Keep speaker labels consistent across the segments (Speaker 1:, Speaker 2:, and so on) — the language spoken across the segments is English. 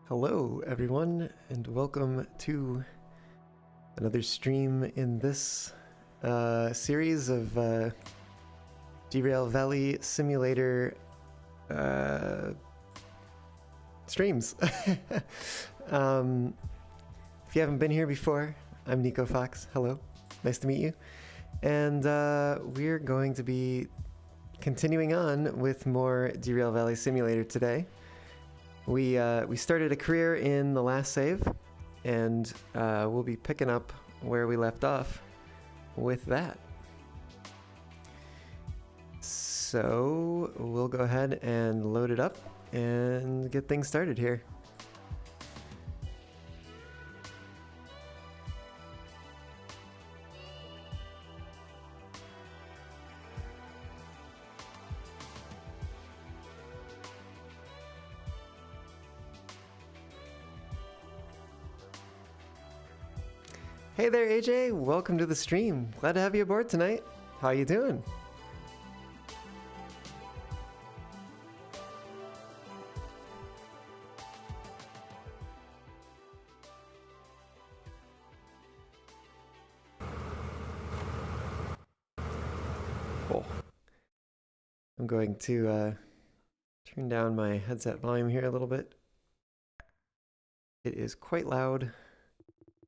Speaker 1: Hello everyone, and welcome to another stream in this series of Derail Valley Simulator streams. If you haven't been here before, I'm Nico Fox. Hello, nice to meet you. And we're going to be continuing on with more Derail Valley Simulator today. We started a career in the last save, and we'll be picking up where we left off with that. So we'll go ahead and load it up and get things started here. Hey there, AJ. Welcome to the stream. Glad to have you aboard tonight. How you doing? Cool. I'm going to turn down my headset volume here a little bit. It is quite loud.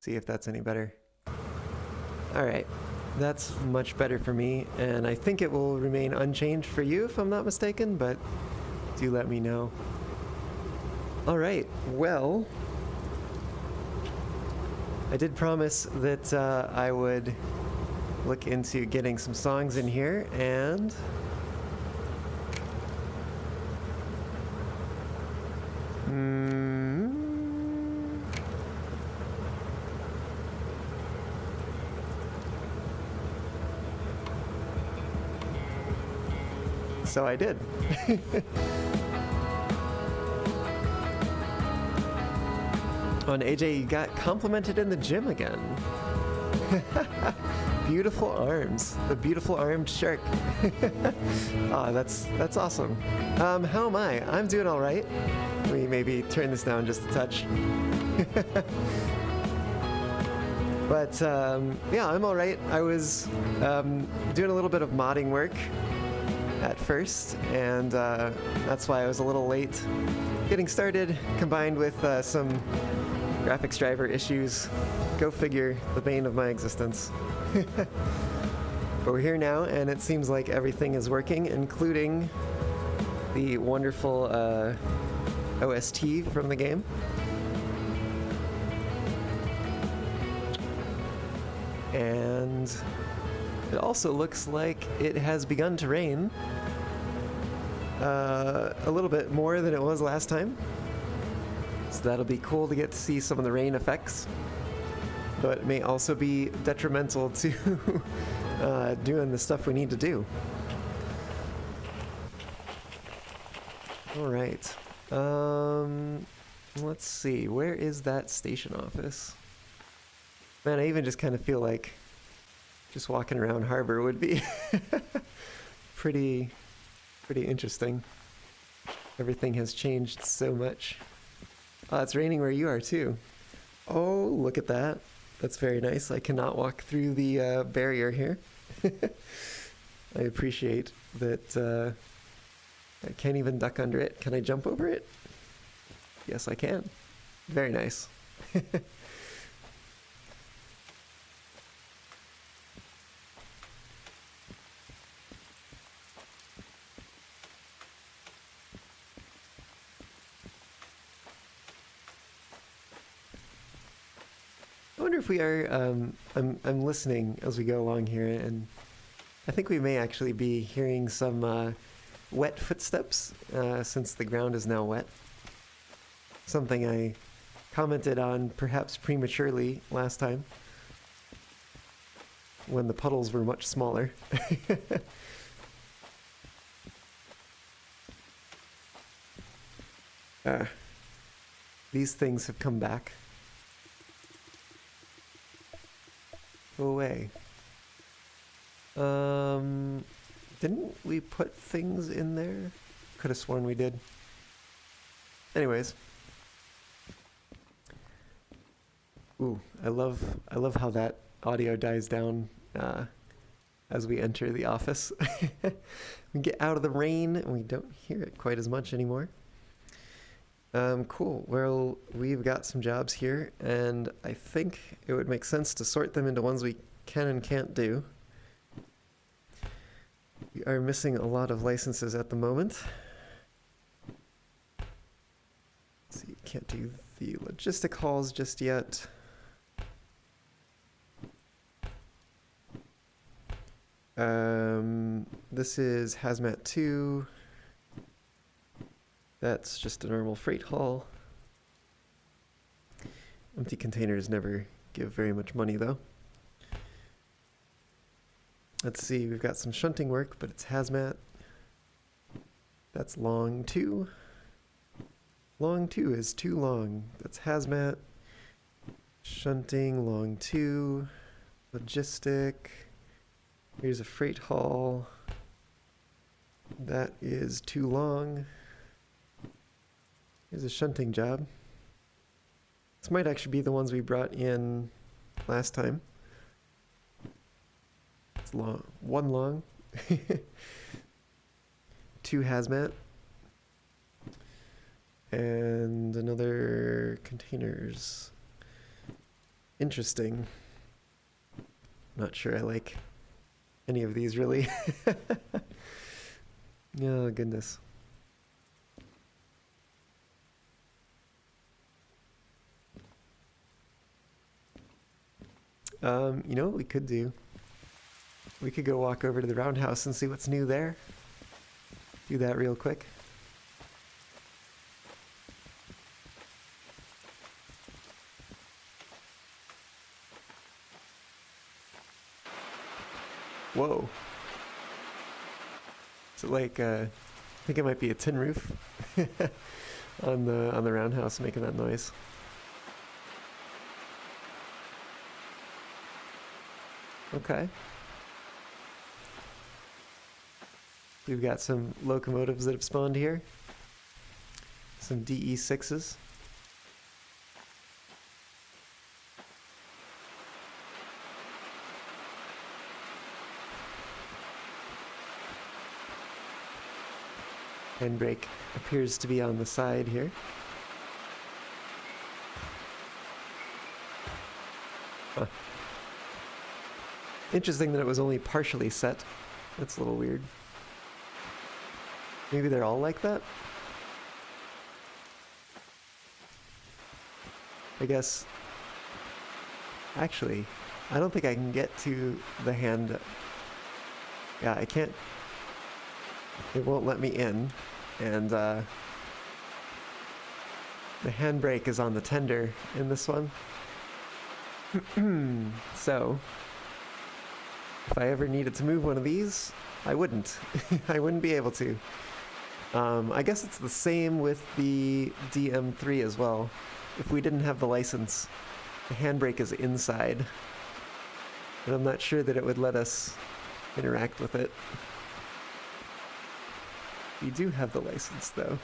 Speaker 1: See if that's any better. Alright, that's much better for me, and I think it will remain unchanged for you if I'm not mistaken, but do let me know. Alright, well, I did promise that I would look into getting some songs in here, and so I did. Oh, and AJ, you got complimented in the gym again. Beautiful arms. The beautiful armed shark. Oh, that's awesome. How am I? I'm doing all right. Let me maybe turn this down just a touch. But yeah, I'm all right. I was doing a little bit of modding work at first, and that's why I was a little late getting started, combined with some graphics driver issues. Go figure, the bane of my existence. But we're here now, and it seems like everything is working, including the wonderful OST from the game. And it also looks like it has begun to rain a little bit more than it was last time. So that'll be cool to get to see some of the rain effects. But it may also be detrimental to doing the stuff we need to do. All right. Let's see. Where is that station office? Man, I even just kind of feel like just walking around Harbor would be pretty interesting. Everything has changed so much. Oh, it's raining where you are too. Oh, look at that. That's very nice. I cannot walk through the barrier here. I appreciate that. I can't even duck under it. Can I jump over it? Yes, I can. Very nice. I wonder if we are, I'm listening as we go along here, and I think we may actually be hearing some wet footsteps, since the ground is now wet. Something I commented on perhaps prematurely last time, when the puddles were much smaller. These things have come back. Go away. Didn't we put things in there? Could have sworn we did. Anyways. Ooh, I love how that audio dies down as we enter the office. We get out of the rain and we don't hear it quite as much anymore. Cool. Well, we've got some jobs here, and I think it would make sense to sort them into ones we can and can't do. We are missing a lot of licenses at the moment. Let's see, can't do the logistic hauls just yet. This is Hazmat 2. That's just a normal freight haul. Empty containers never give very much money though. Let's see, we've got some shunting work, but it's hazmat. That's long 2. Long 2 is too long. That's hazmat. Shunting, long 2. Logistic. Here's a freight haul. That is too long. Here's a shunting job. This might actually be the ones we brought in last time. It's long. 1 long. 2 hazmat. And another containers. Interesting. Not sure I like any of these really. Oh goodness. You know what we could do? We could go walk over to the roundhouse and see what's new there. Do that real quick. Whoa. Is it like, I think it might be a tin roof on the roundhouse making that noise. Okay. We've got some locomotives that have spawned here. Some DE6s. Handbrake appears to be on the side here. Huh. Interesting that it was only partially set. That's a little weird. Maybe they're all like that? I guess... Actually, I don't think I can get to the hand... Yeah, I can't... It won't let me in, and the handbrake is on the tender in this one. So, if I ever needed to move one of these, I wouldn't. I wouldn't be able to. I guess it's the same with the DM3 as well. If we didn't have the license, the handbrake is inside, and I'm not sure that it would let us interact with it. We do have the license, though.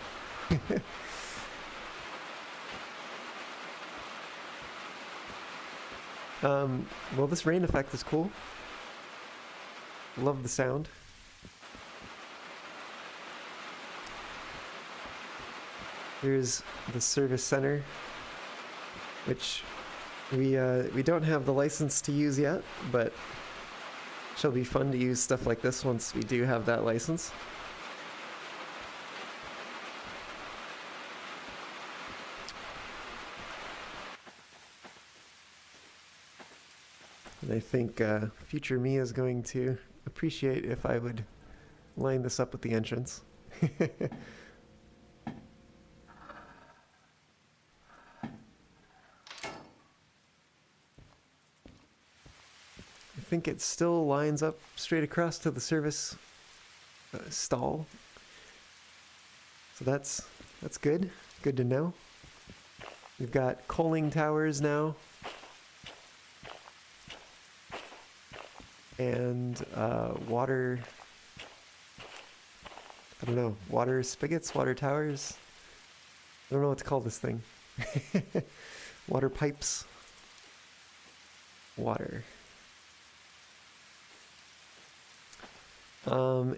Speaker 1: Well, this rain effect is cool. Love the sound. Here's the service center, which we don't have the license to use yet, but shall be fun to use stuff like this once we do have that license. And I think future me is going to appreciate if I would line this up with the entrance. I think it still lines up straight across to the service stall. So that's good. Good to know. We've got coaling towers now. And water, I don't know, water spigots, water towers. I don't know what to call this thing. Water pipes. water.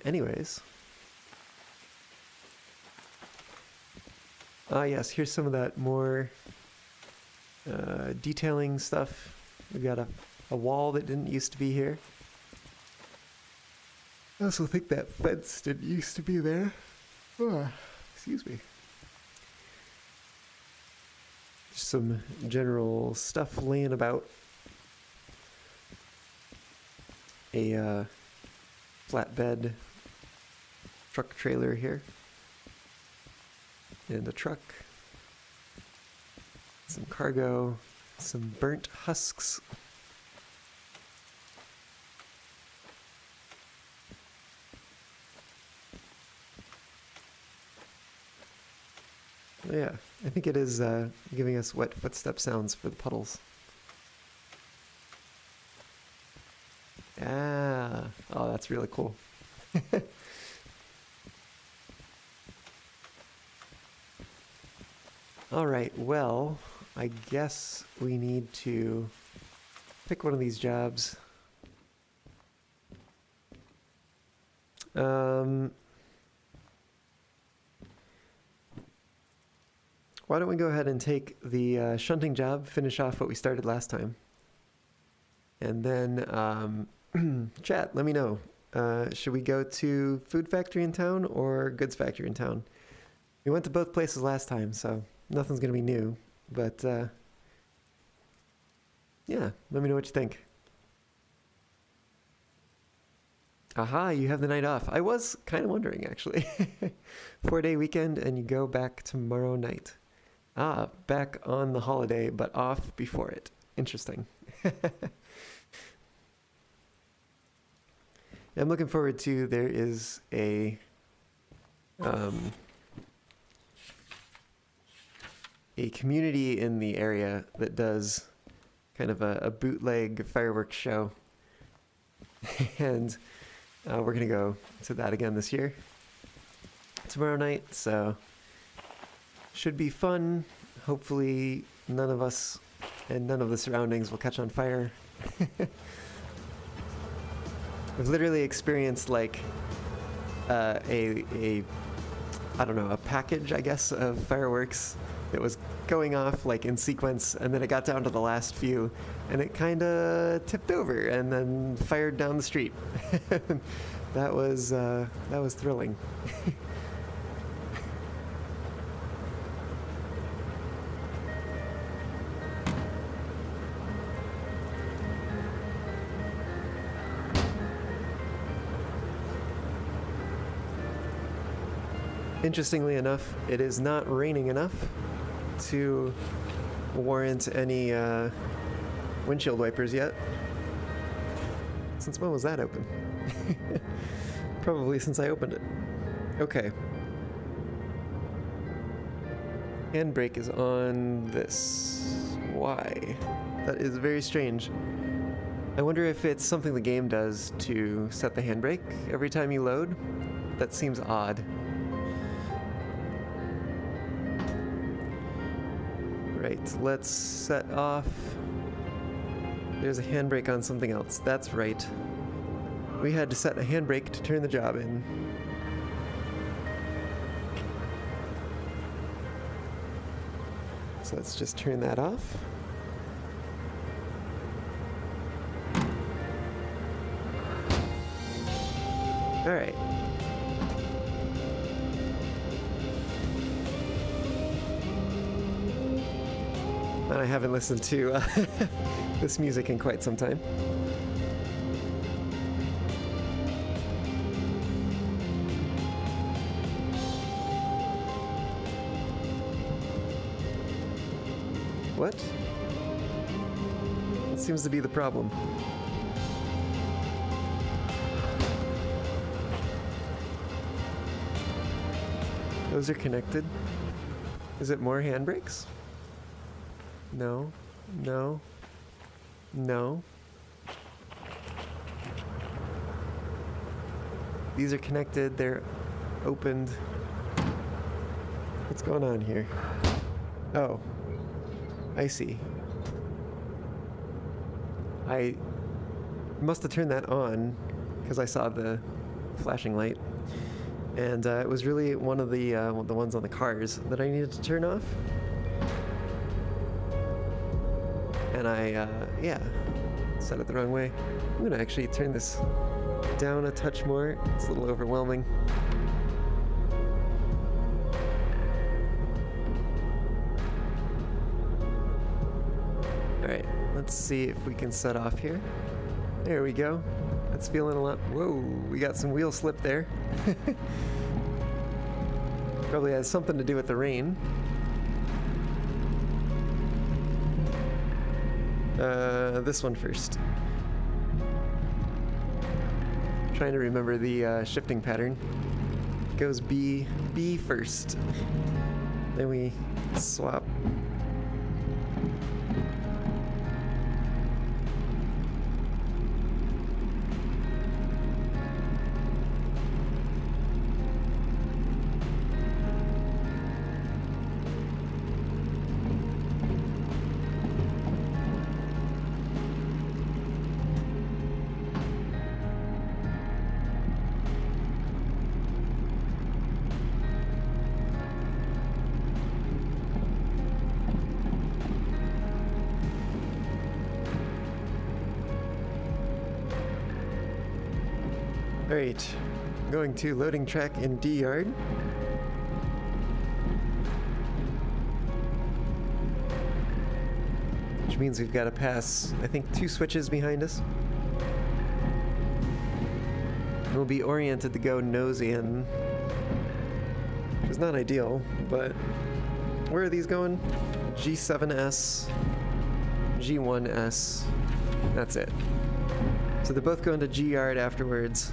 Speaker 1: Anyways. Yes, here's some of that more detailing stuff. We've got a wall that didn't used to be here. I also think that fence didn't used to be there. Oh, excuse me. Just some general stuff laying about. A flatbed truck trailer here. And a truck. Some cargo. Some burnt husks. Yeah, I think it is giving us wet footstep sounds for the puddles. Ah, oh, that's really cool. All right, well, I guess we need to pick one of these jobs. Why don't we go ahead and take the shunting job, finish off what we started last time. And then, chat, let me know. Should we go to Food Factory in town or Goods Factory in town? We went to both places last time, so nothing's going to be new. But, yeah, let me know what you think. Aha, you have the night off. I was kind of wondering, actually. 4-day weekend, and you go back tomorrow night. Ah, back on the holiday, but off before it. Interesting. I'm looking forward to, there is a community in the area that does kind of a bootleg fireworks show. And we're going to go to that again this year. Tomorrow night, so should be fun. Hopefully none of us and none of the surroundings will catch on fire. I've literally experienced like a I don't know, a package, I guess, of fireworks that was going off like in sequence, and then it got down to the last few and it kind of tipped over and then fired down the street. That was thrilling. Interestingly enough, it is not raining enough to warrant any windshield wipers yet. Since when was that open? Probably since I opened it. Okay. Handbrake is on this. Why? That is very strange. I wonder if it's something the game does to set the handbrake every time you load. That seems odd. Right, let's set off. There's a handbrake on something else. That's right. We had to set a handbrake to turn the job in. So let's just turn that off. All right. And I haven't listened to this music in quite some time. What? What seems to be the problem? Those are connected. Is it more handbrakes? No, no, no. These are connected, they're opened. What's going on here? Oh, I see. I must have turned that on because I saw the flashing light. And it was really one of the ones on the cars that I needed to turn off. And I, set it the wrong way. I'm gonna actually turn this down a touch more. It's a little overwhelming. All right, let's see if we can set off here. There we go. That's feeling a lot. Whoa, we got some wheel slip there. Probably has something to do with the rain. This one first. Trying to remember the shifting pattern. Goes B first. Then we swap. Alright, going to loading track in D yard. Which means we've got to pass, I think, 2 switches behind us. We'll be oriented to go nose in. Which is not ideal, but where are these going? G7S, G1S, that's it. So they're both going to G yard afterwards.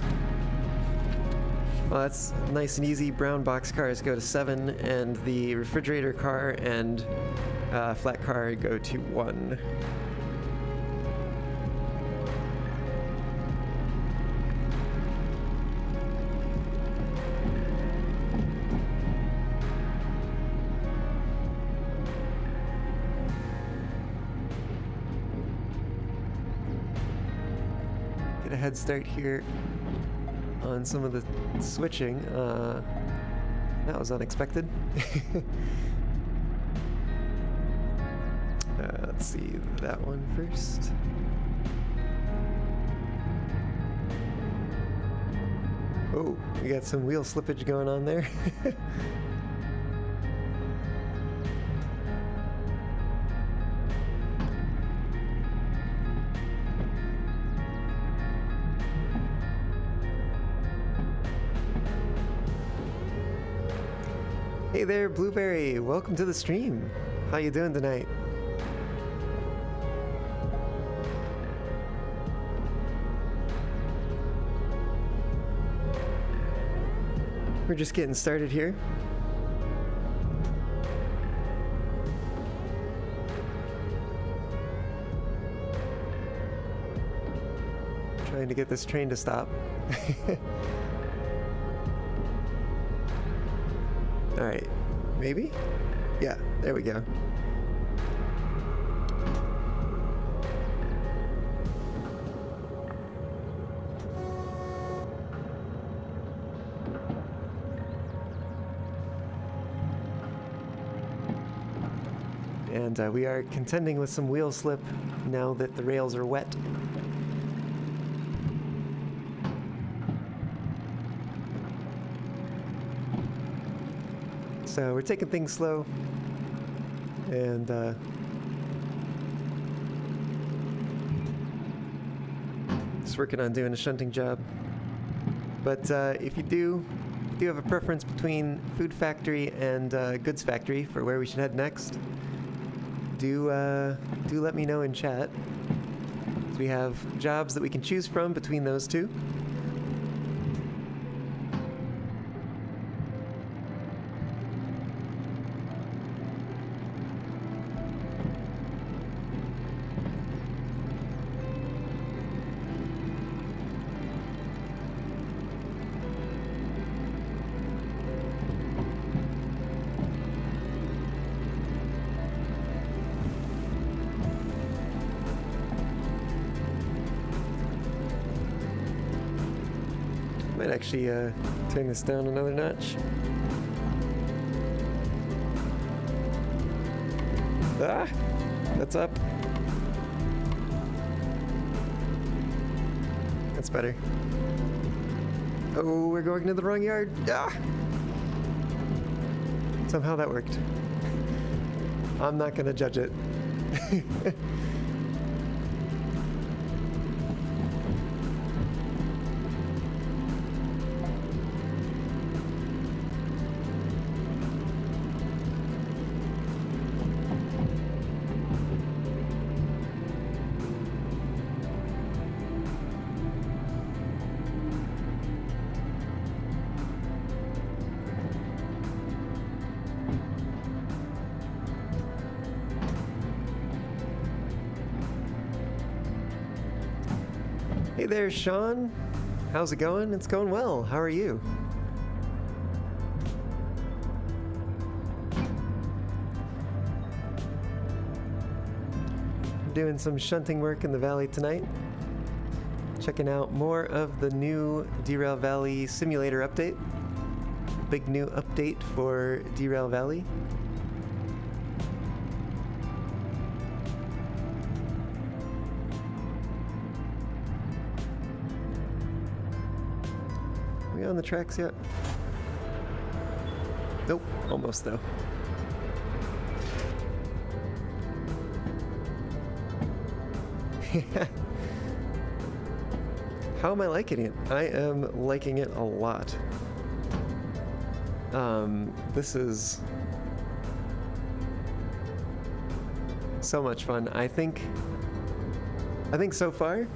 Speaker 1: Well, that's nice and easy. Brown box cars go to 7, and the refrigerator car and flat car go to 1. Get a head start here on some of the switching. That was unexpected. Let's see that one first. Oh, we got some wheel slippage going on there. Hey there, Blueberry. Welcome to the stream. How you doing tonight? We're just getting started here. Trying to get this train to stop. All right, maybe? Yeah, there we go. And we are contending with some wheel slip now that the rails are wet. So we're taking things slow, and just working on doing a shunting job. But if you do have a preference between Food Factory and Goods Factory for where we should head next, do let me know in chat. So we have jobs that we can choose from between those two. Might actually turn this down another notch. Ah, that's up. That's better. Oh, we're going to the wrong yard. Ah! Somehow that worked. I'm not gonna judge it. Hey there, Sean. How's it going? It's going well. How are you? Doing some shunting work in the valley tonight. Checking out more of the new Derail Valley simulator update. Big new update for Derail Valley. Are we on the tracks yet? Nope, almost though. How am I liking it? I am liking it a lot. This is so much fun. I think so far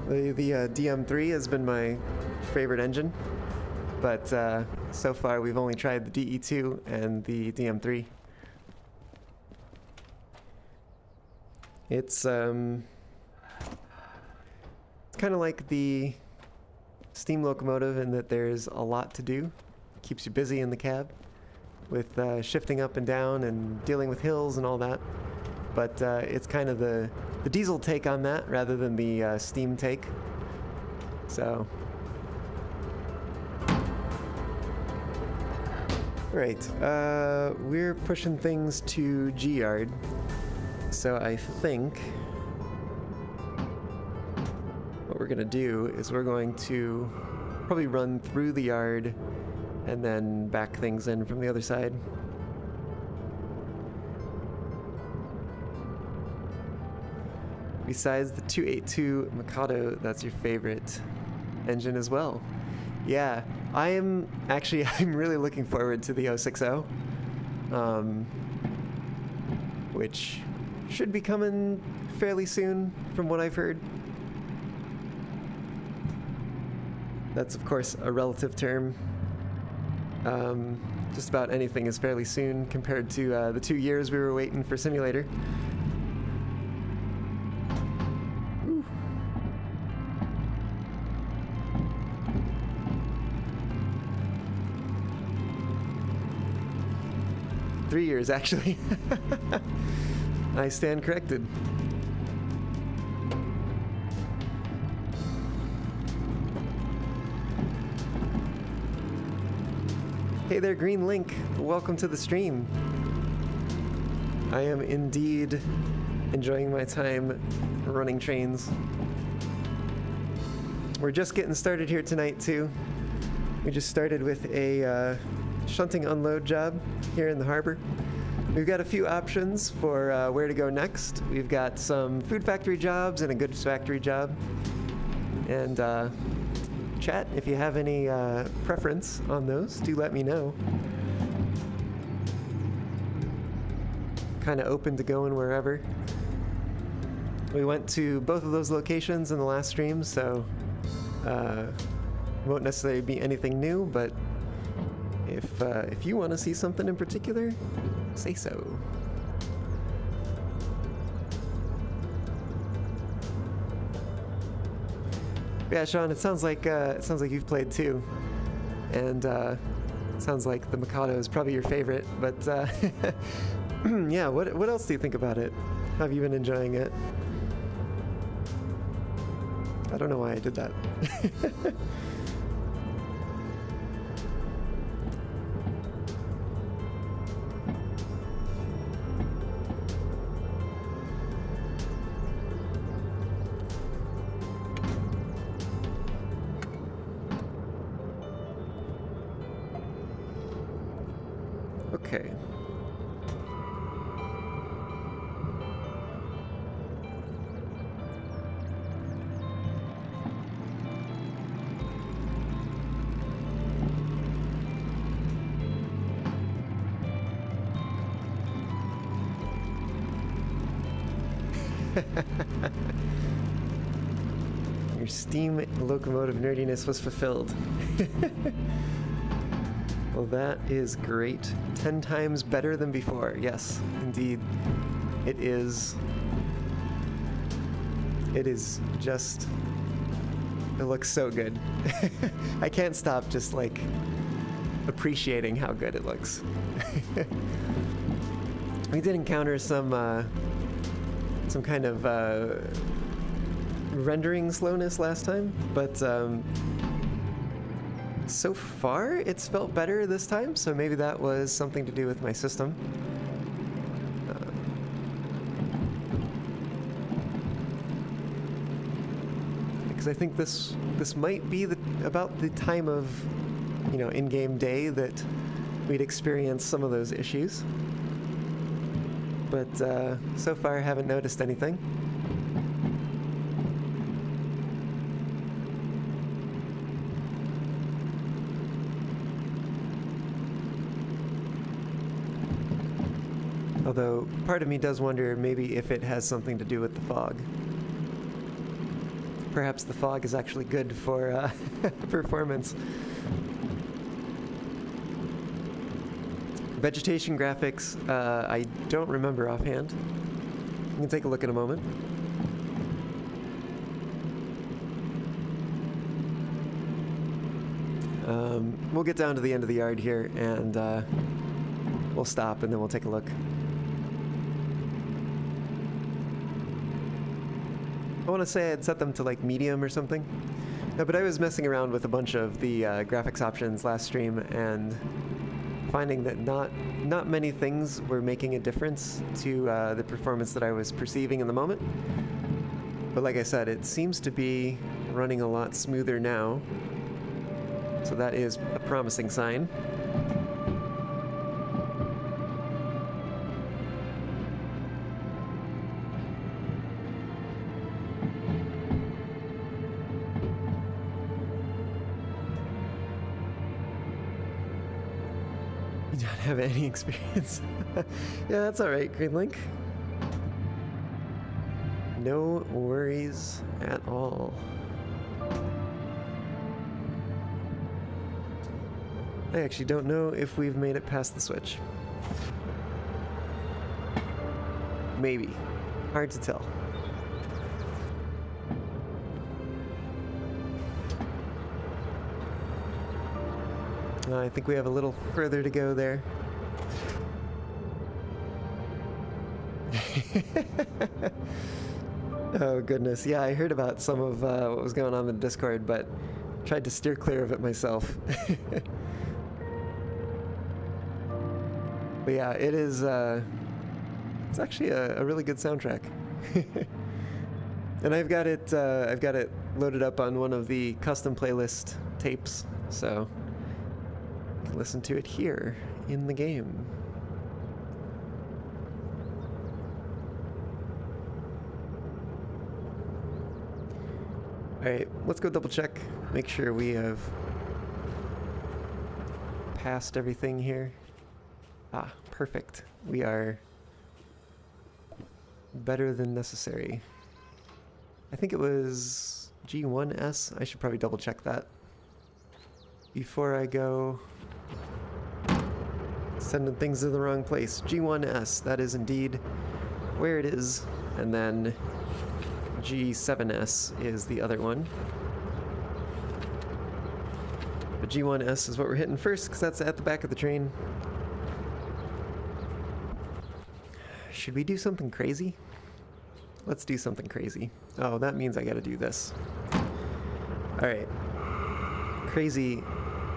Speaker 1: the DM3 has been my favorite engine, but so far we've only tried the DE2 and the DM3. It's kind of like the steam locomotive in that there's a lot to do. Keeps you busy in the cab with shifting up and down and dealing with hills and all that. But it's kind of the diesel take on that rather than the steam take. So, right, we're pushing things to G-Yard. So I think what we're gonna do is we're going to probably run through the yard and then back things in from the other side. Besides the 282 Mikado, that's your favorite engine as well. Yeah, I'm really looking forward to the 060, which should be coming fairly soon from what I've heard. That's of course a relative term. Just about anything is fairly soon compared to the 2 years we were waiting for Simulator. Ooh. 3 years, actually. I stand corrected. Hey there, Green Link. Welcome to the stream. I am indeed enjoying my time running trains. We're just getting started here tonight, too. We just started with a shunting unload job here in the harbor. We've got a few options for where to go next. We've got some food factory jobs and a goods factory job. And chat, if you have any preference on those, do let me know. Kind of open to going wherever. We went to both of those locations in the last stream, so won't necessarily be anything new, but if you want to see something in particular, say so. Yeah, Sean, it sounds like you've played too, and it sounds like the Mikado is probably your favorite. But yeah, what else do you think about it? How have you been enjoying it? I don't know why I did that. Okay. Your steam locomotive nerdiness was fulfilled. Well, that is great. 10 times better than before. Yes, indeed. It is. It is just... It looks so good. I can't stop just, like, appreciating how good it looks. We did encounter some kind of rendering slowness last time, but so far it's felt better this time, so maybe that was something to do with my system. Because I think this might be about the time of, you know, in-game day that we'd experience some of those issues. But so far I haven't noticed anything. Although, part of me does wonder maybe if it has something to do with the fog. Perhaps the fog is actually good for performance. Vegetation graphics, I don't remember offhand. You can take a look in a moment. We'll get down to the end of the yard here, and we'll stop, and then we'll take a look. I want to say I'd set them to like medium or something. No, but I was messing around with a bunch of the graphics options last stream and finding that not many things were making a difference to the performance that I was perceiving in the moment. But like I said, it seems to be running a lot smoother now. So that is a promising sign. Have any experience. Yeah, that's all right, Green Link. No worries at all. I actually don't know if we've made it past the switch. Maybe. Hard to tell. I think we have a little further to go there. Oh goodness, yeah, I heard about some of what was going on in the Discord, but tried to steer clear of it myself. But yeah, it is, it's actually a really good soundtrack. And I've got it loaded up on one of the custom playlist tapes, so you can listen to it here in the game. Alright, let's go double check, make sure we have passed everything here. Ah, perfect. We are better than necessary. I think it was G1S. I should probably double check that before I go sending things to the wrong place. G1S, that is indeed where it is. And then G7S is the other one. But G1S is what we're hitting first, because that's at the back of the train. Should we do something crazy? Let's do something crazy. Oh, that means I gotta do this. Alright. Crazy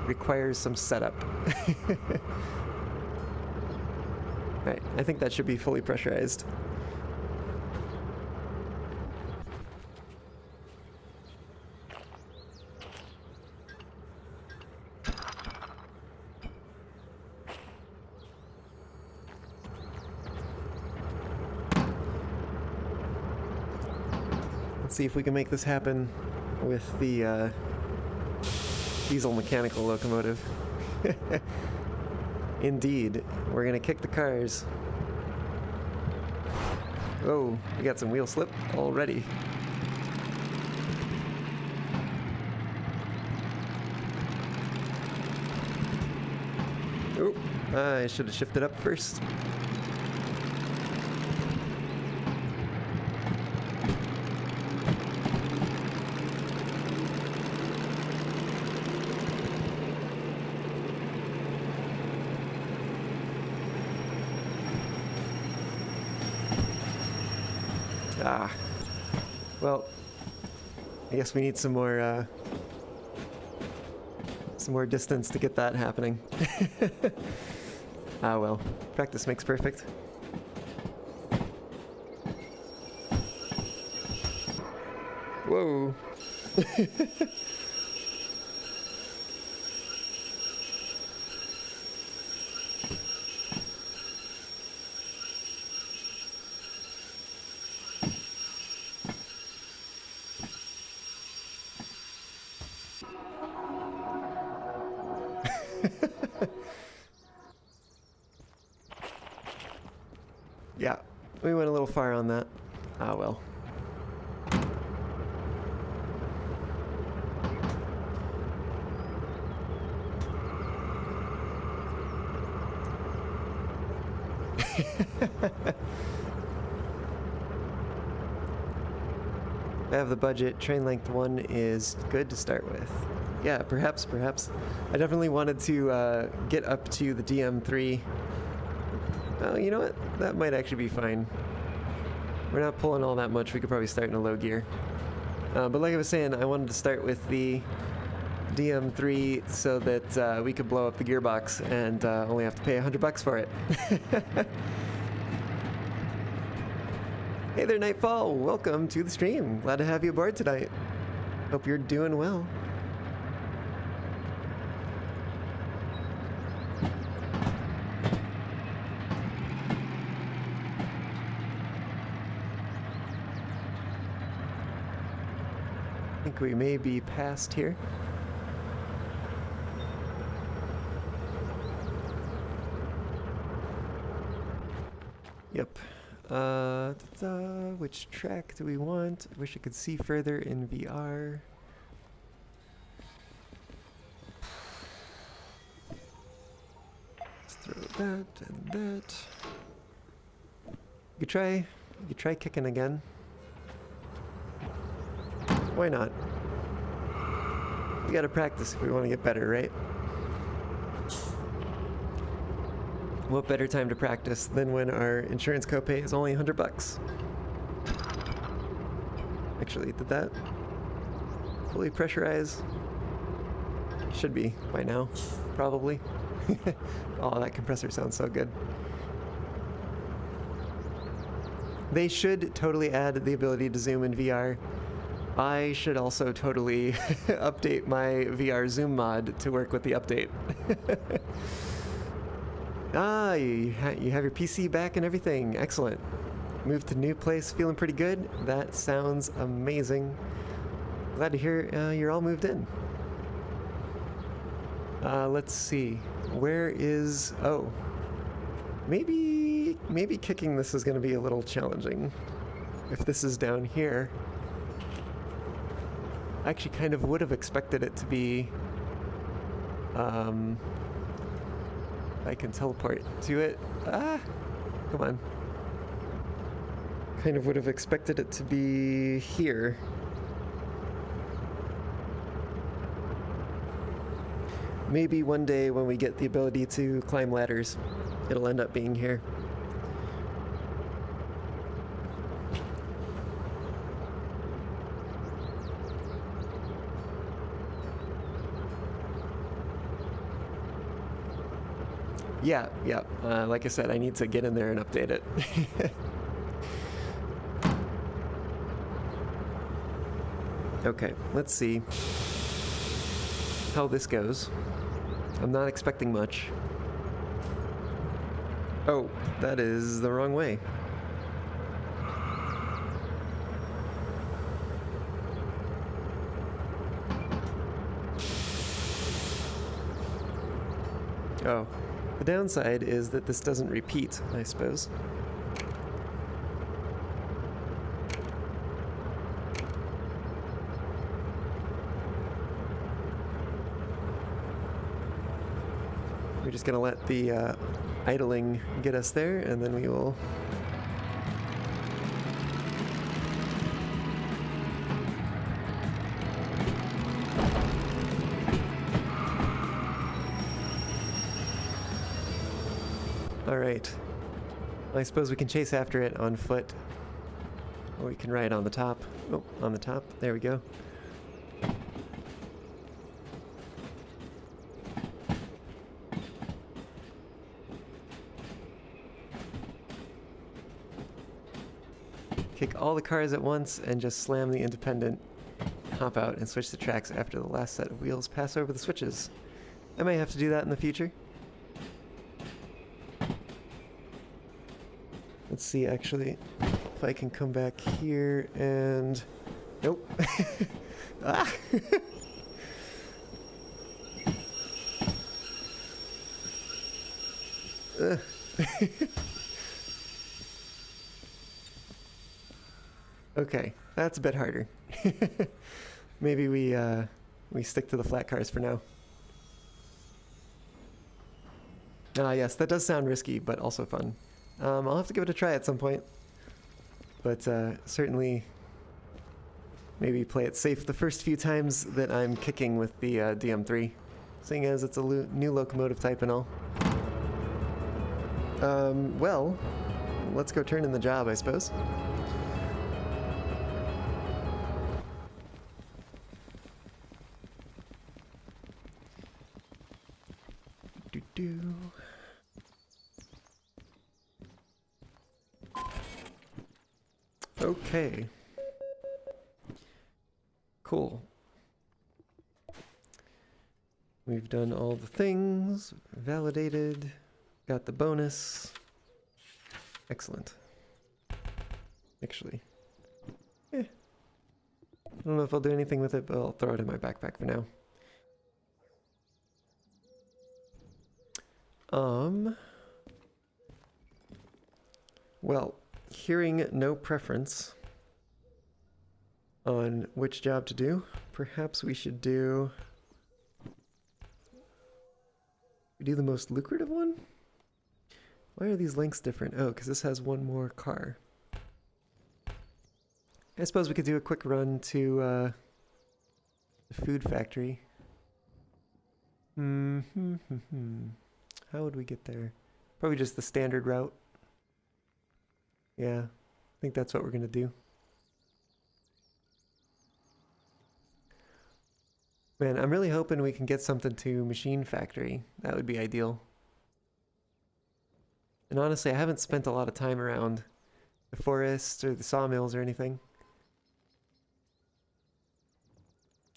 Speaker 1: requires some setup. Right, I think that should be fully pressurized. Let's see if we can make this happen with the diesel mechanical locomotive. Indeed, we're gonna kick the cars. Oh, we got some wheel slip already. Oh, I should have shifted up first. Ah, well, I guess we need some more distance to get that happening. Ah well, practice makes perfect. Whoa. Yeah, we went a little far on that. Ah well. I have the budget. Train length 1 is good to start with. Yeah, perhaps. I definitely wanted to get up to the DM3. Oh, you know what? That might actually be fine. We're not pulling all that much. We could probably start in a low gear. But like I was saying, I wanted to start with the DM3 so that we could blow up the gearbox and only have to pay $100 for it. Hey there, Nightfall! Welcome to the stream. Glad to have you aboard tonight. Hope you're doing well. I think we may be past here. Yep. Which track do we want? I wish I could see further in VR. Let's throw that and that. You could try kicking again. Why not? We gotta practice if we want to get better, right? What better time to practice than when our insurance copay is only $100? Actually, did that fully pressurize? Should be by now, probably. Oh, that compressor sounds so good. They should totally add the ability to zoom in VR. I should also totally update my VR zoom mod to work with the update. Ah, you have your PC back and everything. Excellent. Moved to new place, feeling pretty good. That sounds amazing. Glad to hear you're all moved in. Let's see. Where is... Oh. Maybe kicking this is going to be a little challenging. If this is down here. I actually kind of would have expected it to be... I can teleport to it. Ah! Come on. Kind of would have expected it to be here. Maybe one day when we get the ability to climb ladders, it'll end up being here. Yeah, yeah. Like I said, I need to get in there and update it. Okay, let's see how this goes. I'm not expecting much. Oh, that is the wrong way. Oh, the downside is that this doesn't repeat, I suppose. We're just gonna let the idling get us there, and then we will... Alright. I suppose we can chase after it on foot. Or we can ride on the top. Oh, on the top. There we go. Kick all the cars at once and just slam the independent. Hop out and switch the tracks after the last set of wheels pass over the switches. I may have to do that in the future. Let's see, actually, if I can come back here and... Nope. Ah! Okay, that's a bit harder. Maybe we stick to the flat cars for now. Ah, yes, that does sound risky, but also fun. I'll have to give it a try at some point. But certainly maybe play it safe the first few times that I'm kicking with the DM3, seeing as it's a new locomotive type and all. Well, let's go turn in the job, I suppose. Do-do. Okay. Cool. We've done all the things, validated, got the bonus. Excellent. Actually, I don't know if I'll do anything with it, but I'll throw it in my backpack for now. Well, hearing no preference on which job to do, perhaps we should do the most lucrative one? Why are these links different? Oh, because this has one more car. I suppose we could do a quick run to the food factory. How would we get there? Probably just the standard route. Yeah, I think that's what we're gonna do. Man, I'm really hoping we can get something to Machine Factory. That would be ideal. And honestly, I haven't spent a lot of time around the forests or the sawmills or anything.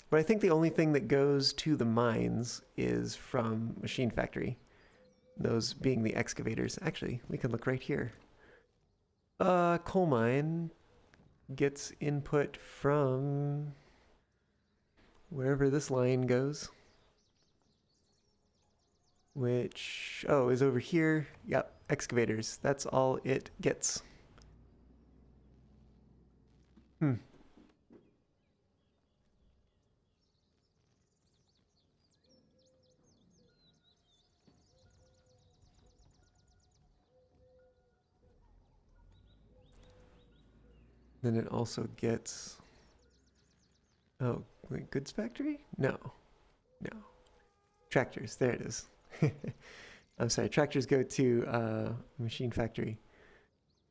Speaker 1: But I think the only thing that goes to the mines is from Machine Factory. Those being the excavators. Actually, we can look right here. Coal mine gets input from wherever this line goes. Which, oh, is over here. Yep, excavators. That's all it gets. Then it also gets... Oh, wait, goods factory? No. No. Tractors, there it is. I'm sorry, tractors go to machine factory.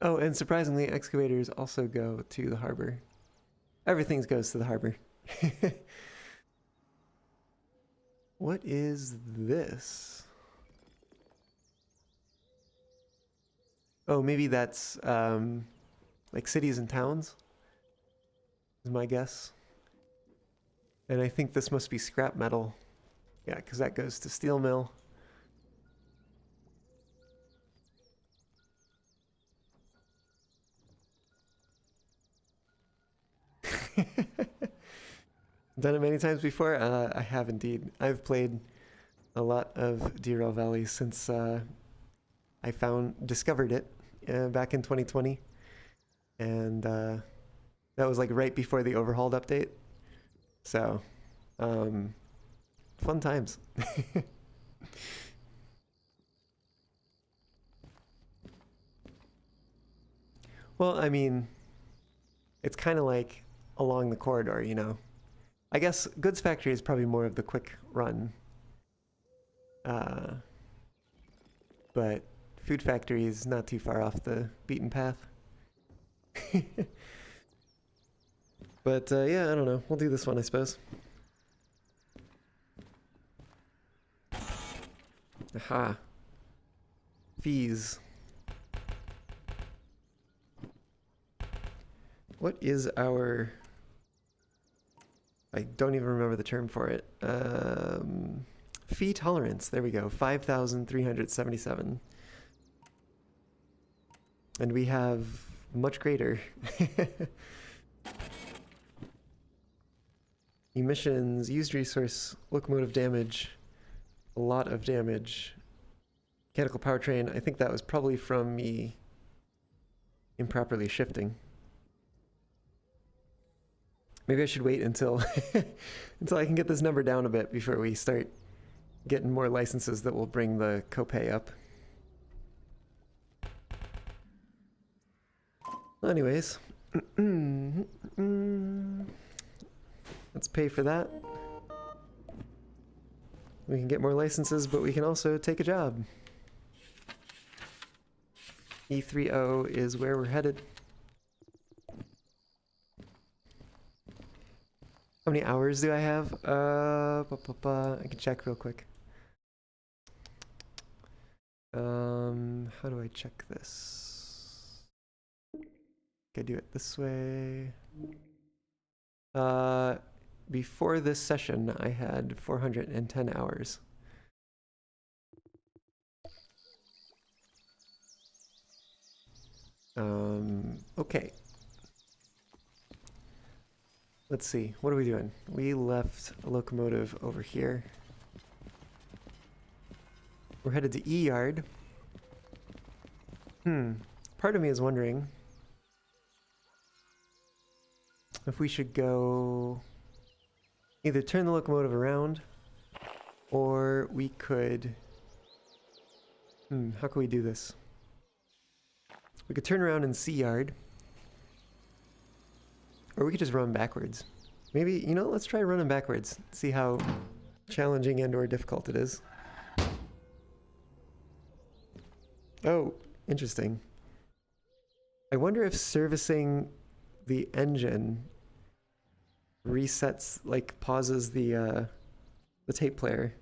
Speaker 1: Oh, and surprisingly, excavators also go to the harbor. Everything goes to the harbor. What is this? Oh, maybe that's like cities and towns, is my guess. And I think this must be scrap metal. Yeah, because that goes to steel mill. Done it many times before? I have indeed. I've played a lot of Derail Valley since I discovered it back in 2020. And that was like right before the overhauled update. So, fun times. Well, I mean, it's kind of like along the corridor, you know. I guess Goods Factory is probably more of the quick run. But Food Factory is not too far off the beaten path. But yeah, I don't know. We'll do this one, I suppose. Aha. Fees. What is our... I don't even remember the term for it. Fee tolerance. There we go. 5,377. And we have much greater. Emissions, used resource, locomotive damage, a lot of damage. Mechanical powertrain, I think that was probably from me improperly shifting. Maybe I should wait until until I can get this number down a bit before we start getting more licenses that will bring the copay up. Well, anyways, let's pay for that. We can get more licenses, but we can also take a job. E30 is where we're headed. How many hours do I have? I can check real quick. How do I check this? Okay, do it this way. Before this session, I had 410 hours. Okay. Let's see, what are we doing? We left a locomotive over here. We're headed to E Yard. Part of me is wondering if we should go either turn the locomotive around, or we could... how can we do this? We could turn around in C Yard, or we could just run backwards. Maybe, you know, let's try running backwards. See how challenging and or difficult it is. Oh, interesting. I wonder if servicing the engine resets, like pauses the tape player.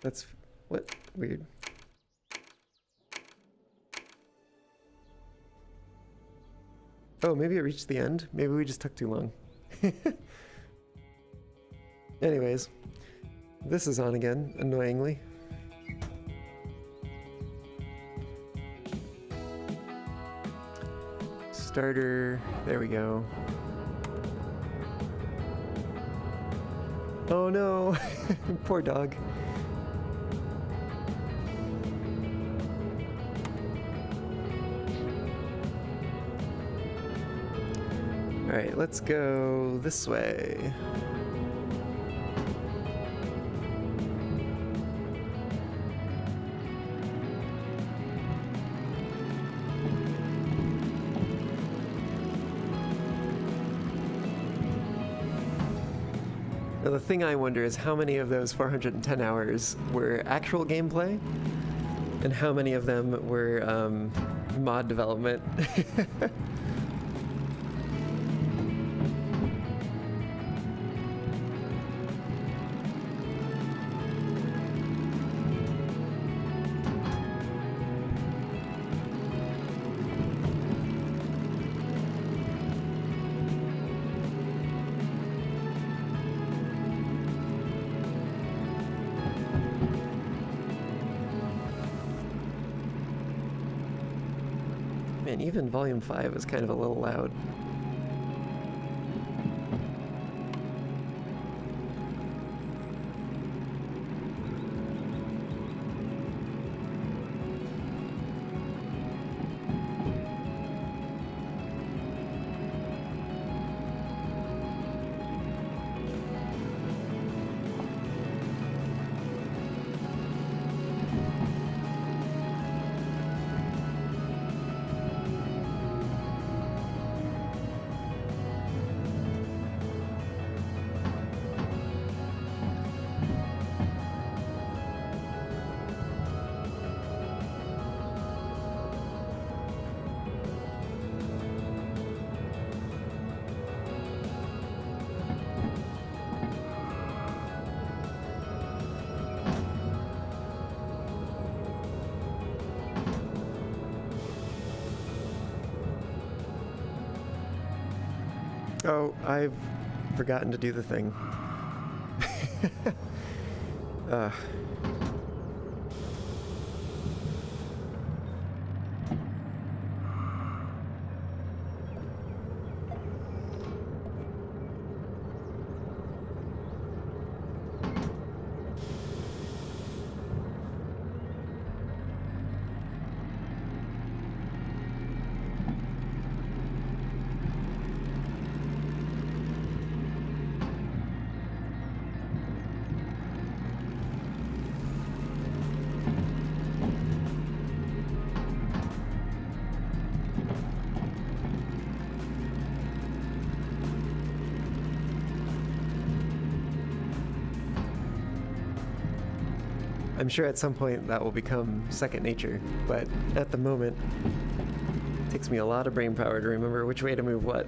Speaker 1: That's, what? Weird. Oh, maybe it reached the end. Maybe we just took too long. Anyways, this is on again, annoyingly. Starter, there we go. Oh no, poor dog. All right, let's go this way. Now, the thing I wonder is how many of those 410 hours were actual gameplay and how many of them were mod development. Man, even volume 5 is kind of a little loud. Oh, I've forgotten to do the thing. I'm sure at some point that will become second nature, but at the moment, it takes me a lot of brain power to remember which way to move what.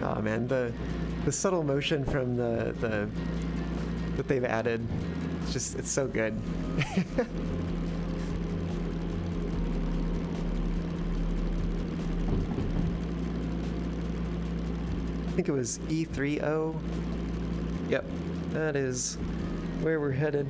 Speaker 1: Oh man, the subtle motion from the that they've added, it's so good. I think it was E30. Yep, that is where we're headed.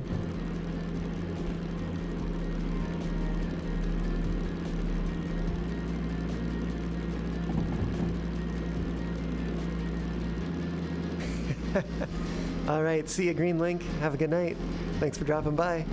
Speaker 1: All right, see ya, Green Link. Have a good night. Thanks for dropping by.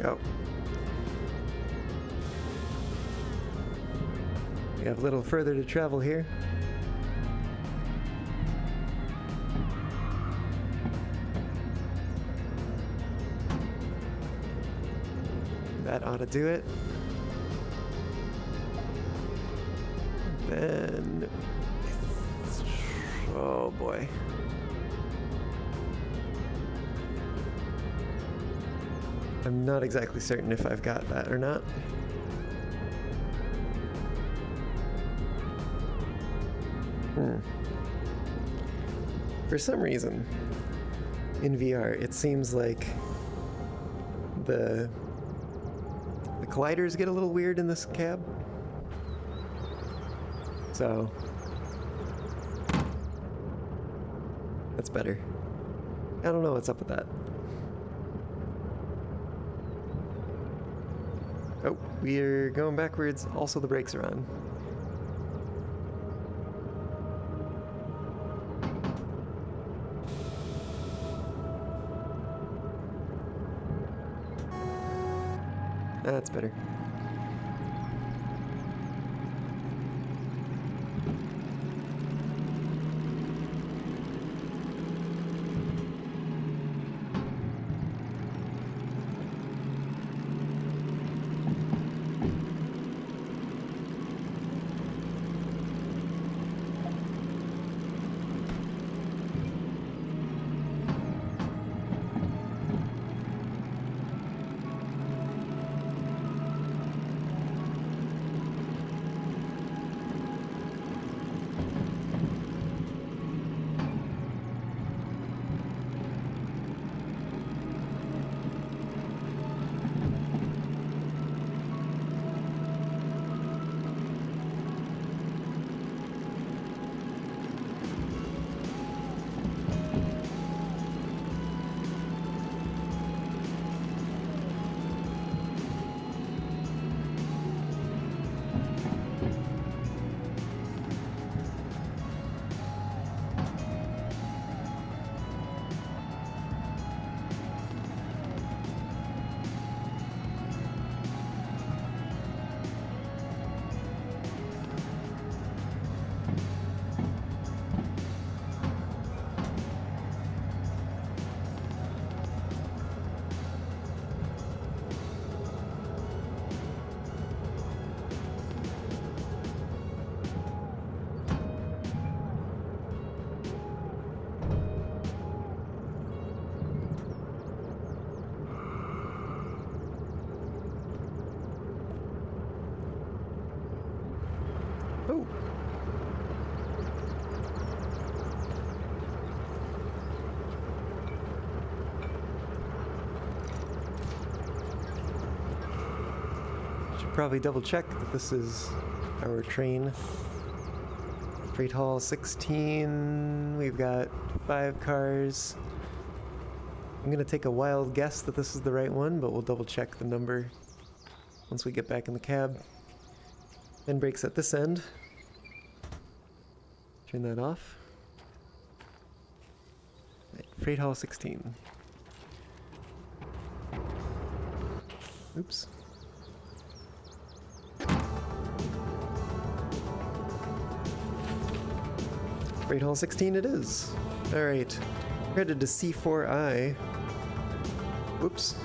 Speaker 1: Oh. We have a little further to travel here. That ought to do it. Then... oh boy. I'm not exactly certain if I've got that or not. For some reason, in VR, it seems like the colliders get a little weird in this cab. So that's better. I don't know what's up with that. Oh, we're going backwards. Also, the brakes are on. That's better. Oh. Should probably double check that this is our train. Freight Hall 16. We've got 5 cars. I'm gonna take a wild guess that this is the right one, but we'll double check the number once we get back in the cab. Then brakes at this end. Turn that off. Right, Freight Hall 16. Oops. Freight Hall 16 it is. Alright. Headed to C4I. Oops.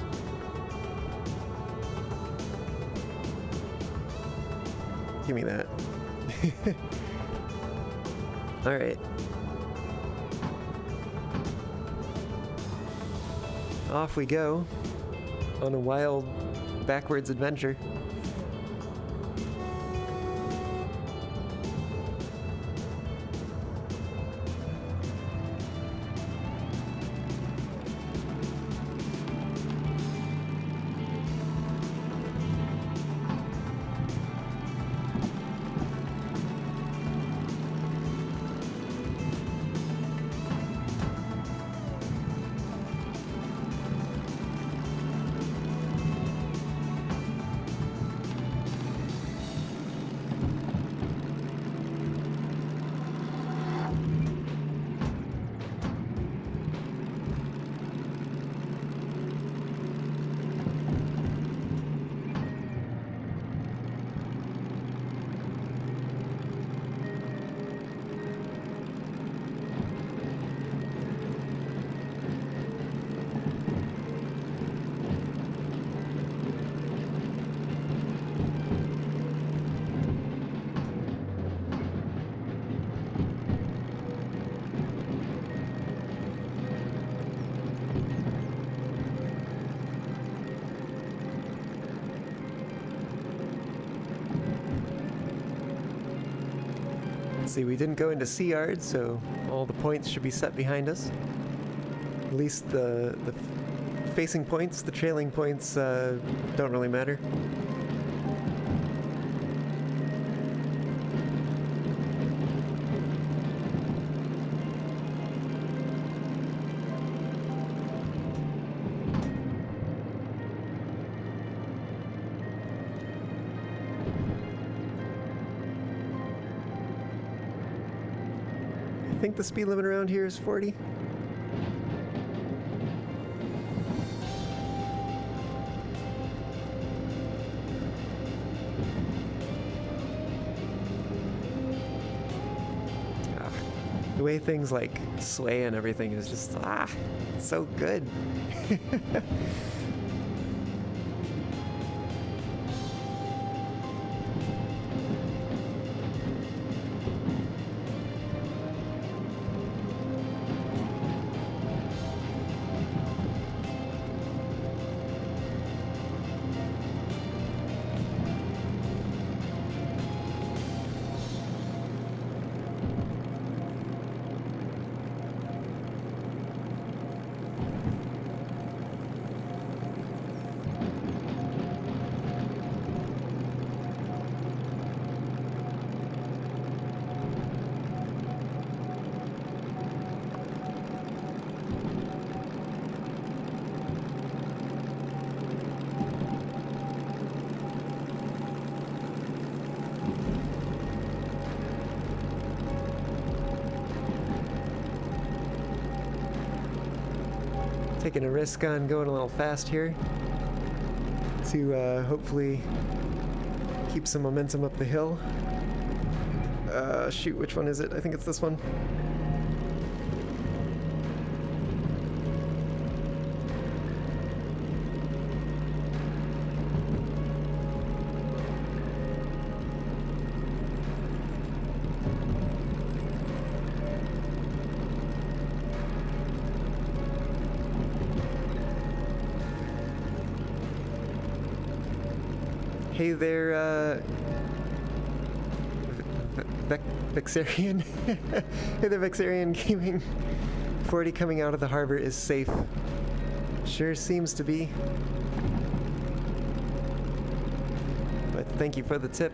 Speaker 1: Give me that. Alright. Off we go on a wild backwards adventure. See, we didn't go into sea yard, so all the points should be set behind us. At least the facing points, the trailing points don't really matter. I think the speed limit around here is 40. The way things like sway and everything is just, it's so good. Taking a risk on going a little fast here to hopefully keep some momentum up the hill. Shoot, which one is it? I think it's this one. Hey there, Vexarian. Hey there, Vexarian Gaming. 40 coming out of the harbor is safe. Sure seems to be. But thank you for the tip.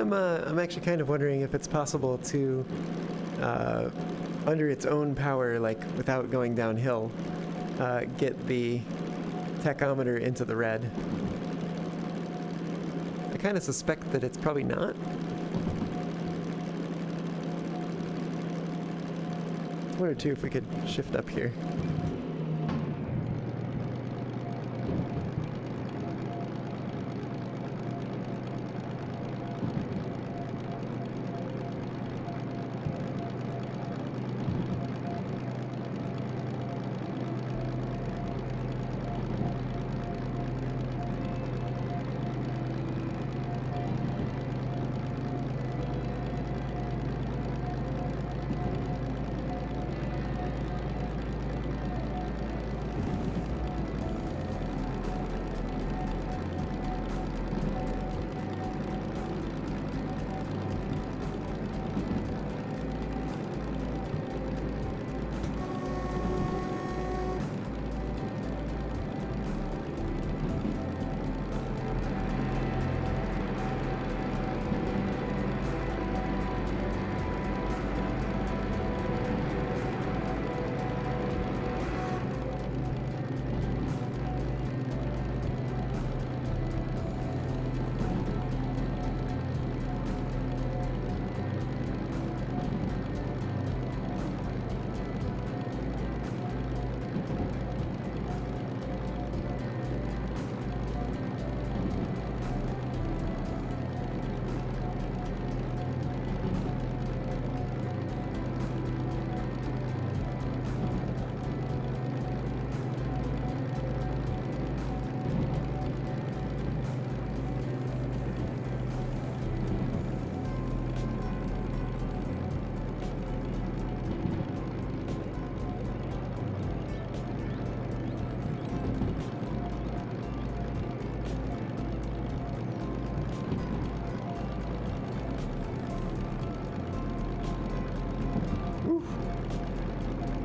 Speaker 1: I'm actually kind of wondering if it's possible to, under its own power, like without going downhill, get the tachometer into the red. I kind of suspect that it's probably not. I wonder too if we could shift up here.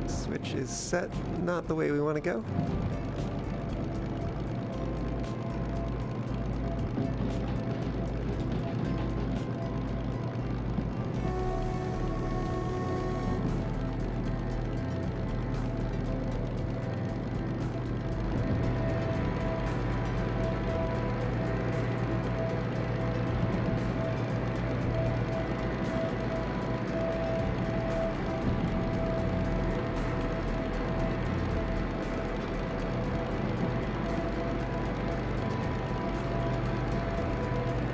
Speaker 1: Switch is set, not the way we want to go.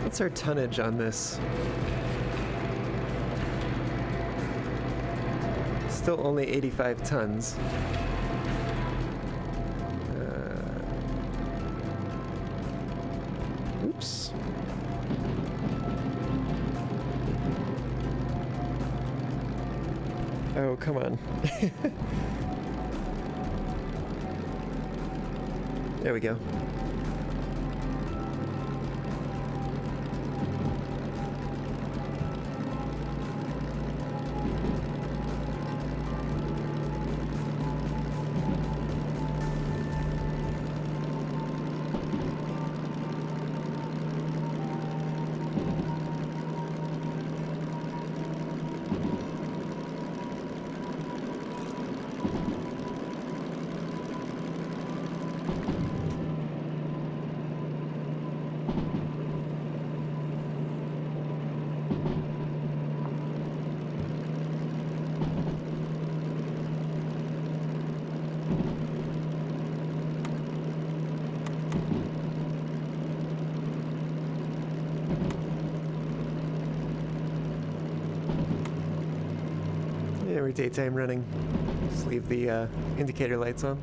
Speaker 1: What's our tonnage on this? Still only 85 tons. Oops. Oh, come on. There we go. Yeah, we're daytime running. Just leave the indicator lights on.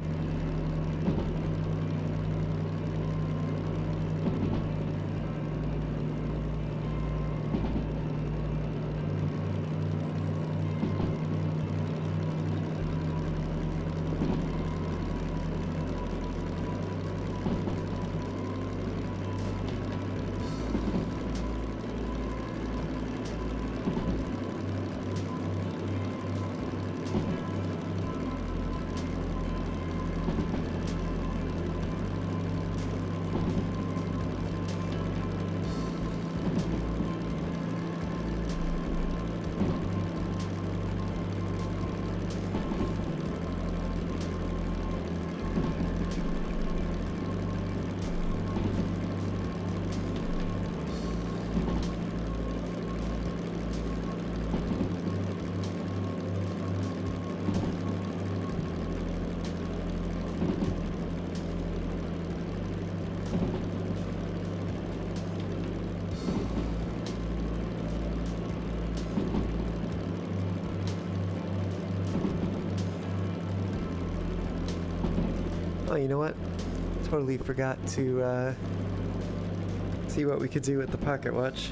Speaker 1: you know what? Totally forgot to see what we could do with the pocket watch.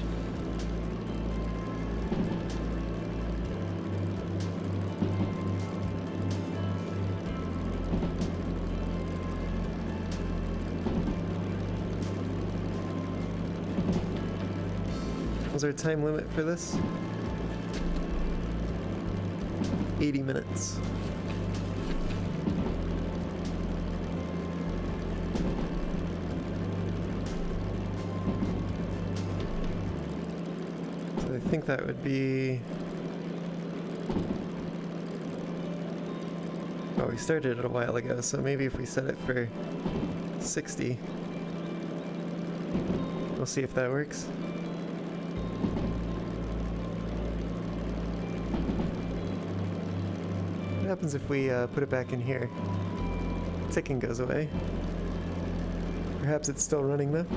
Speaker 1: Was there a time limit for this? 80 minutes. So I think that would be... Oh, we started it a while ago, so maybe if we set it for 60, we'll see if that works. What happens if we put it back in here? Ticking goes away. Perhaps it's still running though.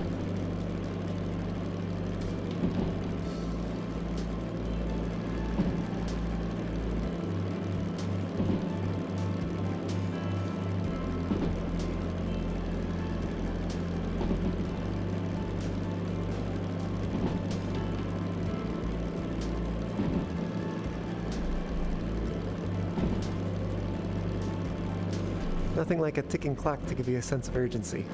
Speaker 1: Nothing like a ticking clock to give you a sense of urgency.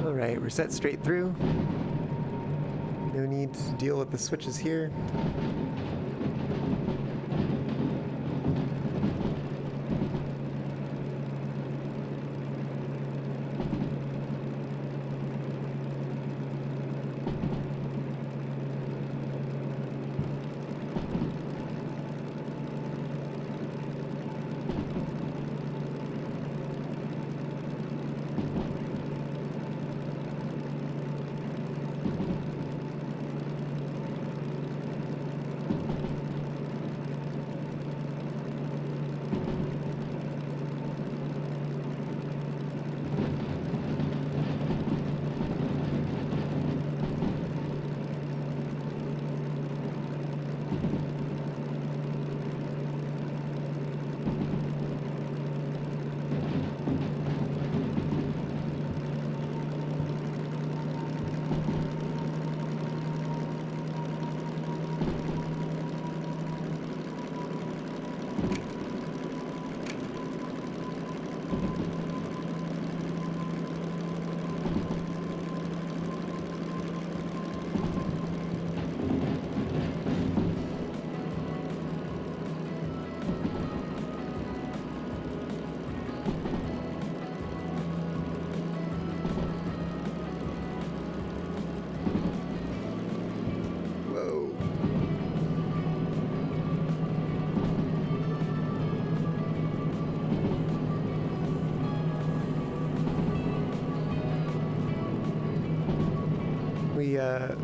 Speaker 1: Alright, we're set straight through. No need to deal with the switches here.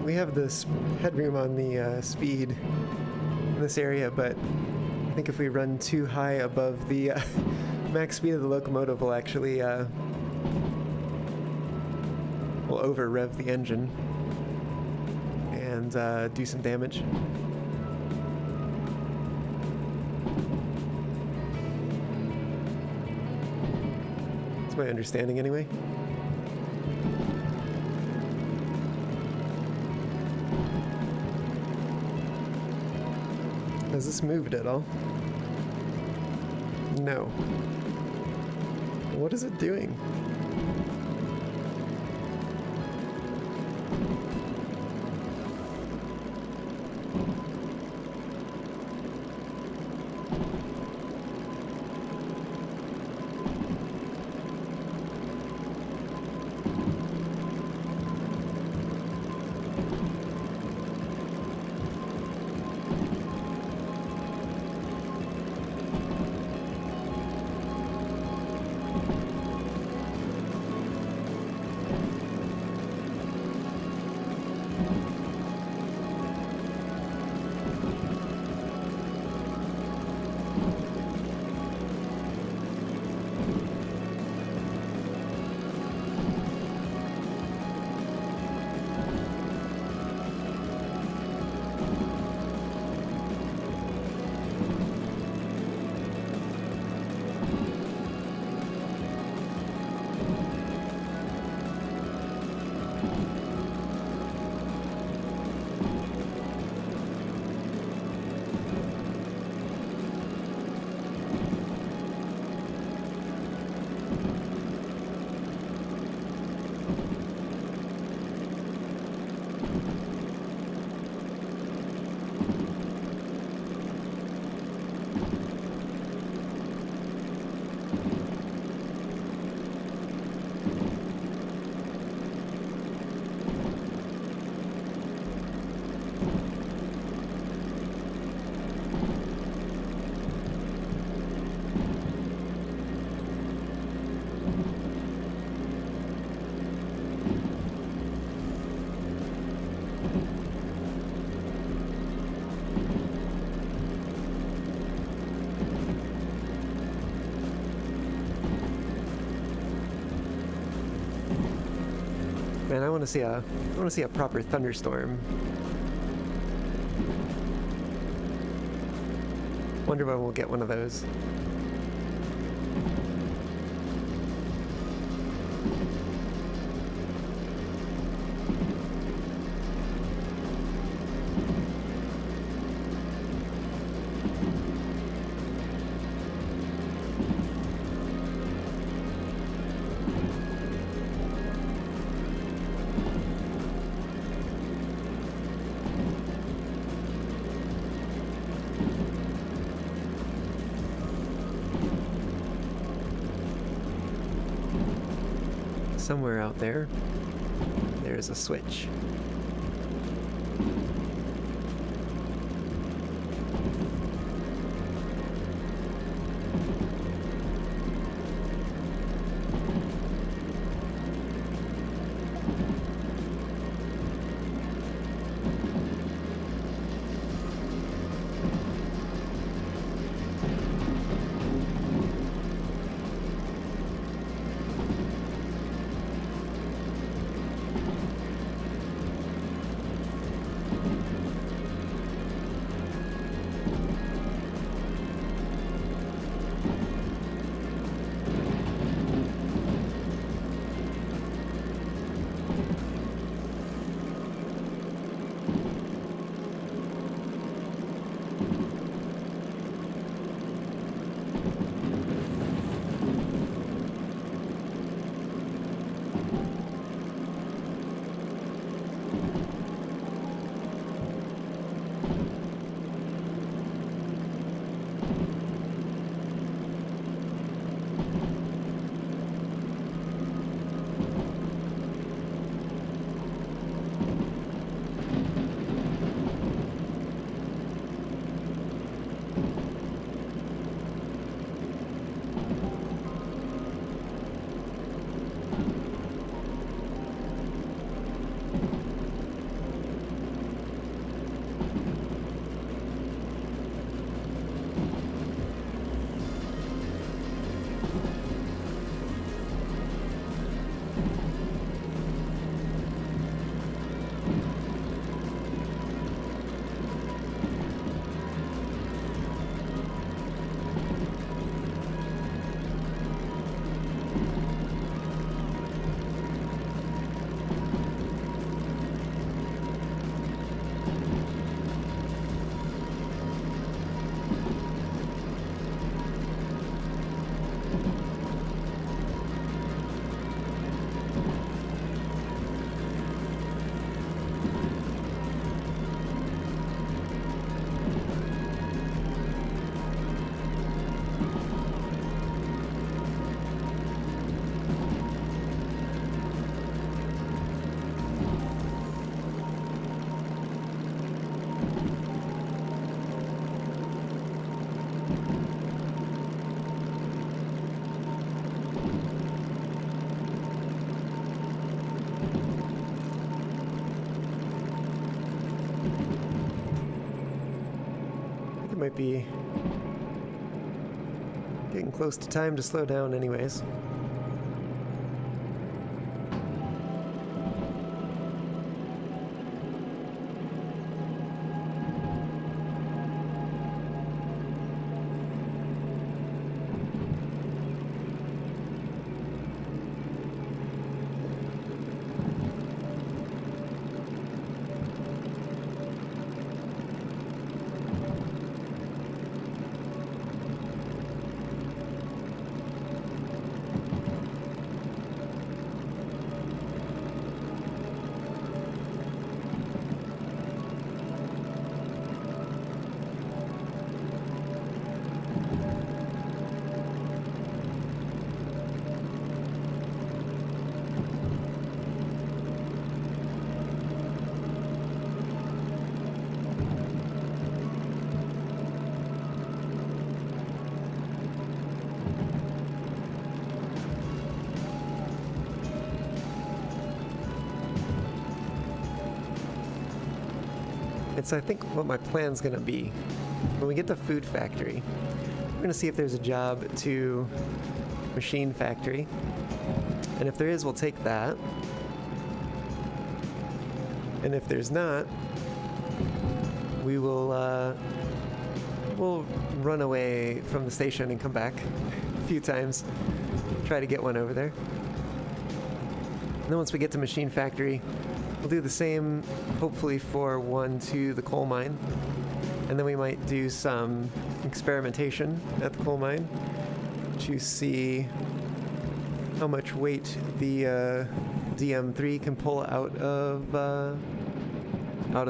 Speaker 1: we have this headroom on the speed in this area, but I think if we run too high above the max speed of the locomotive, we'll actually we'll over rev the engine and do some damage. That's my understanding anyway. Has this moved at all? No. What is it doing? Man, I want to see a proper thunderstorm. Wonder when we'll get one of those. Somewhere out there, there's a switch. Might be getting close to time to slow down anyways. It's, I think, what my plan's gonna be. When we get to Food Factory, we're gonna see if there's a job to Machine Factory. And if there is, we'll take that. And if there's not, we will we'll run away from the station and come back a few times, try to get one over there. And then once we get to Machine Factory, we'll do the same, hopefully for one to the coal mine. And then we might do some experimentation at the coal mine to see how much weight the DM3 can pull out of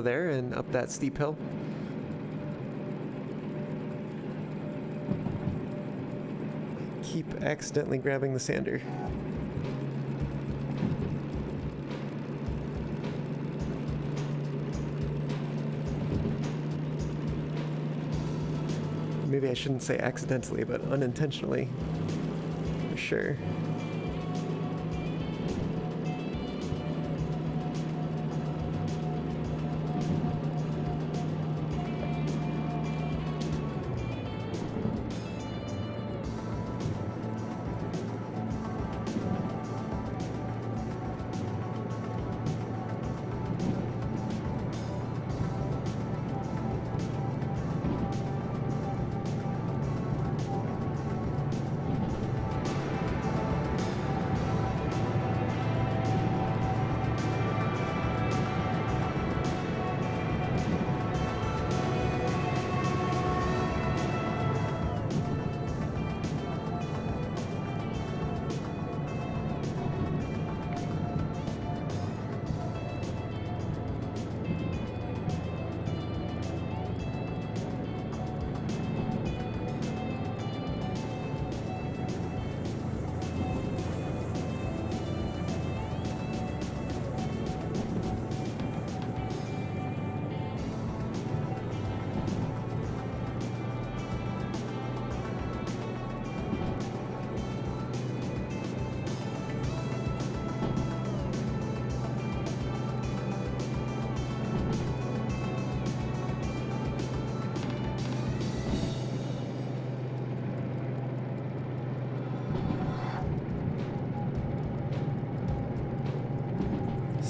Speaker 1: there and up that steep hill. Keep accidentally grabbing the sander. Maybe I shouldn't say accidentally, but unintentionally, for sure.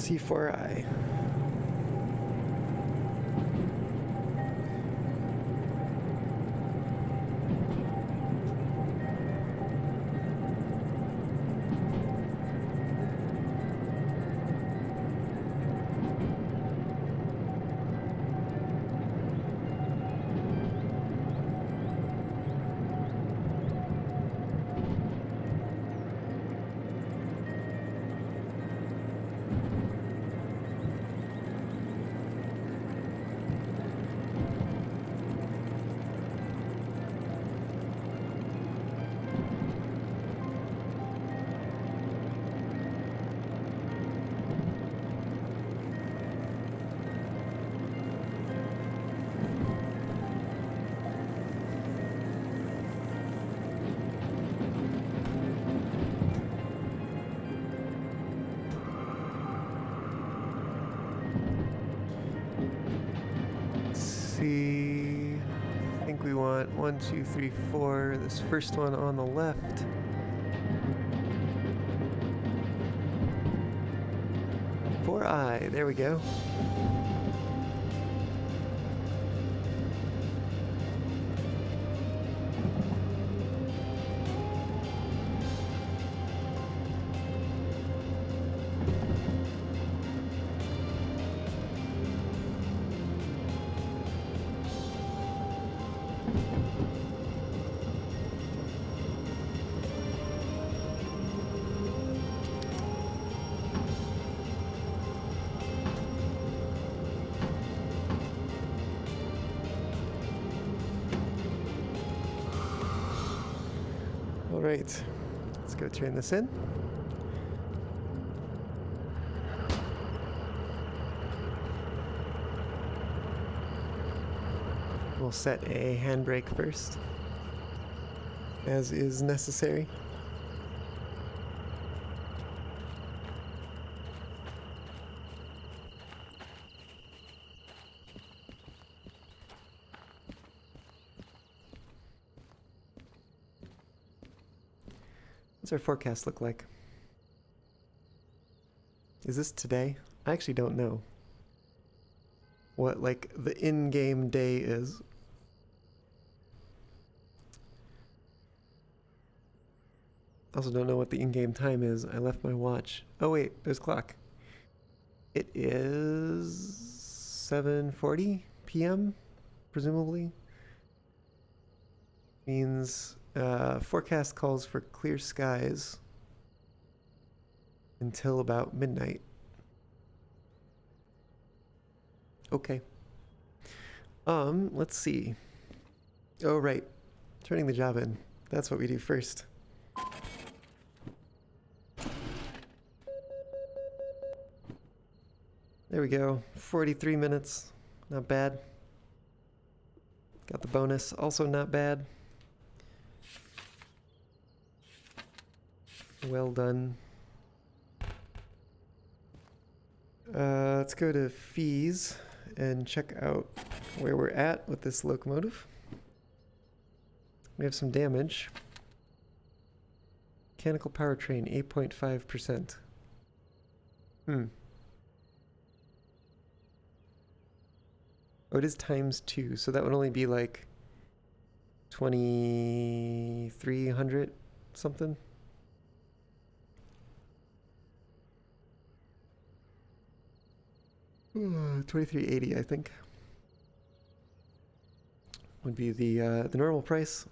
Speaker 1: C4I. See, I think we want 1, 2, 3, 4. This first one on the left. For I, there we go. All right, let's go turn this in. We'll set a handbrake first, as is necessary. What's our forecast look like? Is this today? I actually don't know what, like, the in-game day is. Also don't know what the in-game time is. I left my watch. Oh wait, there's a clock. It is 7:40 p.m., presumably. Means forecast calls for clear skies until about midnight. Okay. Let's see. Oh, right. Turning the job in. That's what we do first. There we go. 43 minutes. Not bad. Got the bonus. Also not bad. Well done. Let's go to fees and check out where we're at with this locomotive. We have some damage. Mechanical powertrain, 8.5%. Oh, it is ×2, so that would only be like 2,300 something. $23.80, I think, would be the normal price.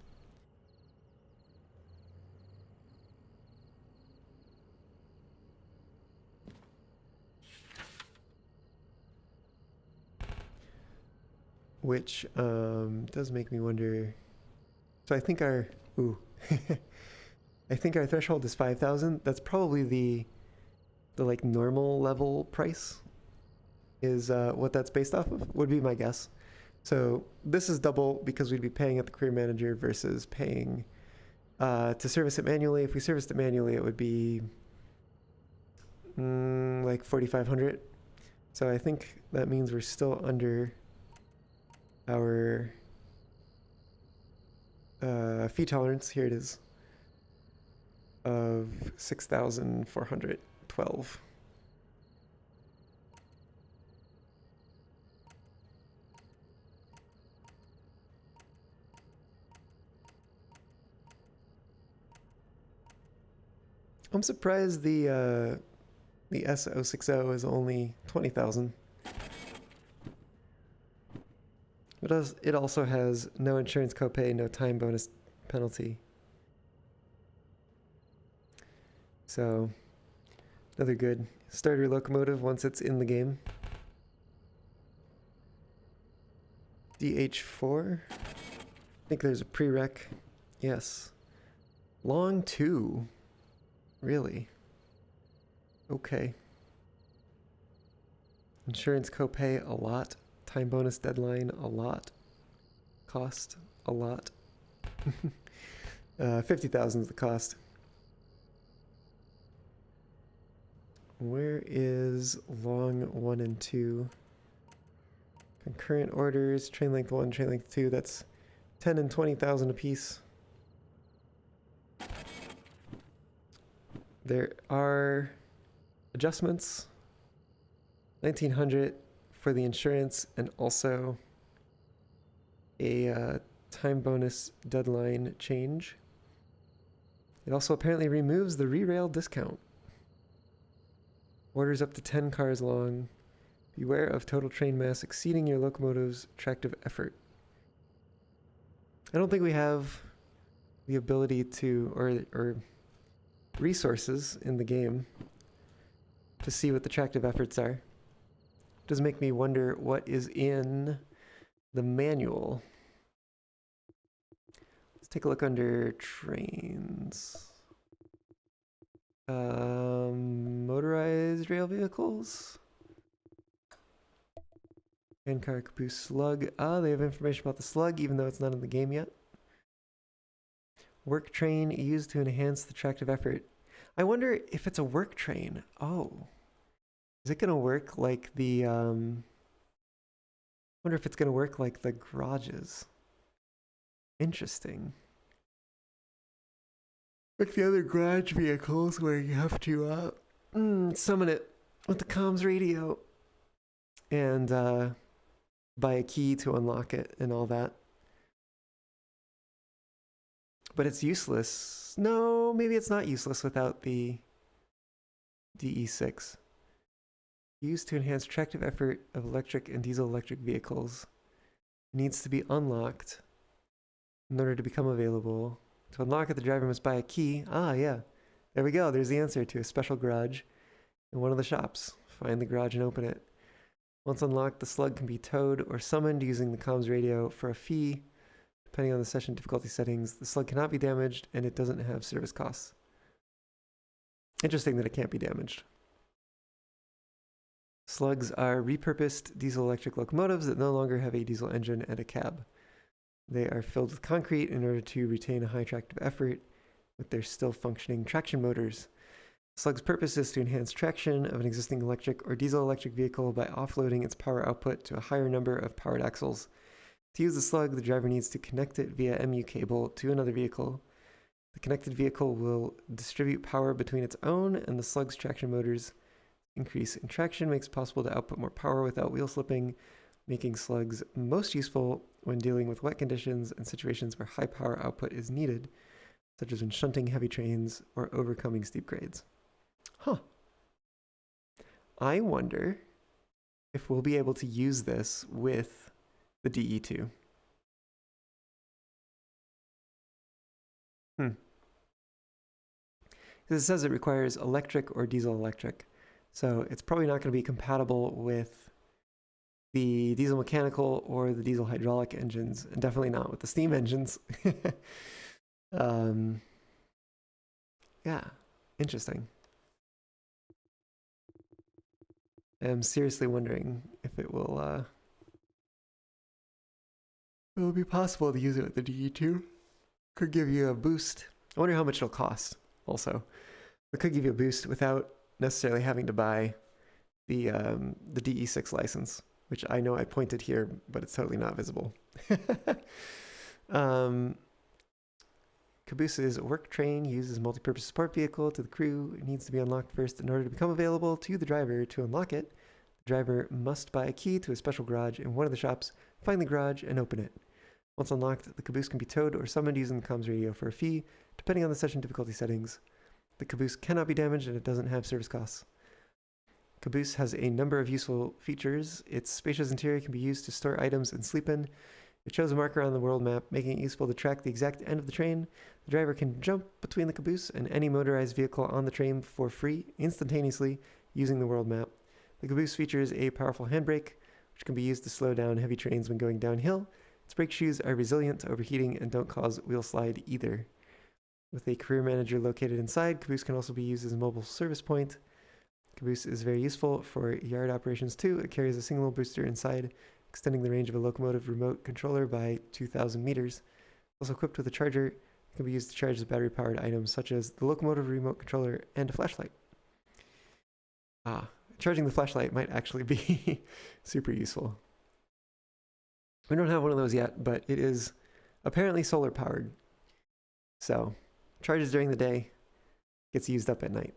Speaker 1: Which does make me wonder. So I think our I think our threshold is 5,000. That's probably the like normal level price. Is what that's based off of, would be my guess. So this is double because we'd be paying at the career manager versus paying to service it manually. If we serviced it manually, it would be like 4,500. So I think that means we're still under our fee tolerance. Here it is, of 6,412. I'm surprised the S060 is only 20,000. It also has no insurance copay, no time bonus penalty. So, another good starter locomotive once it's in the game. DH4. I think there's a prereq. Yes. Long 2. Really? Okay. Insurance copay, a lot. Time bonus deadline, a lot. Cost, a lot. 50,000 is the cost. Where is long 1 and 2? Concurrent orders, train length 1, train length 2, that's 10 and 20,000 apiece. There are adjustments. 1900 for the insurance and also a time bonus deadline change. It also apparently removes the re-rail discount. Orders up to 10 cars long. Beware of total train mass exceeding your locomotive's tractive effort. I don't think we have the ability to, or resources in the game to see what the tractive efforts are. It does make me wonder what is in the manual. Let's take a look under trains. Motorized rail vehicles. Handcar, caboose, slug. Ah, they have information about the slug, even though it's not in the game yet. Work train used to enhance the tractive effort. I wonder if it's a work train. Oh. Is it going to work like the, wonder if it's going to work like the garages. Interesting. Like the other garage vehicles where you have to, summon it with the comms radio. And, buy a key to unlock it and all that. But it's useless. No, maybe it's not useless without the DE6. Used to enhance tractive effort of electric and diesel electric vehicles. Needs to be unlocked in order to become available. To unlock it, the driver must buy a key. Ah, yeah. There we go. There's the answer to a special garage in one of the shops. Find the garage and open it. Once unlocked, the slug can be towed or summoned using the comms radio for a fee. Depending on the session difficulty settings, the slug cannot be damaged and it doesn't have service costs. Interesting that it can't be damaged. Slugs are repurposed diesel-electric locomotives that no longer have a diesel engine and a cab. They are filled with concrete in order to retain a high tractive effort with their still functioning traction motors. Slug's purpose is to enhance traction of an existing electric or diesel-electric vehicle by offloading its power output to a higher number of powered axles. To use the slug, the driver needs to connect it via MU cable to another vehicle. The connected vehicle will distribute power between its own and the slug's traction motors. Increase in traction makes it possible to output more power without wheel slipping, making slugs most useful when dealing with wet conditions and situations where high power output is needed, such as when shunting heavy trains or overcoming steep grades. Huh. I wonder if we'll be able to use this with the DE2. Because it says it requires electric or diesel electric. So it's probably not going to be compatible with the diesel mechanical or the diesel hydraulic engines, and definitely not with the steam engines. Yeah, interesting. I'm seriously wondering if it will be possible to use it with the DE2. Could give you a boost. I wonder how much it'll cost also. It could give you a boost without necessarily having to buy the DE6 license, which I know I pointed here, but it's totally not visible. Caboose's work train uses multi-purpose support vehicle to the crew. It needs to be unlocked first in order to become available to the driver. To unlock it, the driver must buy a key to a special garage in one of the shops, find the garage, and open it. Once unlocked, the caboose can be towed or summoned using the comms radio for a fee, depending on the session difficulty settings. The caboose cannot be damaged and it doesn't have service costs. Caboose has a number of useful features. Its spacious interior can be used to store items and sleep in. It shows a marker on the world map, making it useful to track the exact end of the train. The driver can jump between the caboose and any motorized vehicle on the train for free, instantaneously, using the world map. The caboose features a powerful handbrake, which can be used to slow down heavy trains when going downhill. Its brake shoes are resilient to overheating and don't cause wheel slide either. With a career manager located inside, caboose can also be used as a mobile service point. Caboose is very useful for yard operations too. It carries a single booster inside, extending the range of a locomotive remote controller by 2,000 meters. Also equipped with a charger, it can be used to charge the battery-powered items such as the locomotive remote controller and a flashlight. Charging the flashlight might actually be super useful. We don't have one of those yet, but it is apparently solar powered. So, charges during the day, gets used up at night.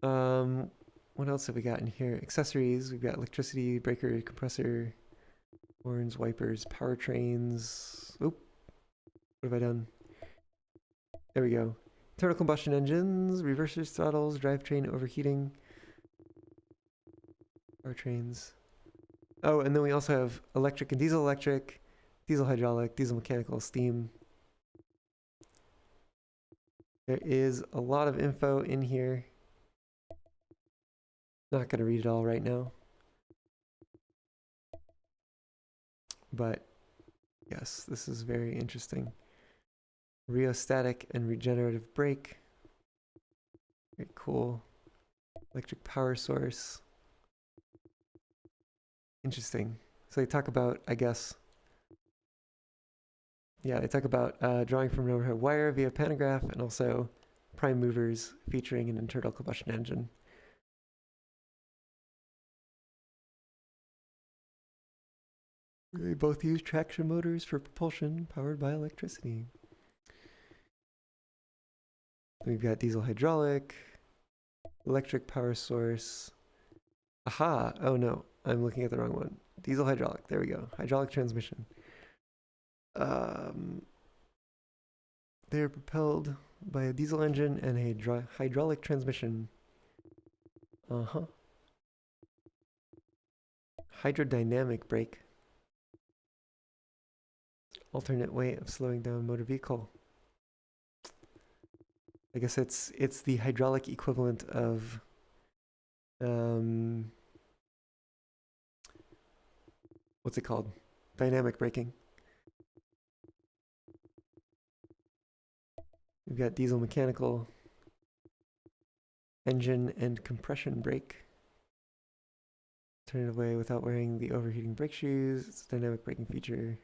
Speaker 1: What else have we got in here? Accessories. We've got electricity, breaker, compressor, horns, wipers, powertrains. Oop. What have I done? There we go. Internal combustion engines, reversers, throttles, drivetrain overheating, powertrains. Oh, and then we also have electric and diesel electric, diesel hydraulic, diesel mechanical, steam. There is a lot of info in here. Not going to read it all right now. But yes, this is very interesting. Rheostatic and regenerative brake. Very cool. Electric power source. Interesting. So they talk about, I guess, yeah, they talk about drawing from an overhead wire via pantograph and also prime movers featuring an internal combustion engine. They both use traction motors for propulsion powered by electricity. We've got diesel hydraulic, electric power source. Aha! Oh no, I'm looking at the wrong one. Diesel hydraulic, there we go. Hydraulic transmission. They're propelled by a diesel engine and a hydraulic transmission. Hydrodynamic brake. Alternate way of slowing down motor vehicle. I guess it's the hydraulic equivalent of what's it called? Dynamic braking. We've got diesel mechanical, engine and compression brake. Turn it away without wearing the overheating brake shoes. It's a dynamic braking feature.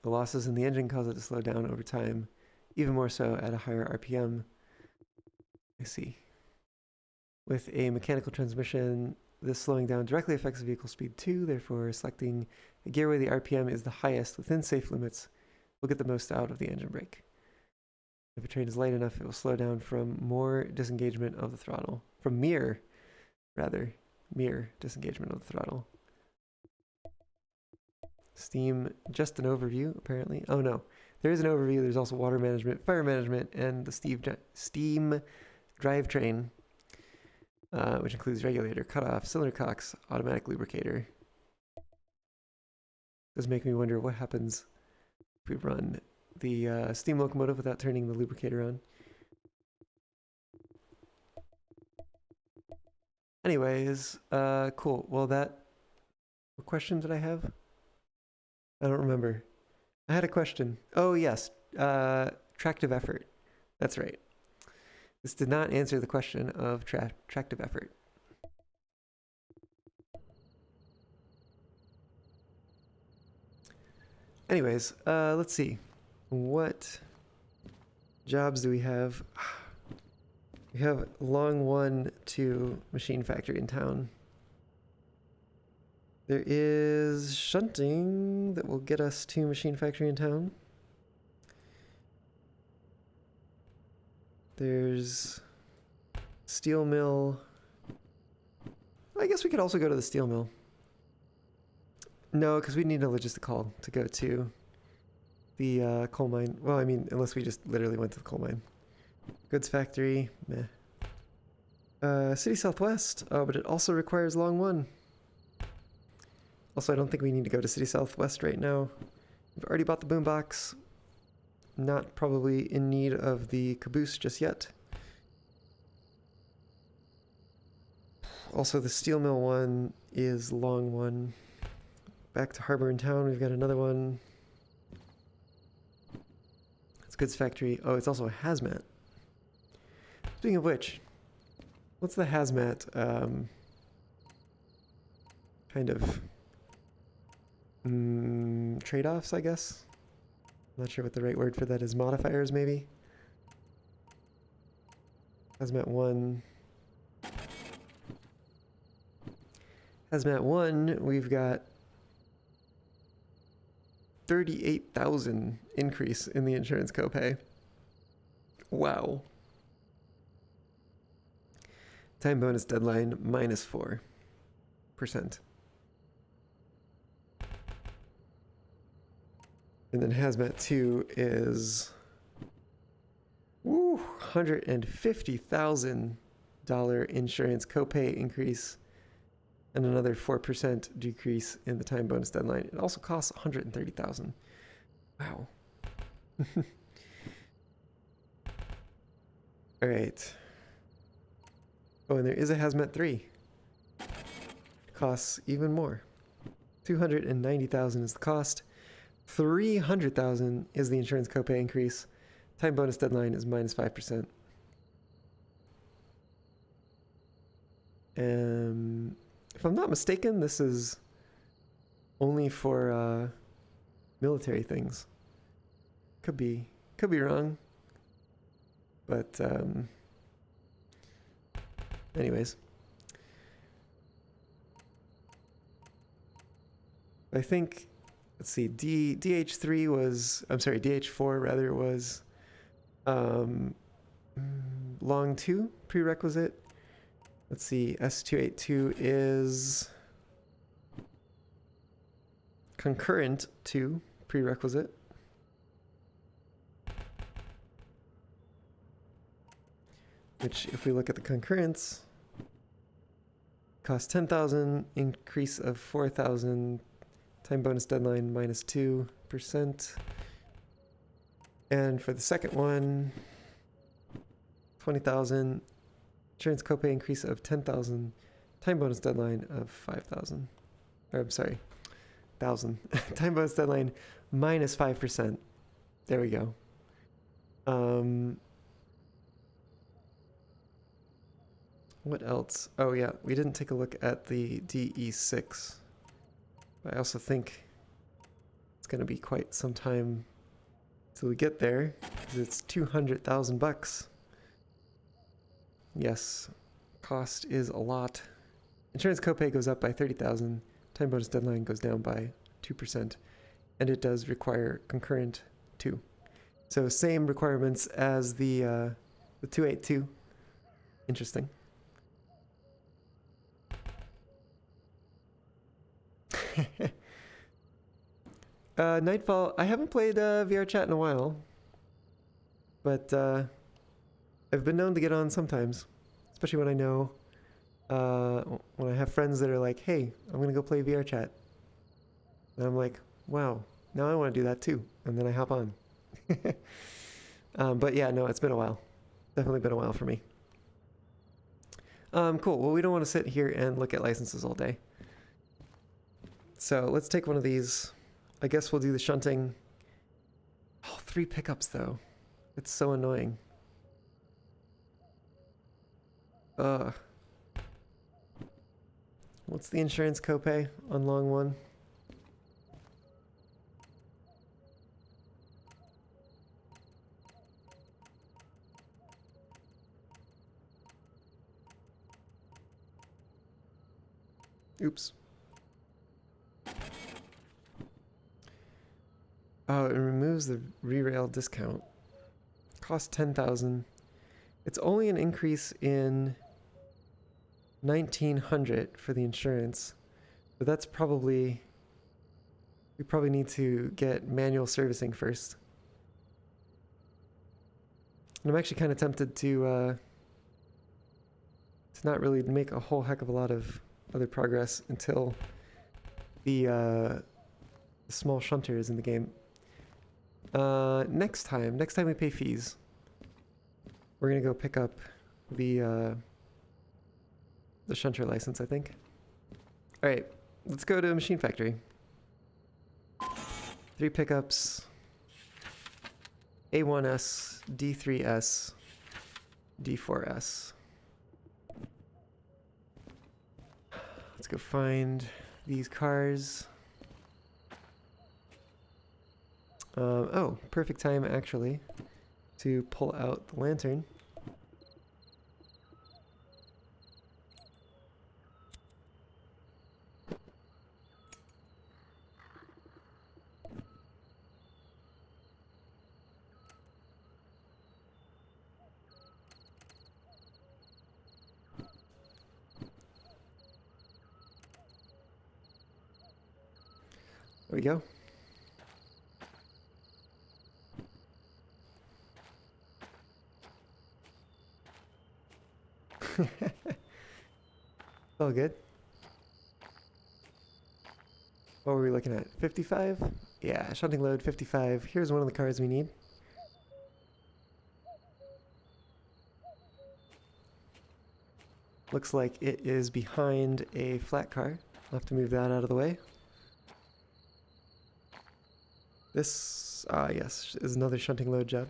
Speaker 1: The losses in the engine cause it to slow down over time, even more so at a higher RPM. I see. With a mechanical transmission, this slowing down directly affects the vehicle speed too, therefore selecting a gear where the RPM is the highest within safe limits will get the most out of the engine brake. If a train is light enough, it will slow down from mere disengagement of the throttle. Mere disengagement of the throttle. Steam, just an overview, apparently. Oh no, there is an overview. There's also water management, fire management, and the steam drivetrain, which includes regulator, cutoff, cylinder cocks, automatic lubricator. Does make me wonder what happens if we run the steam locomotive without turning the lubricator on. Anyways, cool. Well, what question did I have? I don't remember. I had a question. Oh, yes. Tractive effort. That's right. This did not answer the question of tractive effort. Anyways, let's see. What jobs do we have? We have long one to machine factory in town. There is shunting that will get us to machine factory in town. There's steel mill. I guess we could also go to the steel mill. No, because we need a logistic call to go to the coal mine. Well, I mean, unless we just literally went to the coal mine. Goods factory, meh. City Southwest. Oh, but it also requires long one. Also, I don't think we need to go to City Southwest right now. We've already bought the boombox. Not probably in need of the caboose just yet. Also, the steel mill one is long one. Back to Harbor in Town, we've got another one. It's goods factory. Oh, it's also a hazmat. Speaking of which, what's the hazmat kind of trade-offs, I guess? I'm not sure what the right word for that is. Modifiers, maybe? Hazmat 1. Hazmat 1, we've got 38,000 increase in the insurance copay. Wow. Time bonus deadline -4%. And then Hazmat 2 is $150,000 insurance copay increase and another 4% decrease in the time bonus deadline. It also costs $130,000. Wow. All right. Oh, and there is a Hazmat 3. It costs even more. $290,000 is the cost. $300,000 is the insurance copay increase. Time bonus deadline is -5%. If I'm not mistaken, this is only for military things. Could be wrong. But anyways. I think, let's see, DH3 was, I'm sorry, DH4 rather was long 2 prerequisite. Let's see, S282 is concurrent 2 prerequisite. Which, if we look at the concurrence, cost 10,000, increase of 4,000, time bonus deadline -2%. And for the second one, 20,000, insurance copay increase of 10,000, time bonus deadline of 5,000. Or I'm sorry, 1,000. Time bonus deadline -5%. There we go. What else? Oh yeah, we didn't take a look at the DE6. But I also think it's going to be quite some time till we get there, because it's $200,000. Yes, cost is a lot. Insurance copay goes up by 30,000. Time bonus deadline goes down by 2%, and it does require concurrent 2. So same requirements as the 282. Interesting. Nightfall, I haven't played VR chat in a while, but I've been known to get on sometimes, especially when I know, when I have friends that are like, hey, I'm gonna go play VR chat, and I'm like, wow, now I want to do that too, and then I hop on. But yeah, no, it's been a while. Definitely been a while for me. Cool, well, we don't want to sit here and look at licenses all day. So let's take one of these. I guess we'll do the shunting. Oh, 3 pickups though. It's so annoying. What's the insurance copay on long one? Oops. Oh, it removes the re-rail discount. Cost 10,000. It's only an increase in 1,900 for the insurance, but that's probably we probably need to get manual servicing first. And I'm actually kind of tempted to not really make a whole heck of a lot of other progress until the small shunter is in the game. Next time we pay fees, we're gonna go pick up the shunter license, I think. All right, let's go to Machine Factory. 3 pickups. A1S, D3S, D4S. Let's go find these cars. Oh, perfect time actually to pull out the lantern. There we go. All good. What were we looking at? 55? Yeah, shunting load 55. Here's one of the cars we need. Looks like it is behind a flat car. I'll have to move that out of the way. This, yes, is another shunting load job.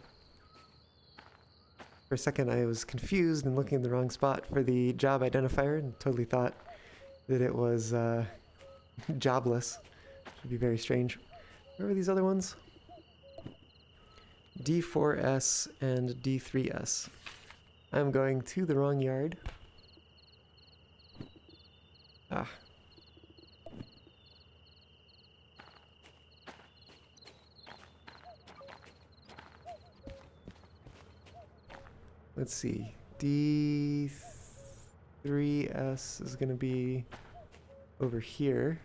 Speaker 1: For a second I was confused and looking in the wrong spot for the job identifier and totally thought that it was jobless. Should be very strange. Where were these other ones? D4S and D3S. I'm going to the wrong yard. Ah. Let's see. D3S is going to be over here.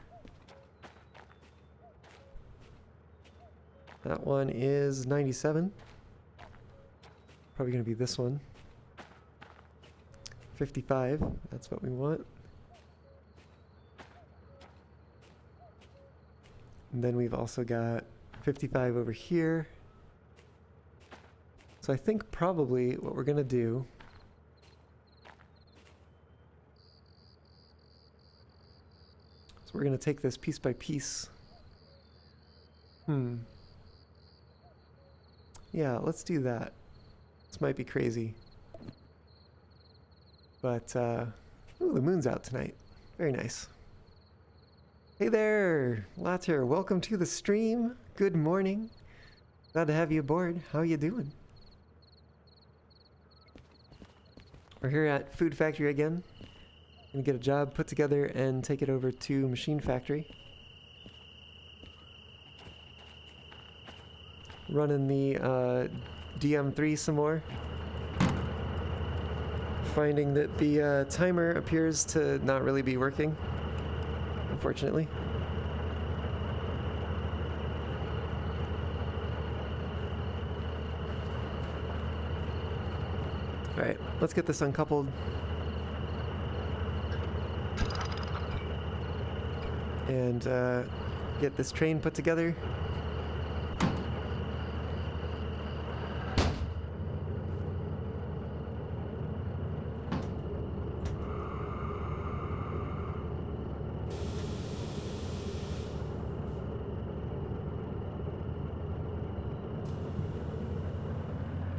Speaker 1: That one is 97. Probably going to be this one. 55. That's what we want. And then we've also got 55 over here. So I think probably what we're going to do is we're going to take this piece by piece. Yeah, let's do that. This might be crazy. But, ooh, the moon's out tonight. Very nice. Hey there, Latter. Welcome to the stream. Good morning. Glad to have you aboard. How you doing? We're here at Food Factory again. Gonna get a job put together and take it over to Machine Factory. Running the DM3 some more. Finding that the timer appears to not really be working, unfortunately. Alright, let's get this uncoupled. And get this train put together.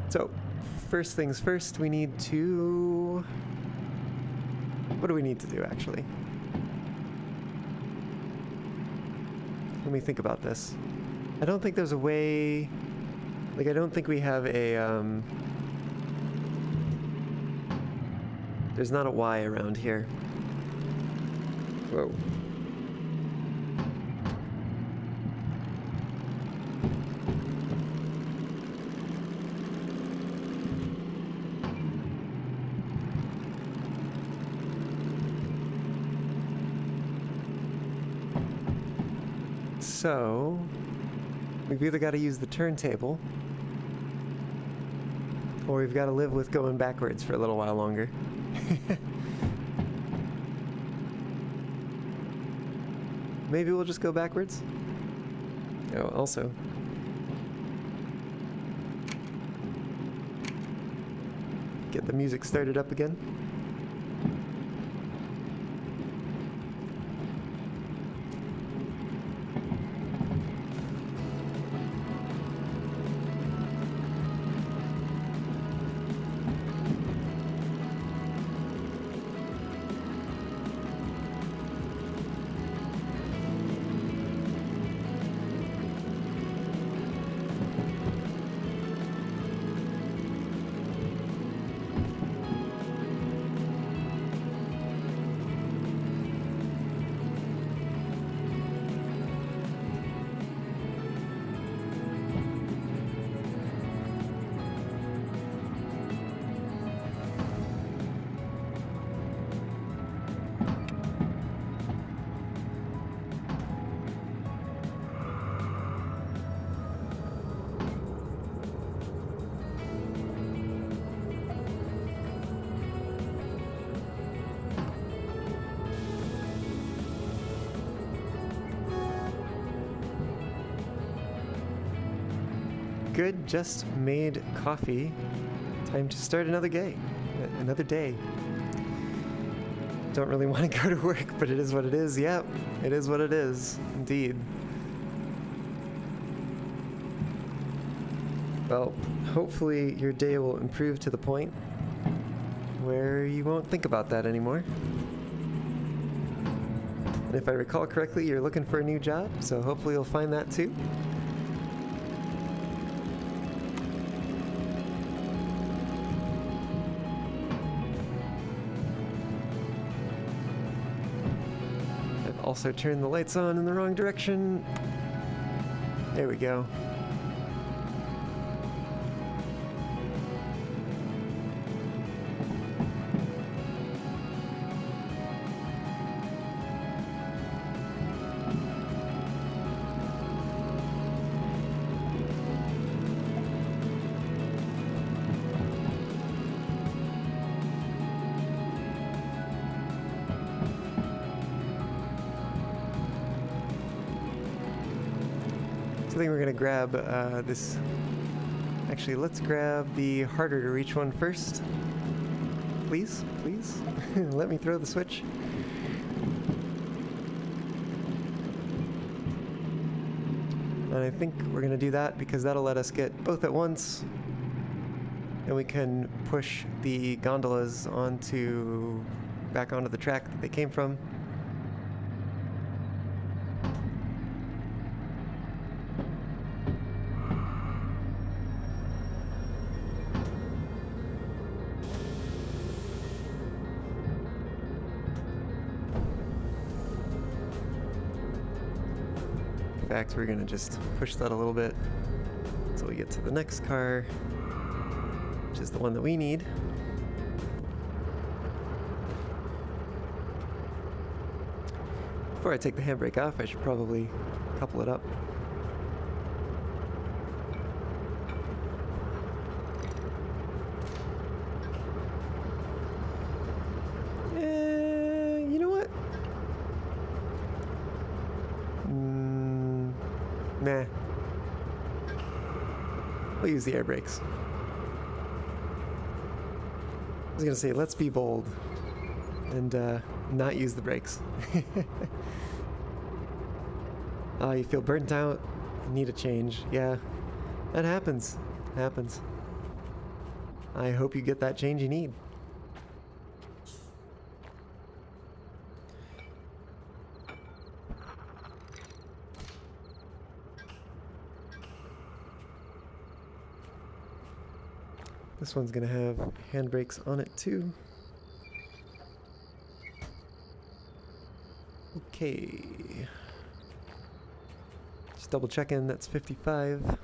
Speaker 1: So, first things first, we need to... What do we need to do, actually? Let me think about this. I don't think there's a way... Like, I don't think we have a, There's not a Y around here. Whoa. So, we've either got to use the turntable, or we've got to live with going backwards for a little while longer. Maybe we'll just go backwards. Oh, also. Get the music started up again. Good, just made coffee. Time to start another day. Don't really want to go to work, but it is what it is. Yep, it is what it is, indeed. Well, hopefully your day will improve to the point where you won't think about that anymore. And if I recall correctly, you're looking for a new job, so hopefully you'll find that too. Also turn the lights on in the wrong direction. There we go. I think we're gonna grab this. Actually, let's grab the harder to reach one first. Please, please, let me throw the switch. And I think we're gonna do that because that'll let us get both at once, and we can push the gondolas back onto the track that they came from. In fact, we're gonna just push that a little bit until we get to the next car, which is the one that we need. Before I take the handbrake off, I should probably couple it up. You know what? Nah. We'll use the air brakes. I was gonna say, let's be bold and not use the brakes. You feel burnt out, you need a change. Yeah, that happens. It happens. I hope you get that change you need. This one's gonna have handbrakes on it too. Okay. Just double checking, that's 55.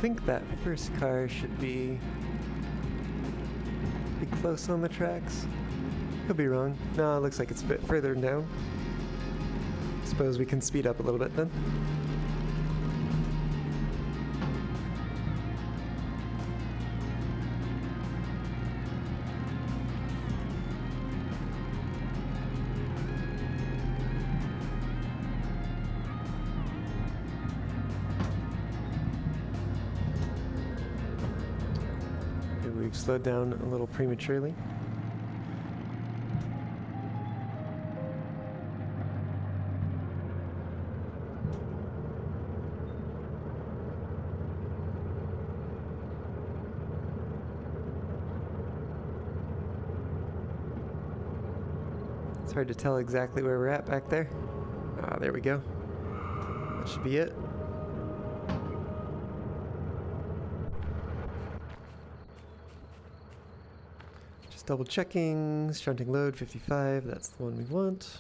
Speaker 1: think that first car should be close on the tracks. Could be wrong. No, it looks like it's a bit further down. Suppose we can speed up a little bit then. We've slowed down a little prematurely. It's hard to tell exactly where we're at back there. Ah, there we go. That should be it. Just double checking. Shunting load 55. That's the one we want.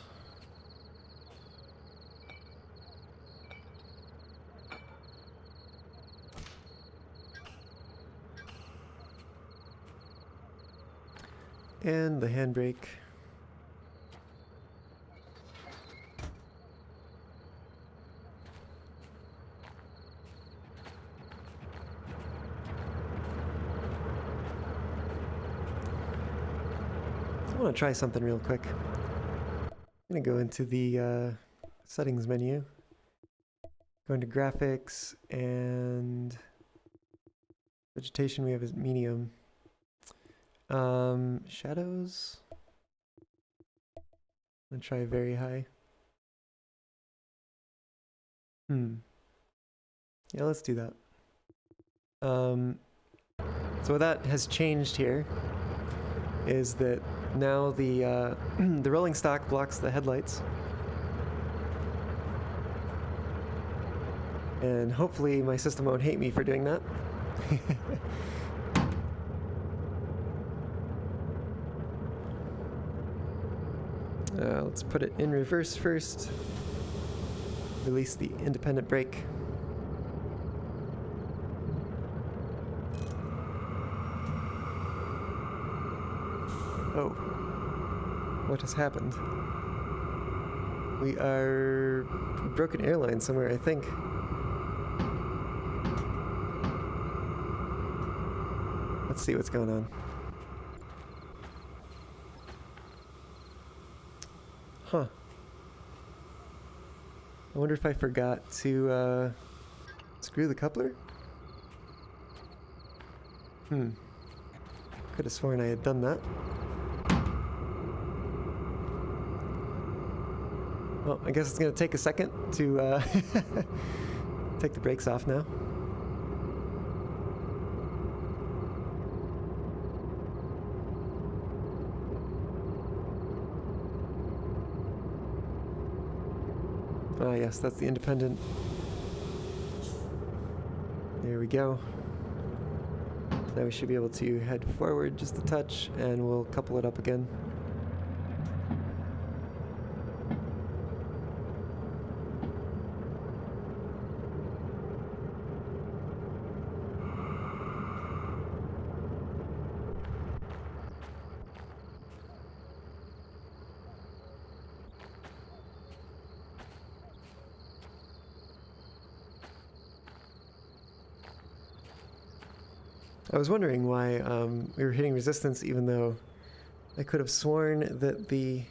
Speaker 1: And the handbrake. I want to try something real quick. I'm going to go into the settings menu. Go into graphics and vegetation we have as medium. Shadows. I'm going to try very high. Yeah, let's do that. So what that has changed here is that now the the rolling stock blocks the headlights, and hopefully my system won't hate me for doing that. Let's put it in reverse first. Release the independent brake. Oh, what has happened? We are broken airline somewhere, I think. Let's see what's going on. Huh. I wonder if I forgot to screw the coupler? Could have sworn I had done that. Well, I guess it's going to take a second to take the brakes off now. Ah, yes, that's the independent. There we go. Now we should be able to head forward just a touch, and we'll couple it up again. I was wondering why we were hitting resistance, even though I could have sworn that the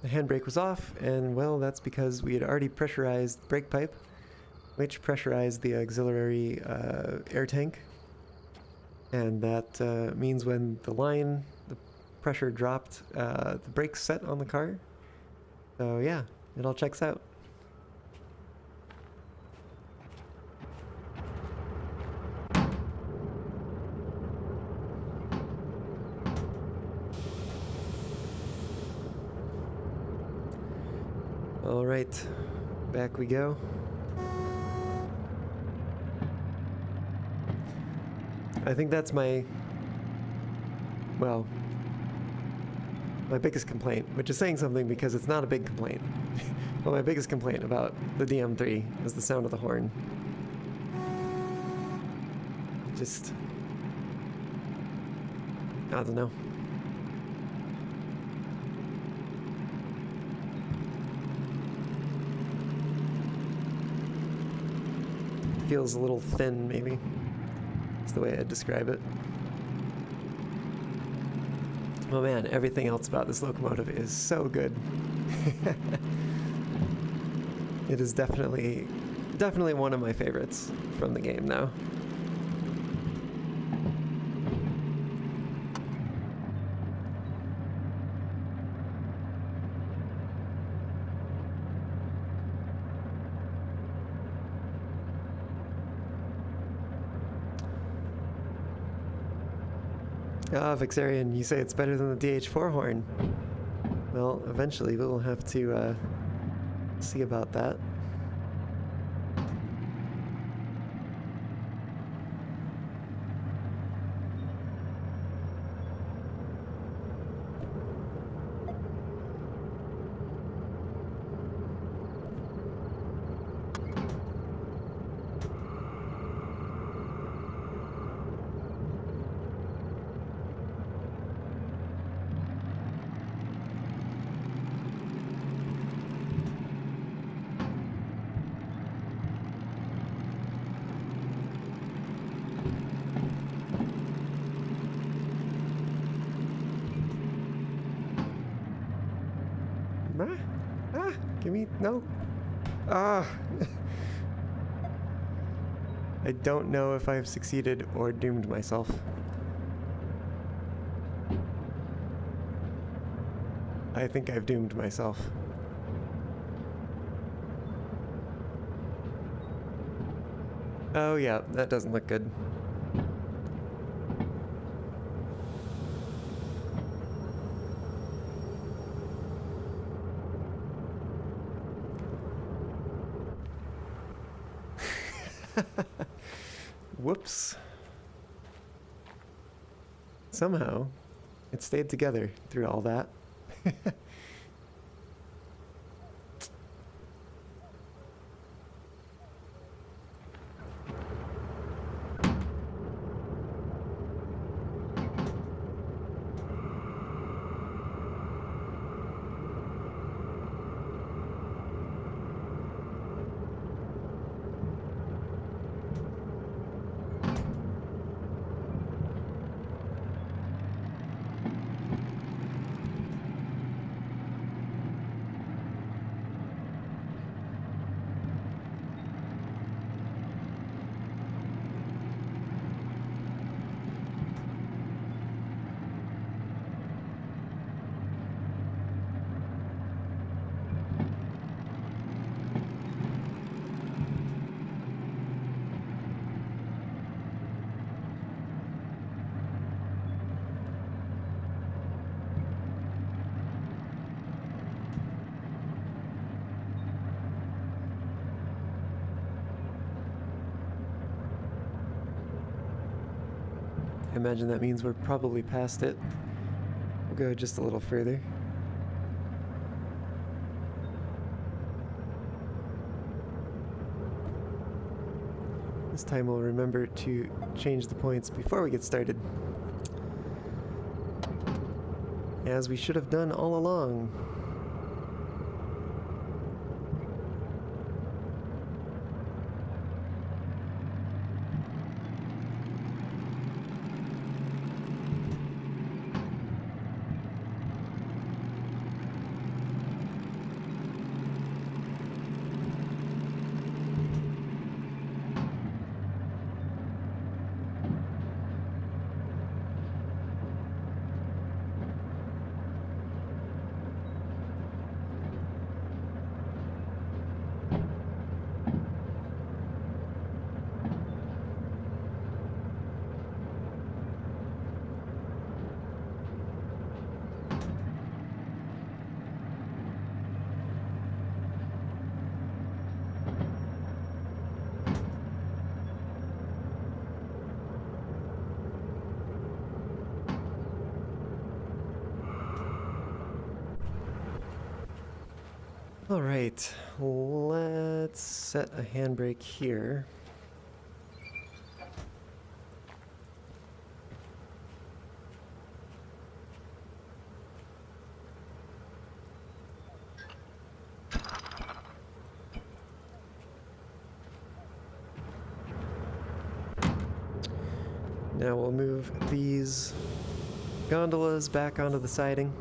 Speaker 1: handbrake was off, and well, that's because we had already pressurized the brake pipe, which pressurized the auxiliary air tank, and that means when the pressure dropped, the brakes set on the car. So yeah, it all checks out. All right, back we go. I think that's my, well, my biggest complaint, which is saying something because it's not a big complaint. But my biggest complaint about the DM3 is the sound of the horn. Just, I don't know. Feels a little thin, maybe. That's the way I'd describe it. Oh man, everything else about this locomotive is so good. It is definitely one of my favorites from the game now. Ah, Vixarian, you say it's better than the DH4 horn. Well, eventually we'll have to see about that. Give me, no. Ah. I don't know if I've succeeded or doomed myself. I think I've doomed myself. Oh yeah, that doesn't look good. Whoops. Somehow, it stayed together through all that. I imagine that means we're probably past it. We'll go just a little further. This time we'll remember to change the points before we get started, as we should have done all along. All right, let's set a handbrake here. Now we'll move these gondolas back onto the siding.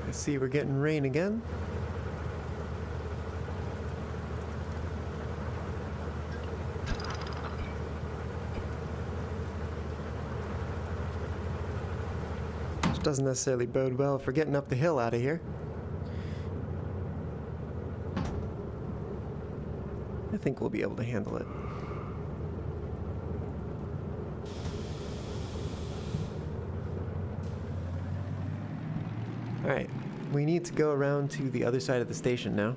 Speaker 1: I see we're getting rain again. Which doesn't necessarily bode well for getting up the hill out of here. I think we'll be able to handle it. Alright, we need to go around to the other side of the station now.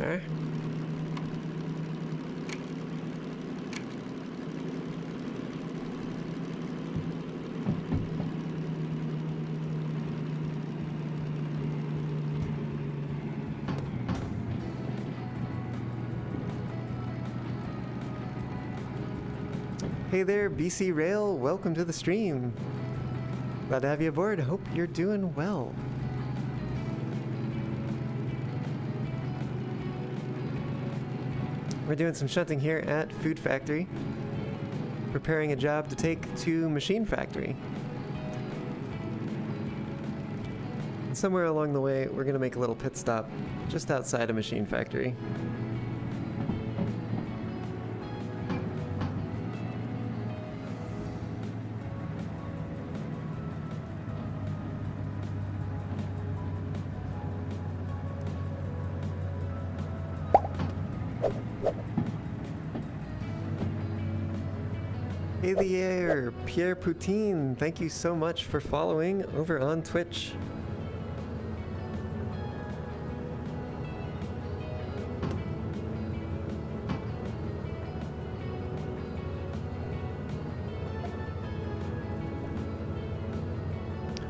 Speaker 1: Alright. Hey there, BC Rail. Welcome to the stream. Glad to have you aboard. Hope you're doing well. We're doing some shunting here at Food Factory, preparing a job to take to Machine Factory. And somewhere along the way, we're going to make a little pit stop just outside of Machine Factory. Hey there, Pierre Poutine, thank you so much for following over on Twitch.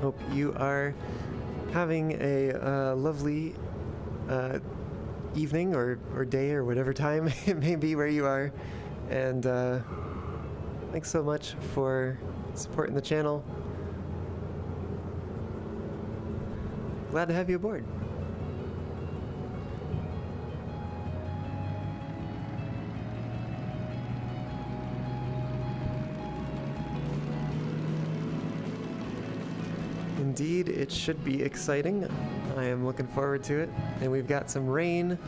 Speaker 1: Hope you are having a lovely evening or day or whatever time it may be where you are. And thanks so much for supporting the channel. Glad to have you aboard. Indeed, it should be exciting. I am looking forward to it. And we've got some rain.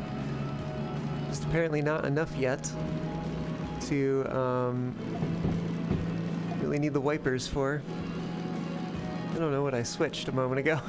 Speaker 1: Just apparently not enough yet to really need the wipers for. I don't know what I switched a moment ago.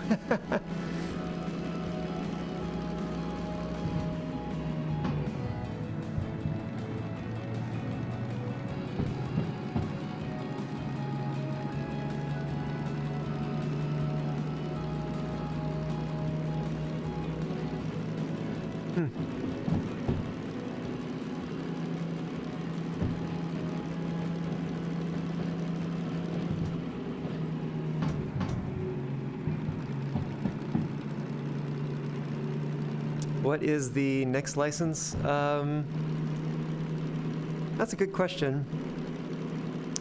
Speaker 1: What is the next license? That's a good question.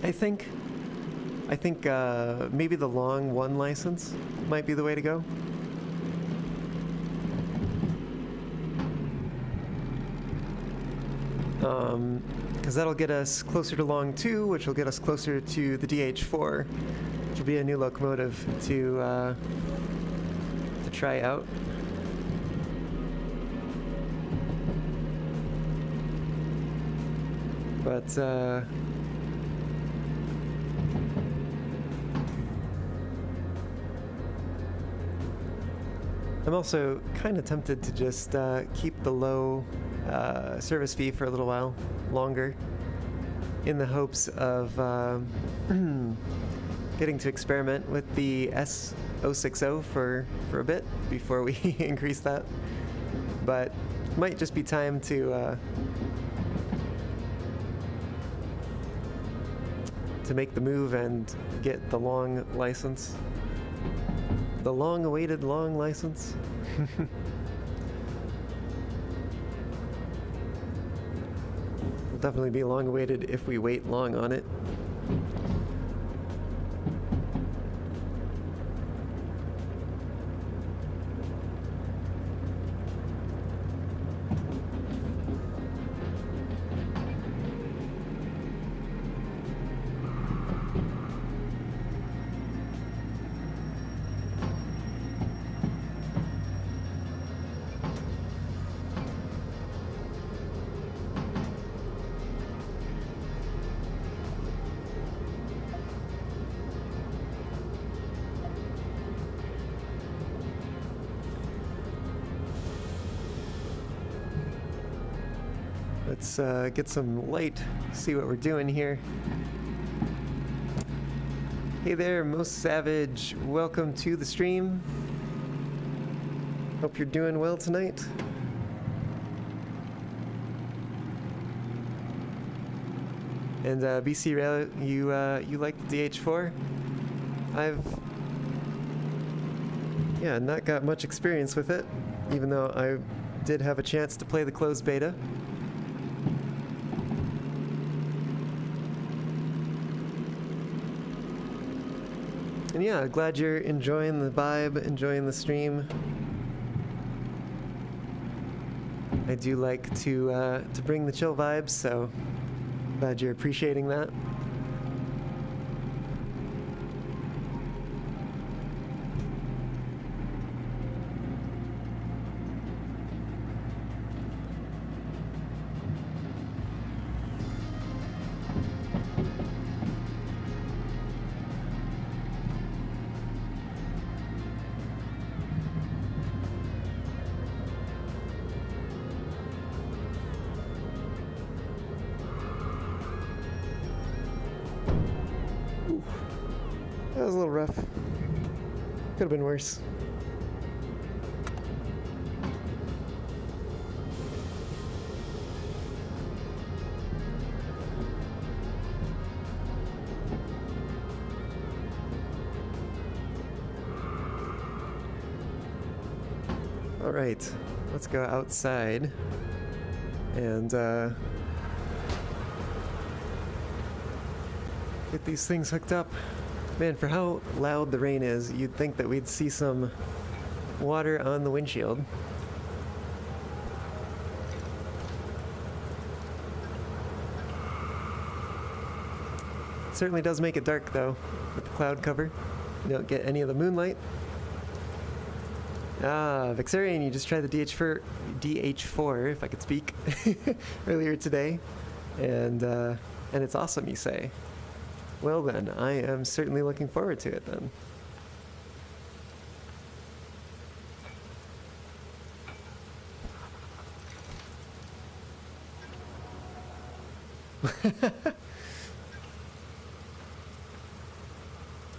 Speaker 1: I think maybe the long 1 license might be the way to go. Because that'll get us closer to long 2, which will get us closer to the DH4, which will be a new locomotive to try out. But I'm also kind of tempted to just keep the low service fee for a little while longer, in the hopes of getting to experiment with the S060 for a bit before we increase that. But it might just be time to make the move and get the long license. The long-awaited long license. Will definitely be long-awaited if we wait long on it. Let's get some light, see what we're doing here. Hey there, Most Savage. Welcome to the stream. Hope you're doing well tonight. And BC Rail, you like the DH4? I've not got much experience with it, even though I did have a chance to play the closed beta. And yeah, glad you're enjoying the vibe, enjoying the stream. I do like to bring the chill vibes, so glad you're appreciating that. That was a little rough. Could have been worse. Alright, let's go outside and get these things hooked up. Man, for how loud the rain is, you'd think that we'd see some water on the windshield. It certainly does make it dark though, with the cloud cover. You don't get any of the moonlight. Ah, Vixarian, you just tried the DH4, if I could speak, earlier today, and it's awesome, you say. Well then, I am certainly looking forward to it then.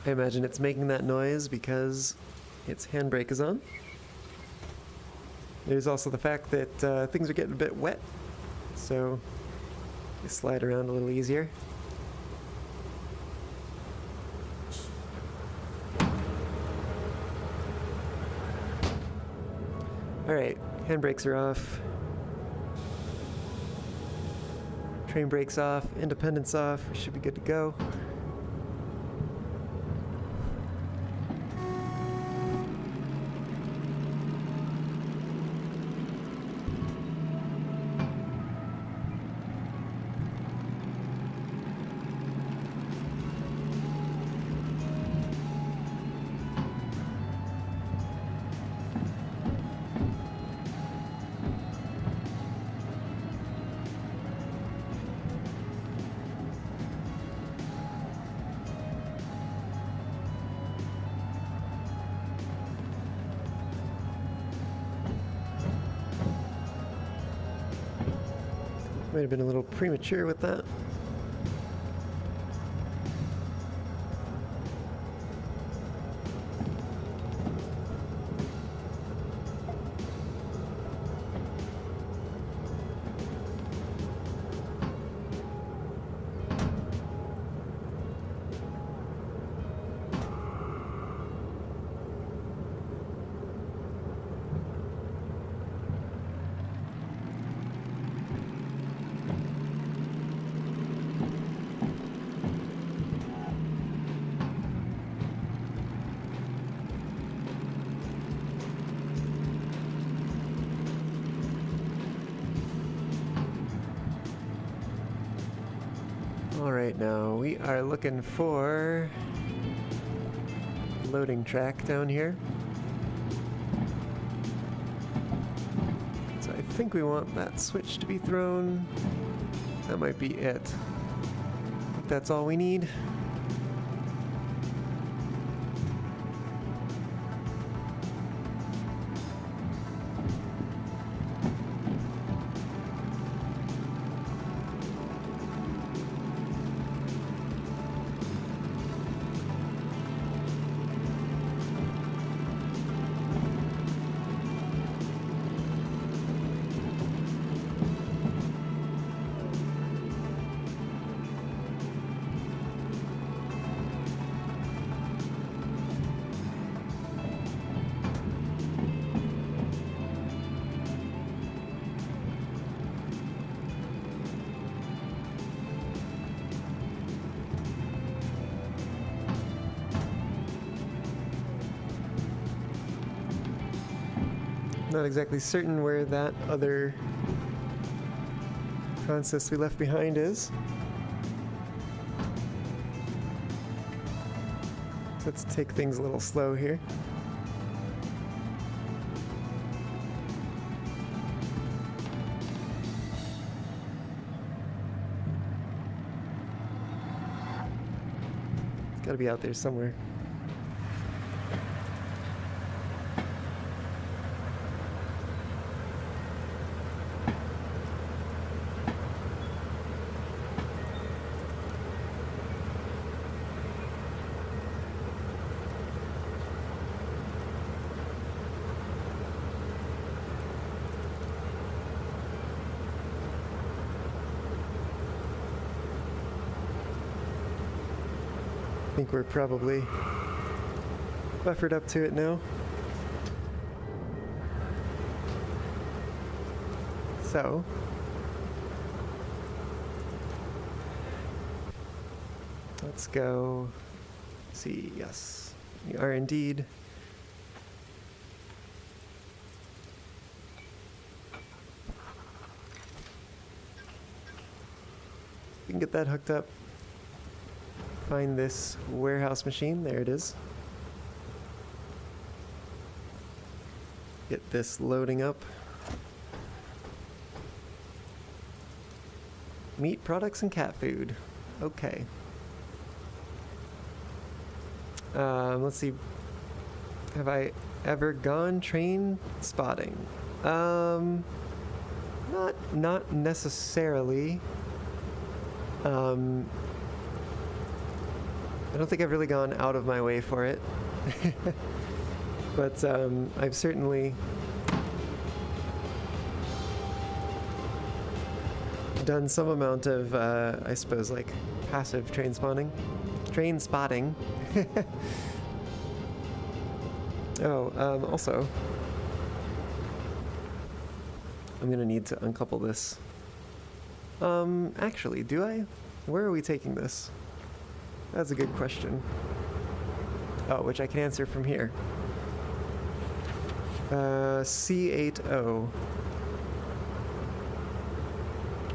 Speaker 1: I imagine it's making that noise because its handbrake is on. There's also the fact that things are getting a bit wet, so they slide around a little easier. Alright, handbrakes are off. Train brakes off, independence off, we should be good to go. Might have been a little premature with that. Alright, now we are looking for loading track down here. So I think we want that switch to be thrown. That might be it. I think that's all we need. Not exactly certain where that other consist we left behind is. So let's take things a little slow here. It's gotta be out there somewhere. I think we're probably buffered up to it now. So, let's go see. Yes, we are indeed. We can get that hooked up. Find this warehouse machine. There it is. Get this loading up. Meat products and cat food. Okay. Let's see. Have I ever gone train spotting? Not necessarily. I don't think I've really gone out of my way for it. But I've certainly done some amount of, I suppose, like passive train spotting. Oh, also, I'm gonna need to uncouple this. Actually, do I? Where are we taking this? That's a good question. Oh, which I can answer from here. C80.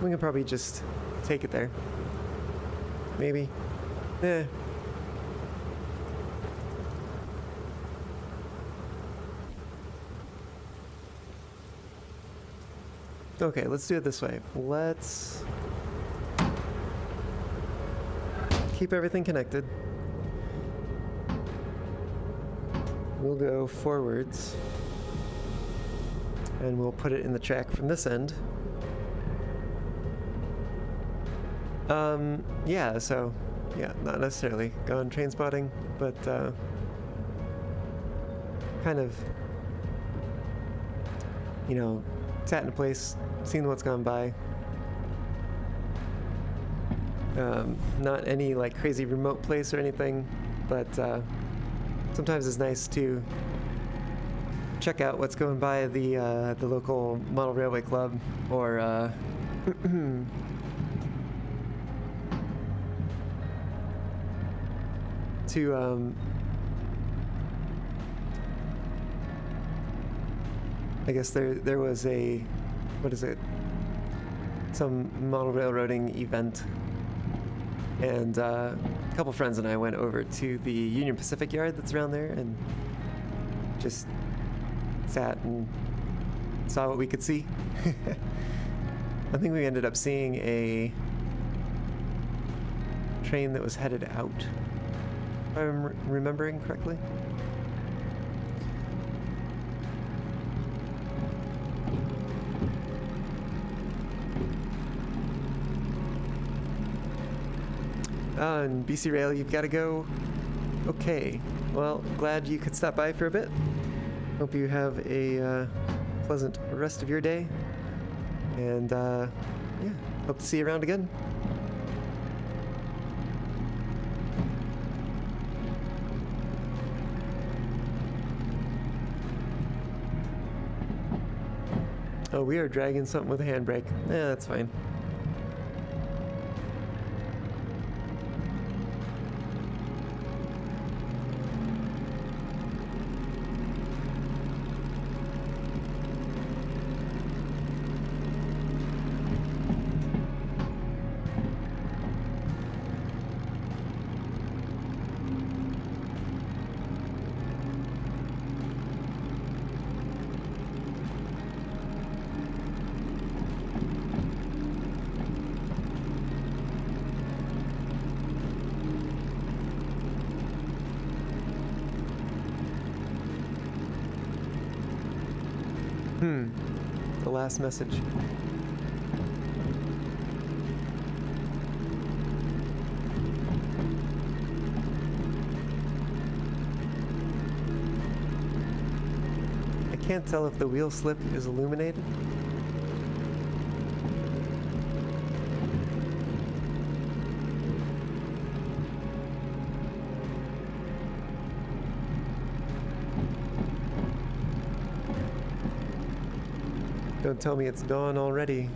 Speaker 1: We can probably just take it there. Maybe. Eh. Okay, let's do it this way. Let's keep everything connected. We'll go forwards. And we'll put it in the track from this end. Yeah, so, yeah, not necessarily gone train spotting, but, kind of, you know, sat in a place, seen what's gone by. Not any, like, crazy remote place or anything, but, sometimes it's nice to check out what's going by the local model railway club, or, to I guess there was a, what is it, some model railroading event, and a couple friends and I went over to the Union Pacific yard that's around there and just sat and saw what we could see. I think we ended up seeing a train that was headed out, if I'm remembering correctly. And BC Rail, you've got to go. Okay, well, glad you could stop by for a bit. Hope you have a pleasant rest of your day. And yeah, hope to see you around again. Oh, we are dragging something with a handbrake. Yeah, that's fine. The last message. I can't tell if the wheel slip is illuminated. Don't tell me it's dawn already.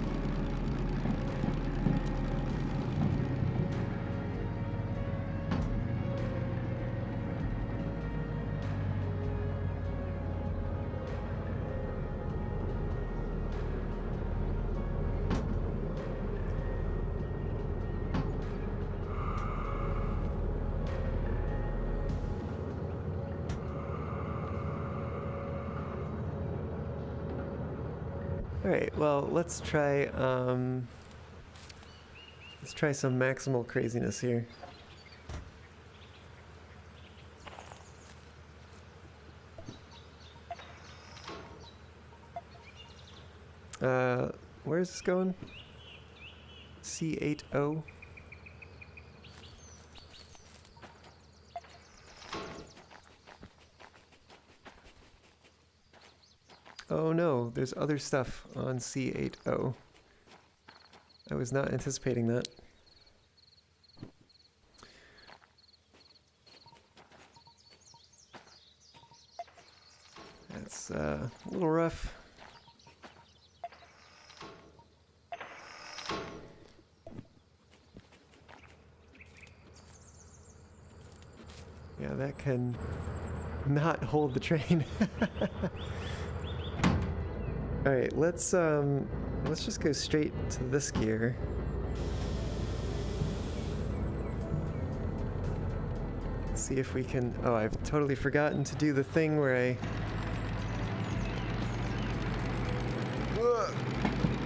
Speaker 1: Alright, well, let's try some maximal craziness here. Where's this going? C80. Oh no, there's other stuff on C80. I was not anticipating that. That's a little rough. Yeah, that can not hold the train. All right, let's just go straight to this gear. Let's see if we can. Oh, I've totally forgotten to do the thing where I.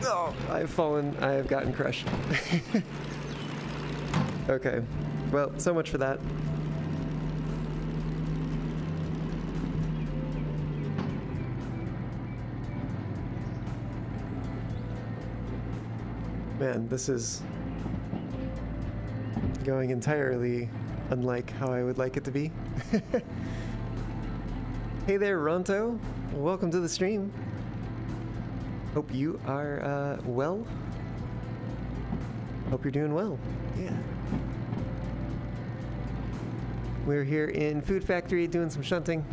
Speaker 1: Oh, I've fallen. I have gotten crushed. Okay, well, so much for that. Man, this is going entirely unlike how I would like it to be. Hey there, Ronto. Welcome to the stream. Hope you are well. Hope you're doing well. Yeah. We're here in Food Factory doing some shunting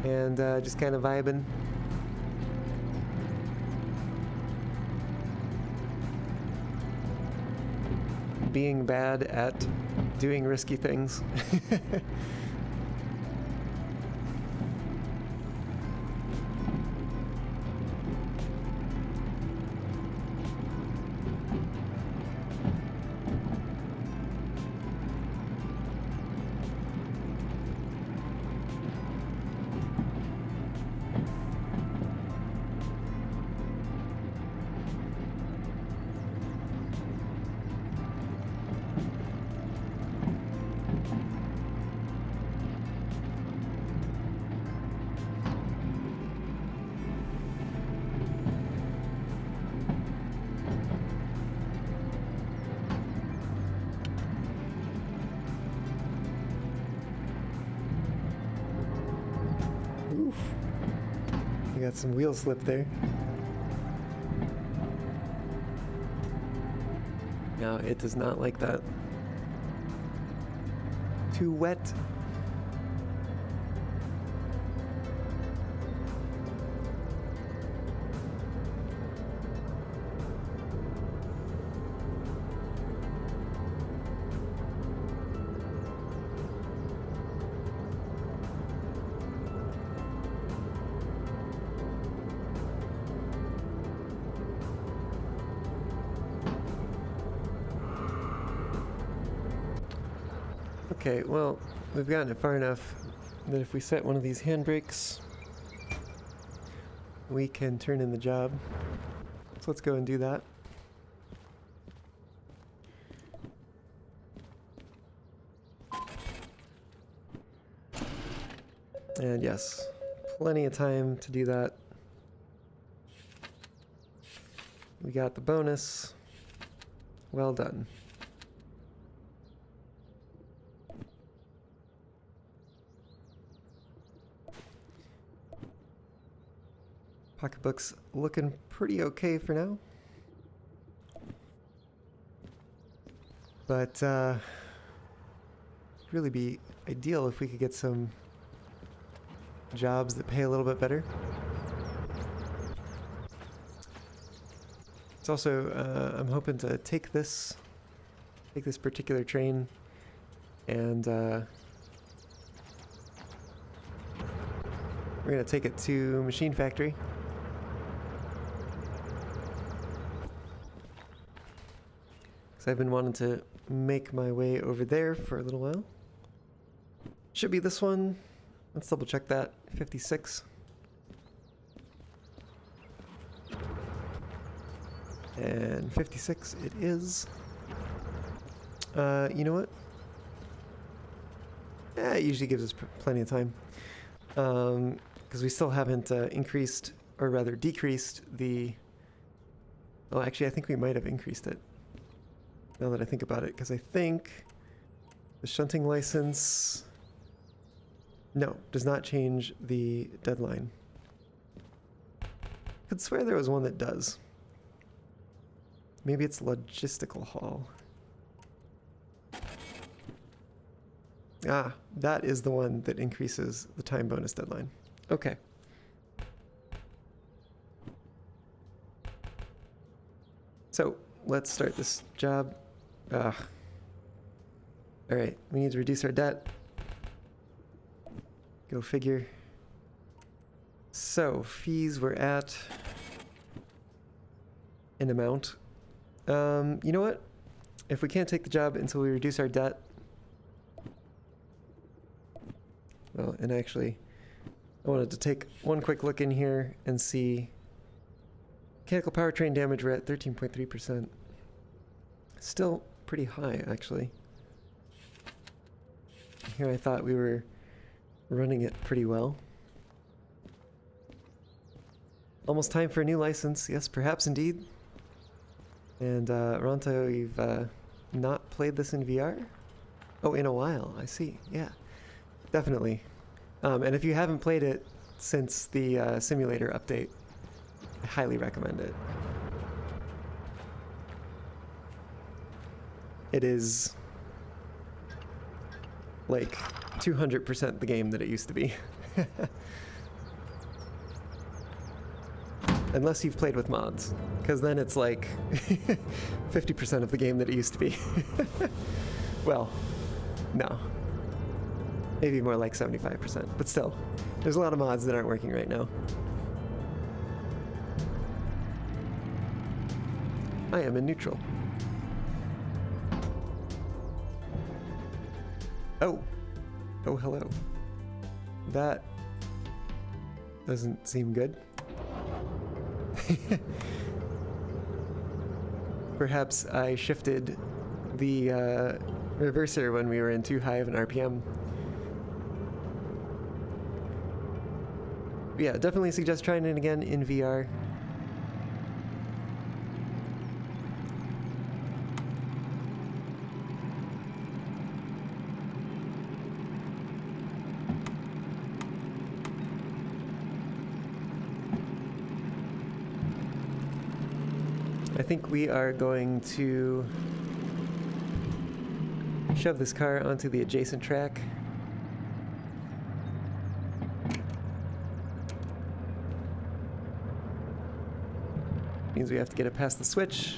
Speaker 1: and just kind of vibing. Being bad at doing risky things. We got some wheel slip there. No, it does not like that. Too wet. Okay, well, we've gotten it far enough that if we set one of these handbrakes, we can turn in the job. So let's go and do that. And yes, plenty of time to do that. We got the bonus. Well done. Pocketbook's looking pretty okay for now. But it'd really be ideal if we could get some jobs that pay a little bit better. It's also, I'm hoping to take this particular train and we're gonna take it to Machine Factory. Because I've been wanting to make my way over there for a little while. Should be this one. Let's double check that. 56. And 56 it is. You know what? Yeah, it usually gives us plenty of time. Because we still haven't increased, or rather decreased the... Oh, actually, I think we might have increased it. Now that I think about it, because I think the shunting license... No, does not change the deadline. I could swear there was one that does. Maybe it's logistical haul. Ah, that is the one that increases the time bonus deadline. Okay. So, let's start this job. Alright, we need to reduce our debt. Go figure. So, fees were at an amount. You know what? If we can't take the job until we reduce our debt... Well, and actually, I wanted to take one quick look in here and see... Mechanical powertrain damage, we're at 13.3%. Still pretty high, actually. Here I thought we were running it pretty well. Almost time for a new license. Yes, perhaps indeed. And Ronto, you've not played this in VR? Oh, in a while. I see. Yeah, definitely. And if you haven't played it since the simulator update, I highly recommend it. It is like 200% the game that it used to be. Unless you've played with mods, because then it's like 50% of the game that it used to be. Well, no. Maybe more like 75%, but still, there's a lot of mods that aren't working right now. I am in neutral. Oh. Oh, hello. That doesn't seem good. Perhaps I shifted the reverser when we were in too high of an RPM. But yeah, definitely suggest trying it again in VR. I think we are going to shove this car onto the adjacent track. Means we have to get it past the switch.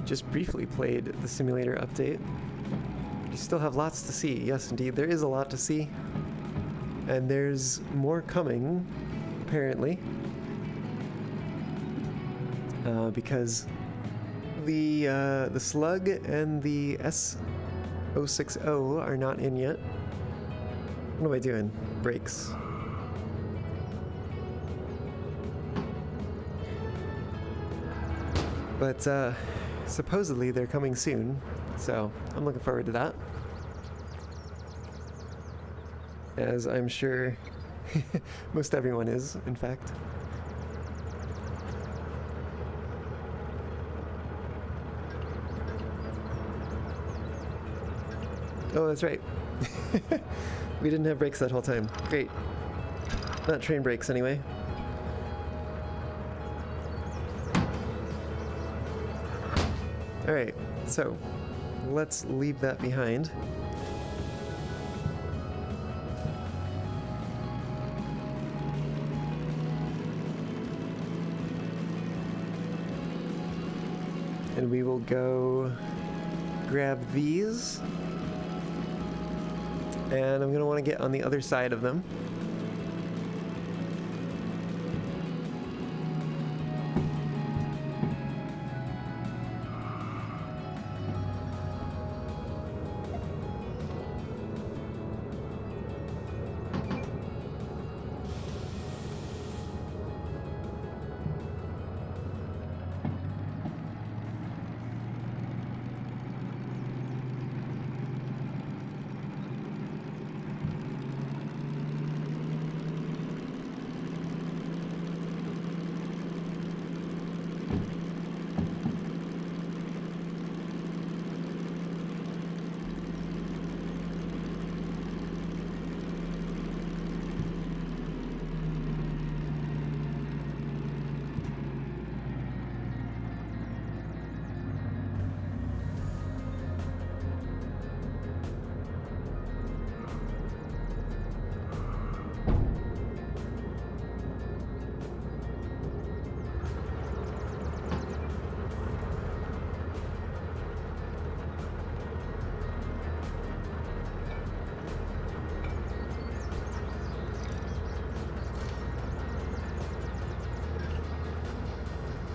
Speaker 1: Just briefly played the simulator update. You still have lots to see. Yes, indeed, there is a lot to see. And there's more coming, apparently. Because the Slug and the S060 are not in yet. What am I doing? Brakes. But supposedly they're coming soon, so I'm looking forward to that. As I'm sure most everyone is, in fact. Oh, that's right. We didn't have brakes that whole time. Great. Not train brakes, anyway. Alright, so let's leave that behind. And we will go grab these. And I'm going to want to get on the other side of them.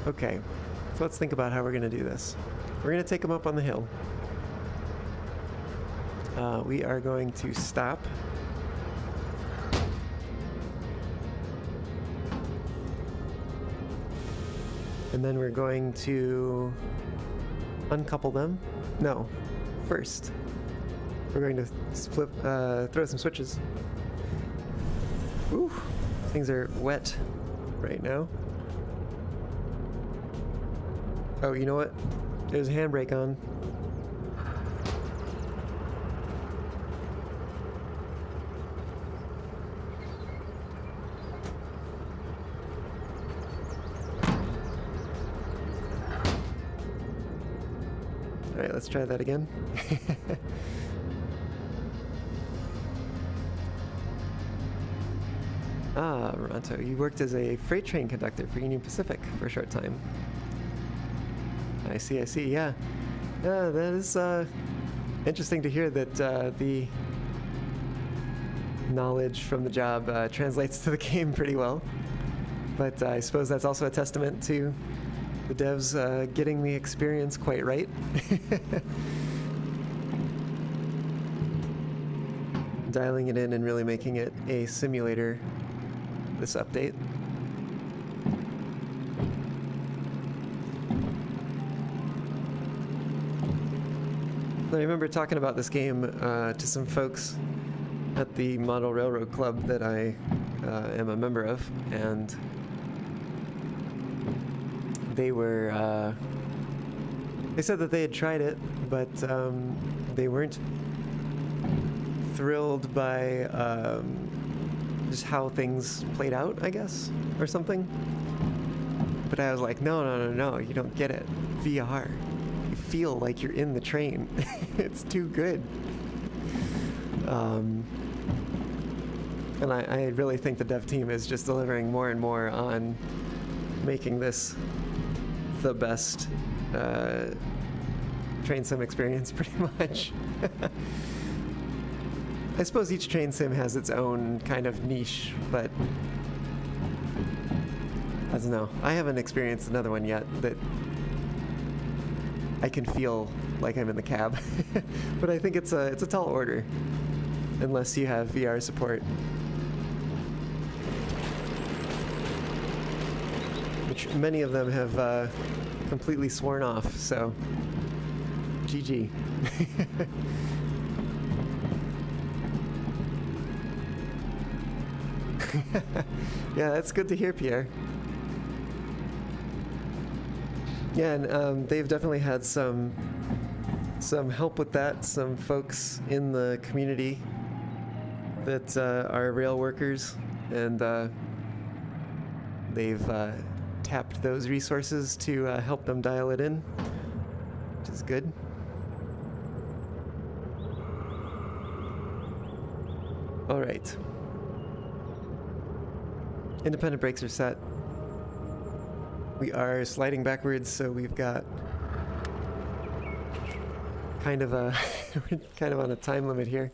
Speaker 1: Okay, so let's think about how we're going to do this. We're going to take them up on the hill. We are going to stop. And then we're going to uncouple them. No, first, we're going to flip, throw some switches. Ooh, things are wet right now. Oh, you know what? There's a handbrake on. Alright, let's try that again. Ah, Ronto, you worked as a freight train conductor for Union Pacific for a short time. I see, yeah. Yeah, that is interesting to hear that the knowledge from the job translates to the game pretty well. But I suppose that's also a testament to the devs getting the experience quite right. Dialing it in and really making it a simulator, this update. I remember talking about this game to some folks at the Model Railroad Club that I am a member of, and they were they said that they had tried it, but they weren't thrilled by just how things played out, I guess, or something. But I was like, no, you don't get it. VR. You feel like you're in the train. It's too good. And I really think the dev team is just delivering more and more on making this the best train sim experience, pretty much. I suppose each train sim has its own kind of niche, but I don't know. I haven't experienced another one yet that I can feel like I'm in the cab. But I think it's a tall order, unless you have VR support. Which many of them have completely sworn off, so GG. Yeah, that's good to hear, Pierre. Yeah, and they've definitely had some help with that. Some folks in the community that are rail workers, and they've tapped those resources to help them dial it in, which is good. All right. Independent brakes are set. We are sliding backwards, so we've got kind of a kind of on a time limit here.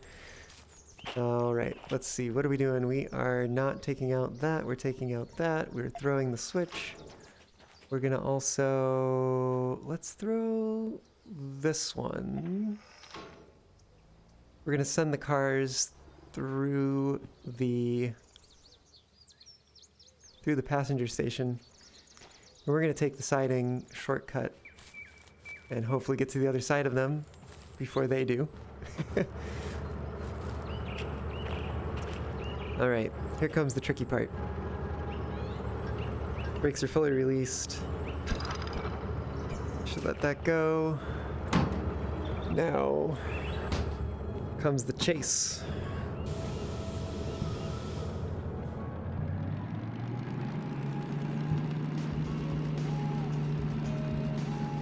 Speaker 1: All right, let's see. What are we doing? We are not taking out that. We're taking out that. We're throwing the switch. We're gonna also, let's throw this one. We're gonna send the cars through the passenger station. And we're gonna take the siding shortcut and hopefully get to the other side of them before they do. All right, here comes the tricky part. Brakes are fully released. Should let that go. Now comes the chase.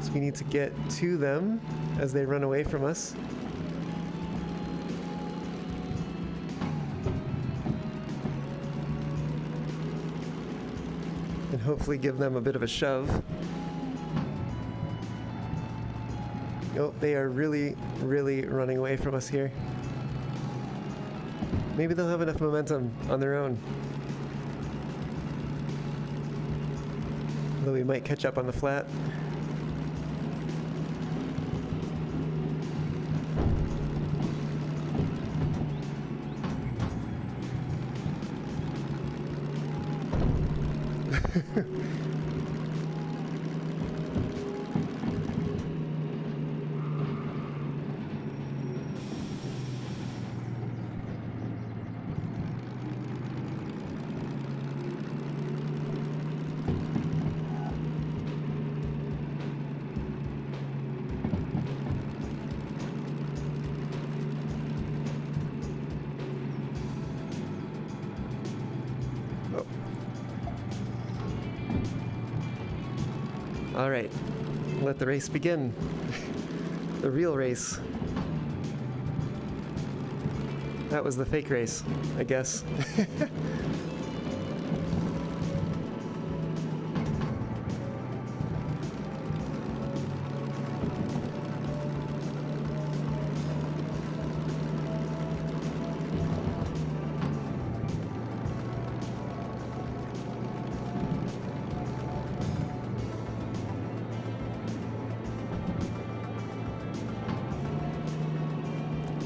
Speaker 1: So we need to get to them as they run away from us. And hopefully give them a bit of a shove. Oh, they are really, really running away from us here. Maybe they'll have enough momentum on their own. Though we might catch up on the flat. All right, let the race begin. The real race. That was the fake race, I guess.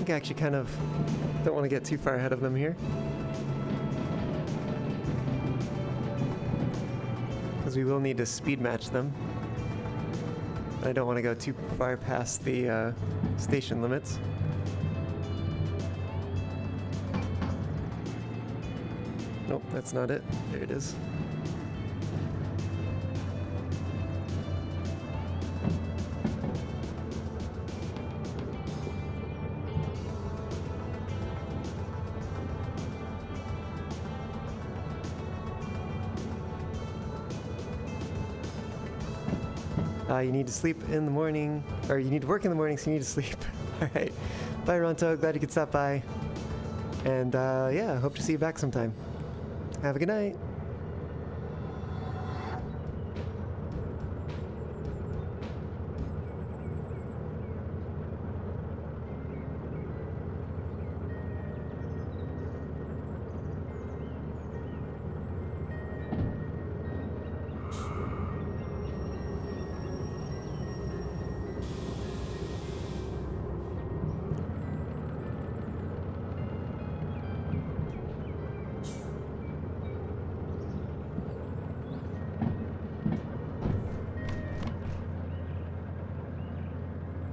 Speaker 1: I actually kind of don't want to get too far ahead of them here, because we will need to speed match them. I don't want to go too far past the station limits. Nope, that's not it. There it is. You need to sleep in the morning, or you need to work in the morning, so you need to sleep. All right. Bye, Ronto. Glad you could stop by. And yeah, hope to see you back sometime. Have a good night.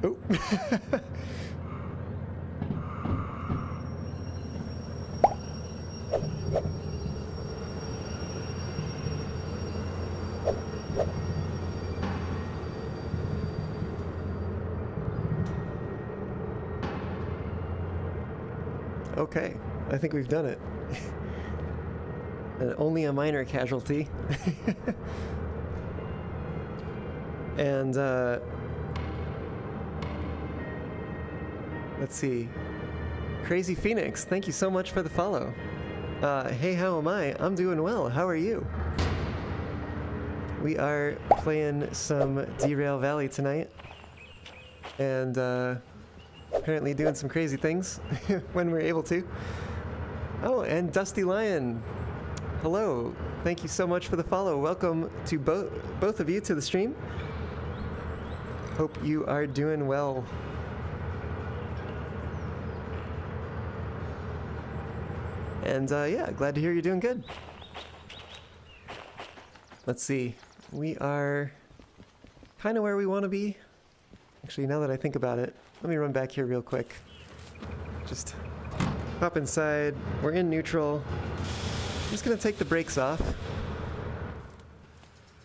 Speaker 1: Oh. Okay, I think we've done it. And only a minor casualty. And, let's see. Crazy Phoenix, thank you so much for the follow. Hey, how am I? I'm doing well. How are you? We are playing some Derail Valley tonight. And, apparently doing some crazy things when we're able to. Oh, and Dusty Lion. Hello. Thank you so much for the follow. Welcome to both of you to the stream. Hope you are doing well. And yeah, glad to hear you're doing good. Let's see. We are kind of where we want to be. Actually, now that I think about it, let me run back here real quick. Just hop inside. We're in neutral. I'm just going to take the brakes off.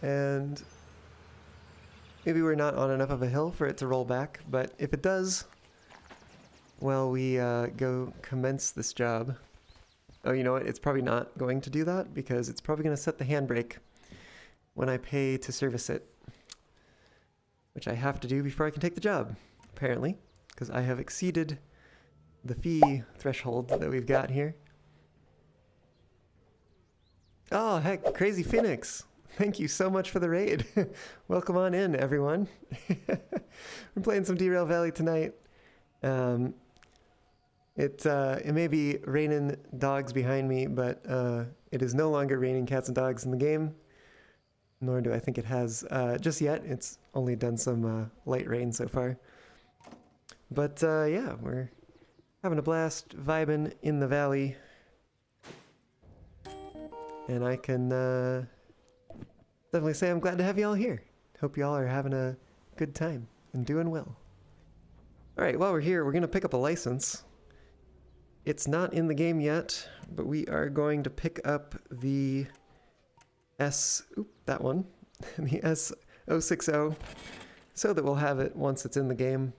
Speaker 1: And maybe we're not on enough of a hill for it to roll back, but if it does, well, we go commence this job. Oh, you know what? It's probably not going to do that because it's probably going to set the handbrake when I pay to service it, which I have to do before I can take the job, apparently, because I have exceeded the fee threshold that we've got here. Oh, heck, Crazy Phoenix. Thank you so much for the raid. Welcome on in, everyone. We're playing some Derail Valley tonight. It may be raining dogs behind me, but it is no longer raining cats and dogs in the game. Nor do I think it has just yet. It's only done some light rain so far. But yeah, we're having a blast vibing in the valley. And I can definitely say I'm glad to have y'all here. Hope y'all are having a good time and doing well. Alright, while we're here, we're going to pick up a license. It's not in the game yet, but we are going to pick up the that one, the S060, so that we'll have it once it's in the game.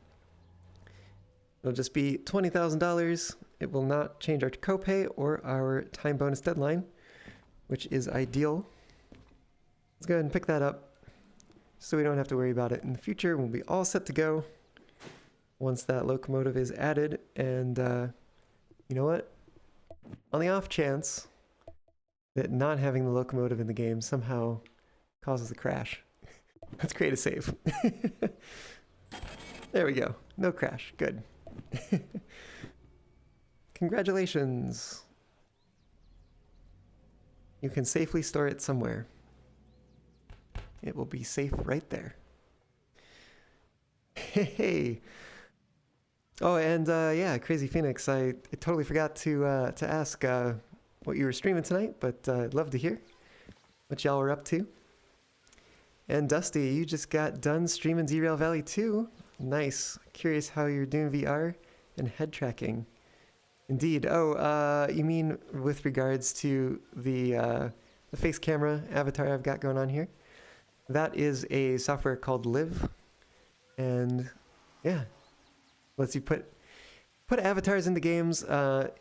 Speaker 1: It'll just be $20,000. It will not change our copay or our time bonus deadline, which is ideal. Let's go ahead and pick that up so we don't have to worry about it in the future. We'll be all set to go once that locomotive is added. And you know what? On the off chance that not having the locomotive in the game somehow causes a crash, let's create a save. There we go. No crash. Good. Congratulations. You can safely store it somewhere. It will be safe right there. Hey. Oh, and yeah, Crazy Phoenix, I totally forgot to ask what you were streaming tonight, but I'd love to hear what y'all were up to. And Dusty, you just got done streaming Derail Valley 2. Nice. Curious how you're doing VR and head tracking. Indeed. Oh, you mean with regards to the face camera avatar I've got going on here? That is a software called Live, and yeah, lets you put avatars into games.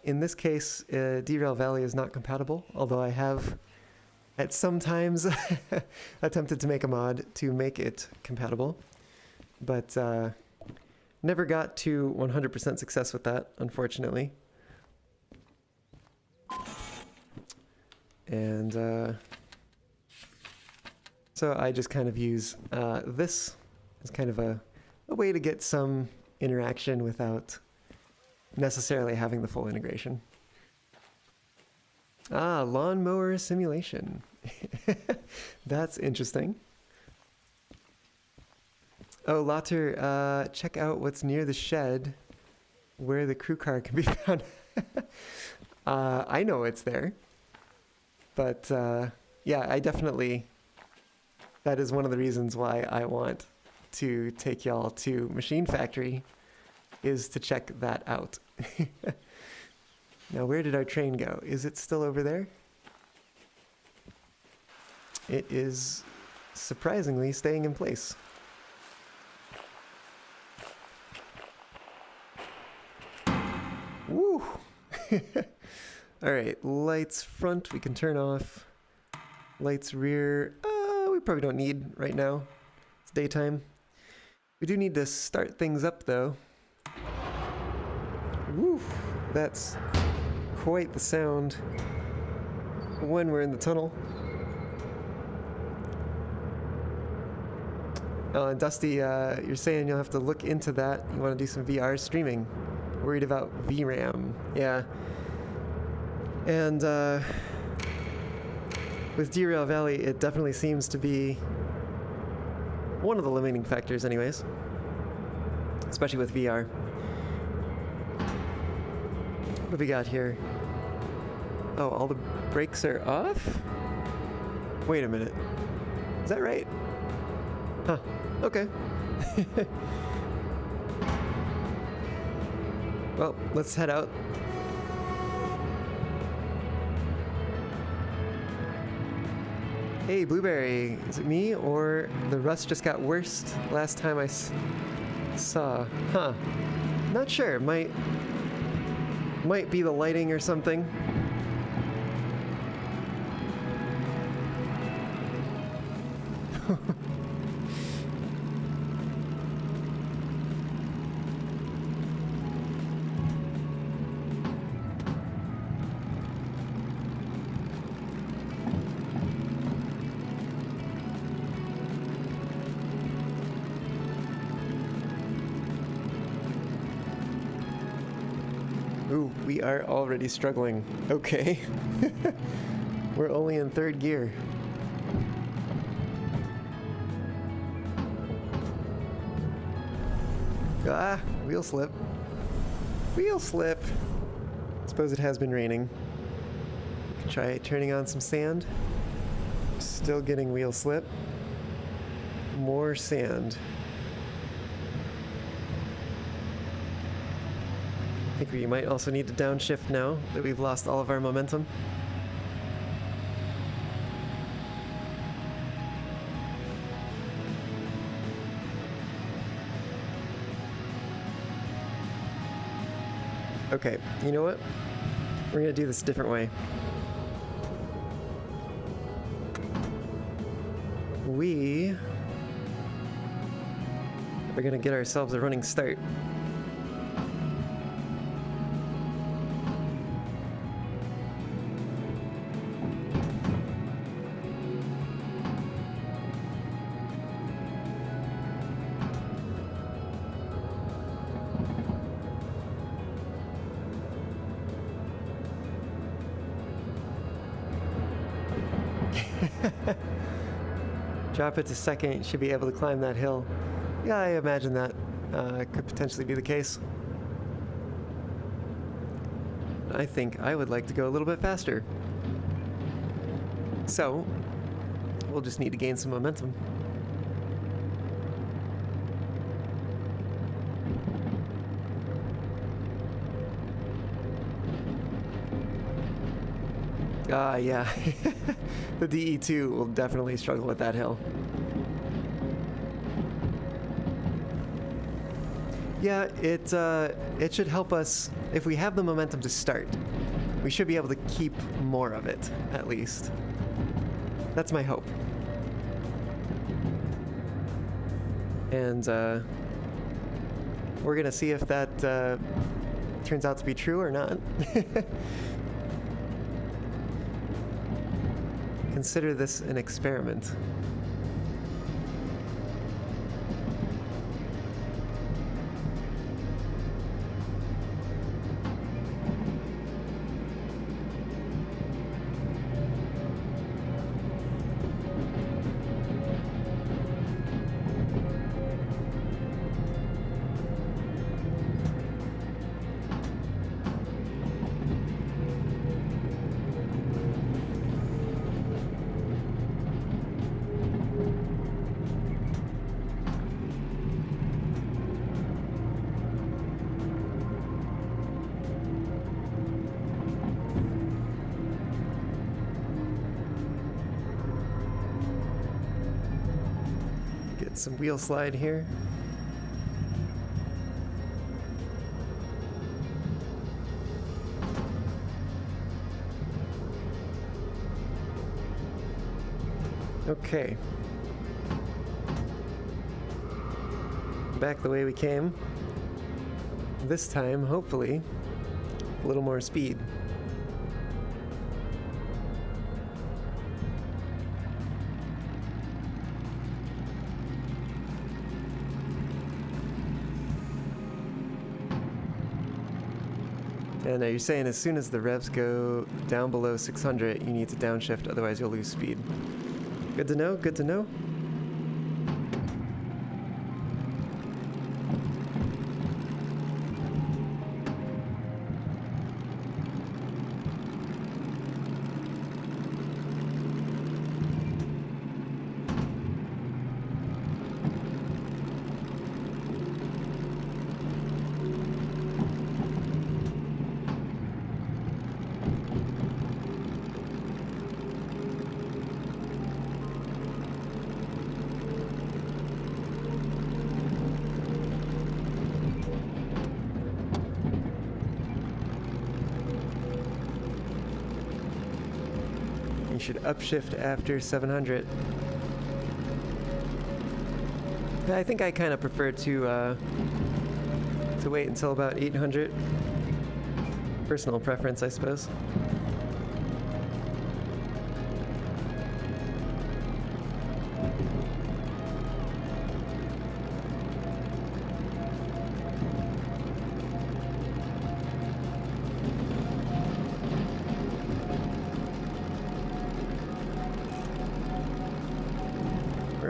Speaker 1: In this case, Derail Valley is not compatible, although I have at some times attempted to make a mod to make it compatible, but never got to 100% success with that, unfortunately. And so I just kind of use this as kind of a way to get some interaction without necessarily having the full integration. Ah, lawnmower simulation. That's interesting. Oh, Lauter, check out what's near the shed where the crew car can be found. I know it's there. But yeah, I definitely, that is one of the reasons why I want to take y'all to Machine Factory is to check that out. Now, where did our train go? Is it still over there? It is surprisingly staying in place. Woo! Alright, lights front we can turn off. Lights rear, we probably don't need right now. It's daytime. We do need to start things up though. Woo! That's quite the sound when we're in the tunnel. Oh, and Dusty, you're saying you'll have to look into that. You want to do some VR streaming. Worried about VRAM. Yeah. And with Derail Valley, it definitely seems to be one of the limiting factors anyways. Especially with VR. What do we got here? Oh, all the brakes are off? Wait a minute. Is that right? Huh. Okay. Well, let's head out. Hey, Blueberry. Is it me or the rust just got worse last time I saw? Huh. Not sure. Might be the lighting or something. Ooh, we are already struggling. Okay. We're only in third gear. Ah, wheel slip. Wheel slip. Suppose it has been raining. Try turning on some sand. Still getting wheel slip. More sand. I think we might also need to downshift now that we've lost all of our momentum. Okay, you know what? We're gonna do this a different way. We are gonna get ourselves a running start. Drop it to second, should be able to climb that hill. Yeah, I imagine that could potentially be the case. I think I would like to go a little bit faster. So, we'll just need to gain some momentum. Yeah. The DE2 will definitely struggle with that hill. Yeah, it should help us if we have the momentum to start. We should be able to keep more of it, at least. That's my hope. And we're gonna see if that turns out to be true or not. Consider this an experiment. some wheel slide here. Okay. Back the way we came. This time, hopefully, a little more speed. And you're saying as soon as the revs go down below 600, you need to downshift, otherwise you'll lose speed. Good to know, good to know. You should upshift after 700. I think I kind of prefer to wait until about 800. Personal preference, I suppose.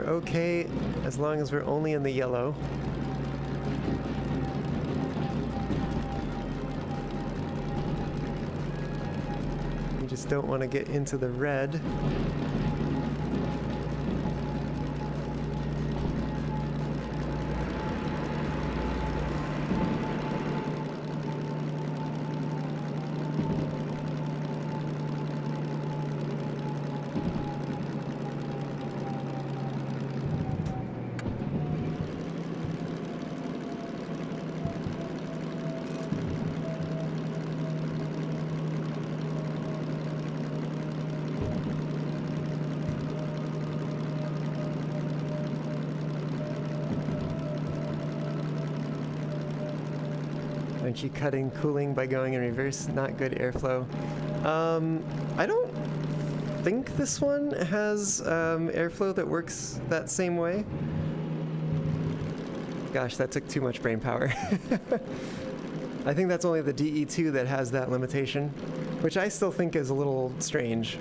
Speaker 1: Okay, as long as we're only in the yellow. We just don't want to get into the red. Aren't you cutting cooling by going in reverse? Not good airflow. I don't think this one has airflow that works that same way. Gosh, that took too much brain power. I think that's only the DE2 that has that limitation, which I still think is a little strange.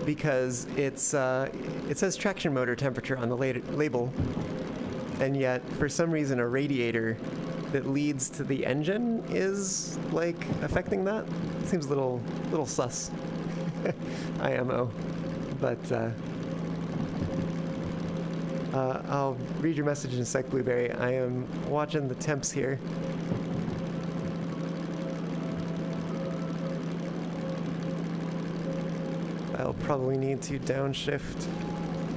Speaker 1: Because it says traction motor temperature on the label, and yet for some reason a radiator that leads to the engine is like affecting that. Seems a little sus. IMO, but I'll read your message in a sec, Blueberry. I am watching the temps here. I'll probably need to downshift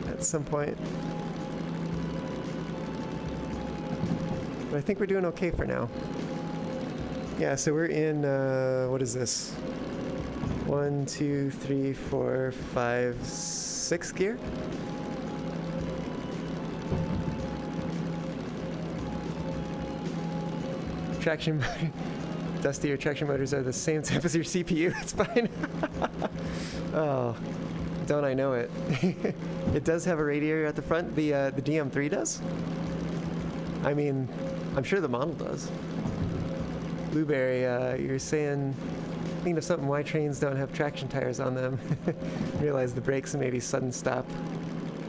Speaker 1: at some point. But I think we're doing okay for now. Yeah, so we're in, what is this? 1, 2, 3, 4, 5, 6 gear? Traction, Dusty, your traction motors are the same temp as your CPU. It's fine. Oh, don't I know it? It does have a radiator at the front. The DM3 does. I mean, I'm sure the model does. Blueberry, you're saying, thinking of something, why trains don't have traction tires on them. Realize the brakes and maybe sudden stop.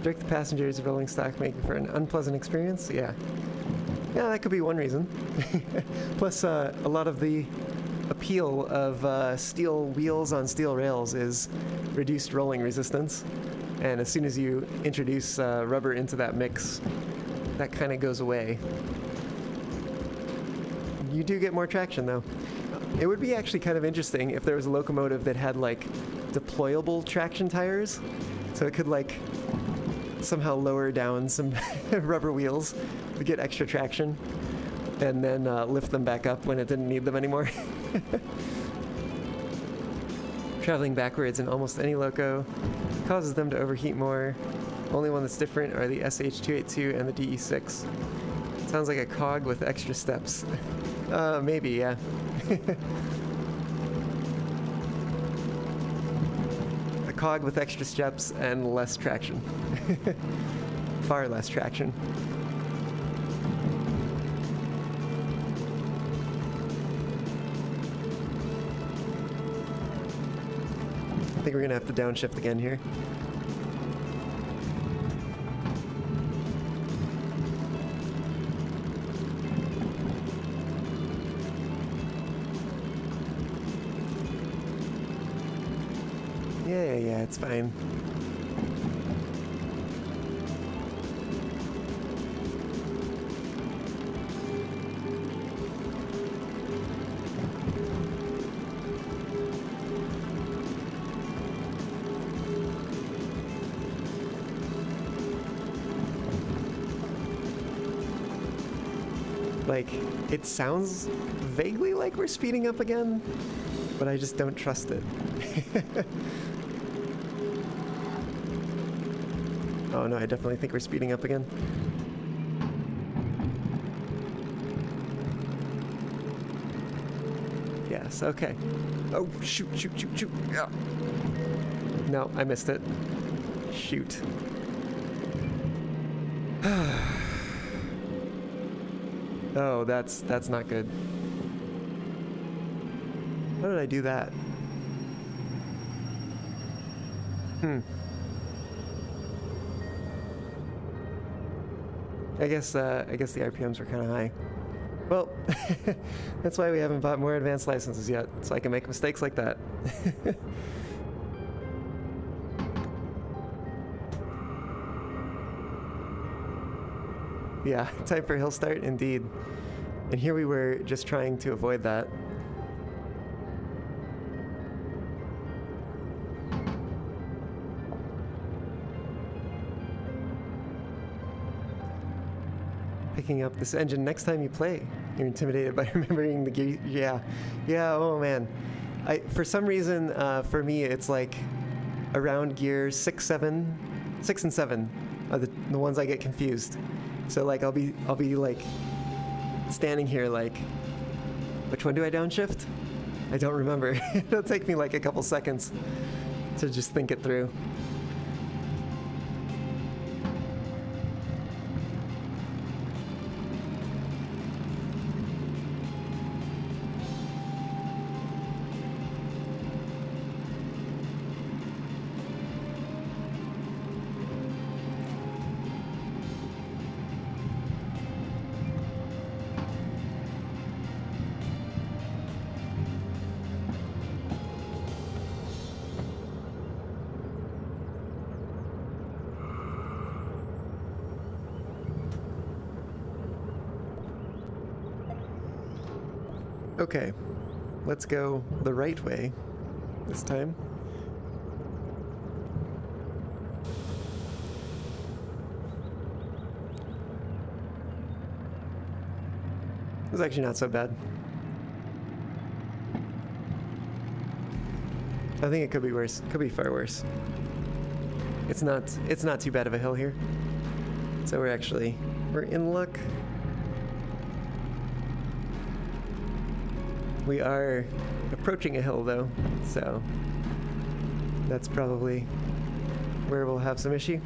Speaker 1: Direct the passengers, rolling stock, making for an unpleasant experience? Yeah. Yeah, that could be one reason. Plus, a lot of the appeal of steel wheels on steel rails is reduced rolling resistance. And as soon as you introduce rubber into that mix, that kind of goes away. You do get more traction, though. It would be actually kind of interesting if there was a locomotive that had, like, deployable traction tires. So it could, like, somehow lower down some rubber wheels to get extra traction, and then lift them back up when it didn't need them anymore. Traveling backwards in almost any loco causes them to overheat more. Only one that's different are the SH282 and the DE6. Sounds like a cog with extra steps. Maybe, yeah. A cog with extra steps and less traction. Far less traction. I think we're gonna have to downshift again here. Yeah, it's fine. Like, it sounds vaguely like we're speeding up again, but I just don't trust it. Oh no, I definitely think we're speeding up again. Yes, okay. Oh, shoot. Yeah. No, I missed it. Shoot. Oh, that's not good. How did I do that? I guess the RPMs were kind of high. Well, that's why we haven't bought more advanced licenses yet, so I can make mistakes like that. Yeah, time for hill start, indeed. And here we were just trying to avoid that. Picking up this engine next time you play. You're intimidated by remembering the gear. Yeah, oh man. For some reason, for me, it's like around gear 6 and 7 are the ones I get confused. So like I'll be like standing here like, which one do I downshift? I don't remember. It'll take me like a couple seconds to just think it through. Okay, let's go the right way this time. It was actually not so bad. I think it could be worse. Could be far worse. It's not too bad of a hill here. So we're in luck. We are approaching a hill though, so that's probably where we'll have some issue.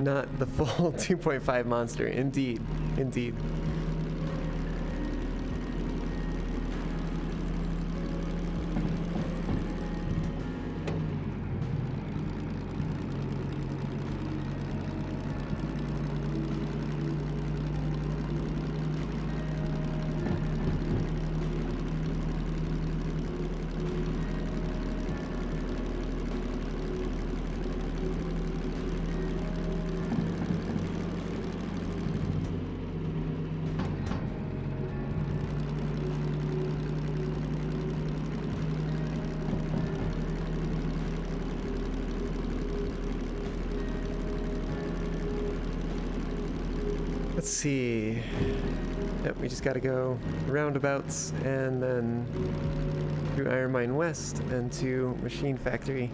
Speaker 1: Not the full 2.5 monster, indeed. Let's see. Yep, we just gotta go roundabouts and then through Iron Mine West and to Machine Factory.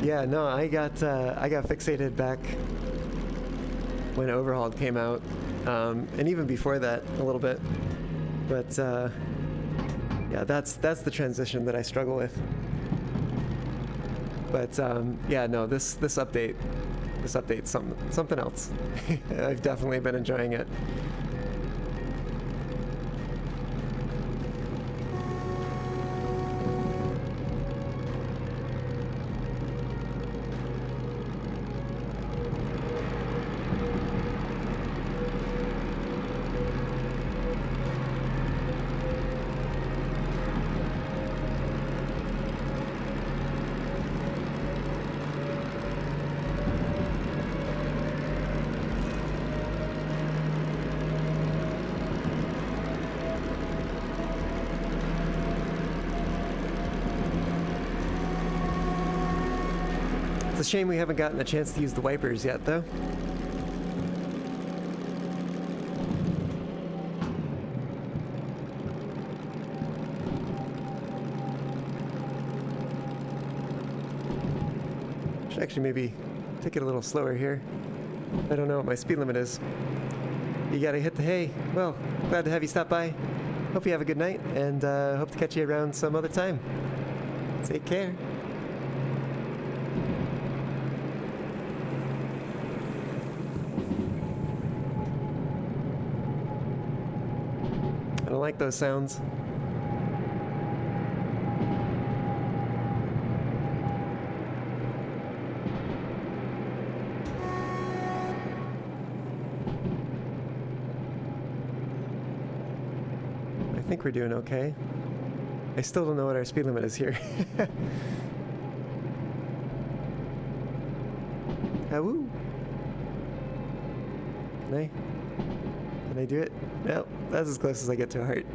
Speaker 1: Yeah, no, I got fixated back when Overhauled came out, and even before that a little bit. But yeah, that's the transition that I struggle with. But yeah, no, this update's something else. I've definitely been enjoying it. It's a shame we haven't gotten a chance to use the wipers yet, though. Should actually maybe take it a little slower here. I don't know what my speed limit is. You gotta hit the hay. Well, glad to have you stop by. Hope you have a good night, and hope to catch you around some other time. Take care. I don't like those sounds. I think we're doing okay. I still don't know what our speed limit is here. Woo! Can I do it? No, that's as close as I get to a heart.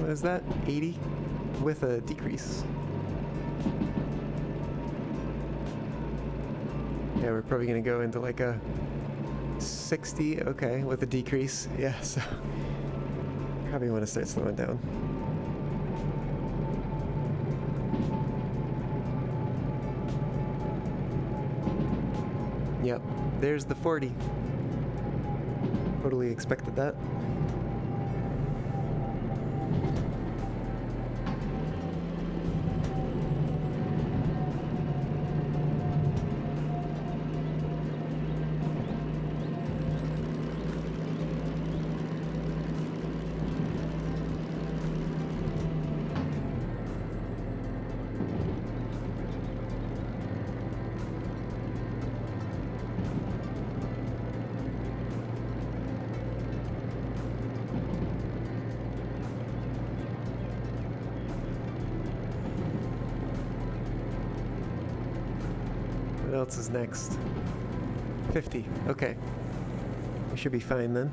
Speaker 1: What is that? 80 with a decrease. Yeah, we're probably gonna go into like a 60, okay, with a decrease. Yeah, so probably want to start slowing down. there's the 40. Totally expected that. What else is next? 50. Okay. We should be fine then.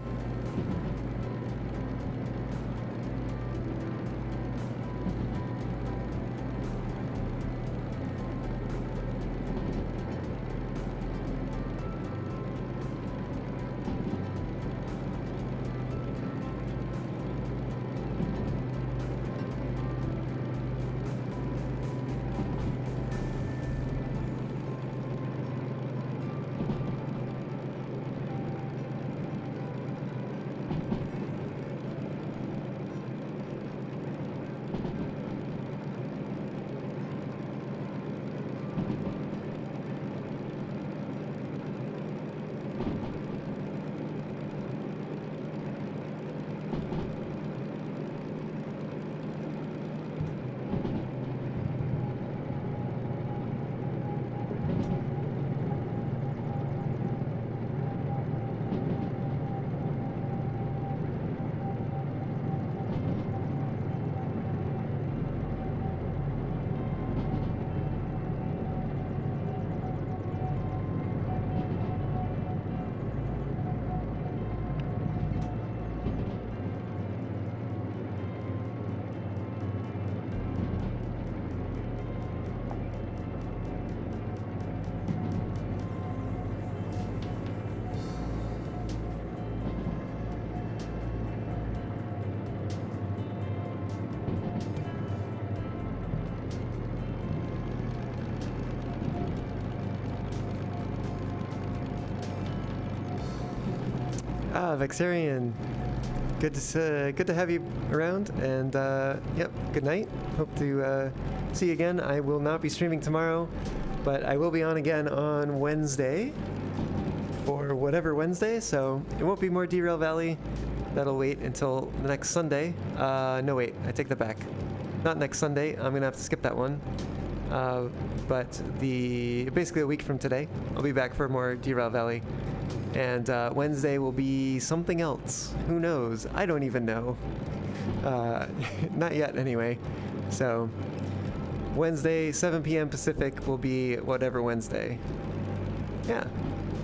Speaker 1: Vexarian, good to have you around, and yep, good night. Hope to see you again. I will not be streaming tomorrow, but I will be on again on Wednesday for whatever Wednesday, so it won't be more Derail Valley. That'll wait until the next Sunday. No, wait, I take that back. Not next Sunday. I'm gonna have to skip that one. But basically a week from today, I'll be back for more Derail Valley. And Wednesday will be something else. Who knows? I don't even know. Not yet, anyway. So Wednesday, 7 p.m. Pacific will be whatever Wednesday. Yeah.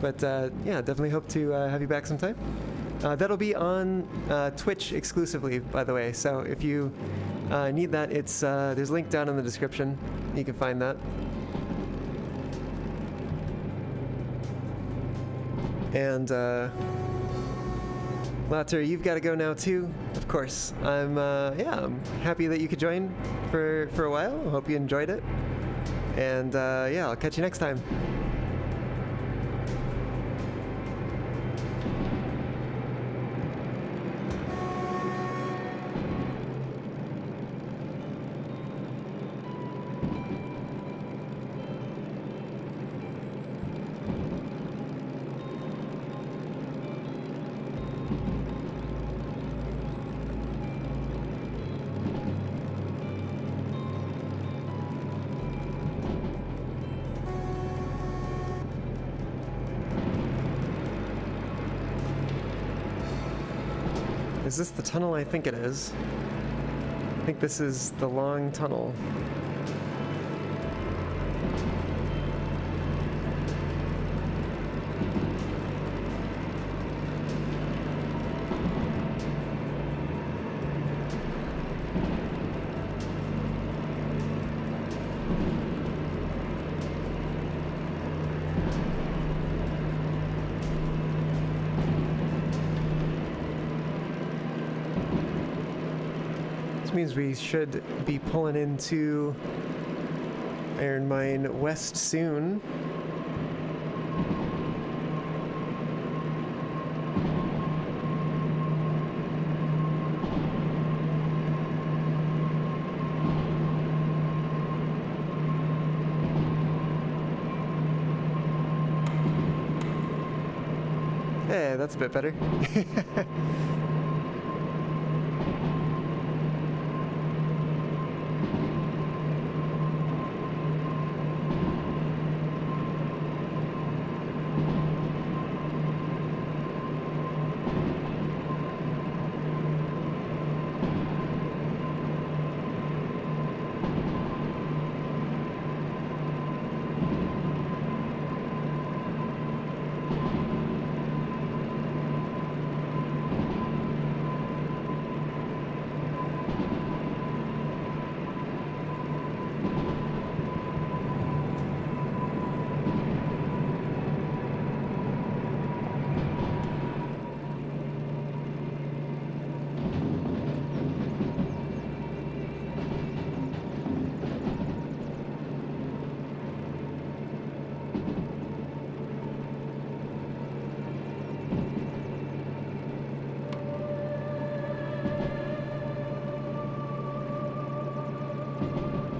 Speaker 1: But yeah, definitely hope to have you back sometime. That'll be on Twitch exclusively, by the way. So if you need that, it's there's a link down in the description. You can find that. And Latter, you've got to go now too. Of course. I'm happy that you could join for a while. Hope you enjoyed it. And yeah, I'll catch you next time. Is this the tunnel I think it is? I think this is the long tunnel. Means we should be pulling into Iron Mine West soon. Hey, that's a bit better.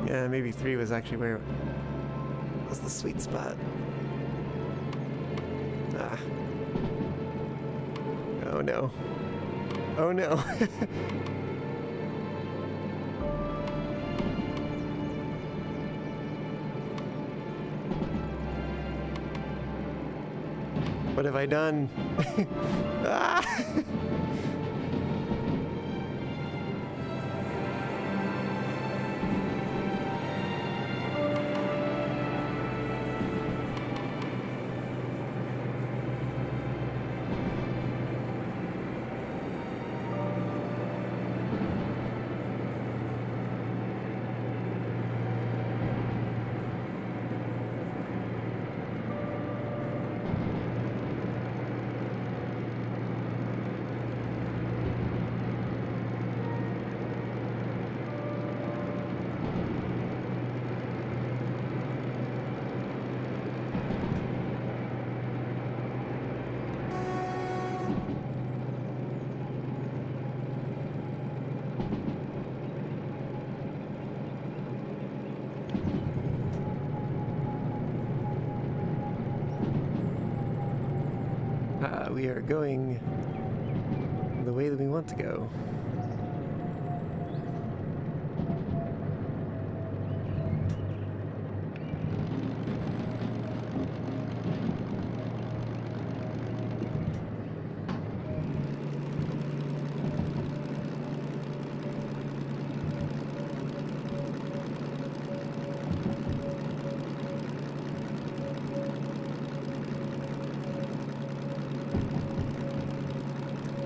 Speaker 1: Yeah, maybe 3 was actually where was the sweet spot. Ah. Oh no. Oh no. What have I done? Ah! We are going the way that we want to go.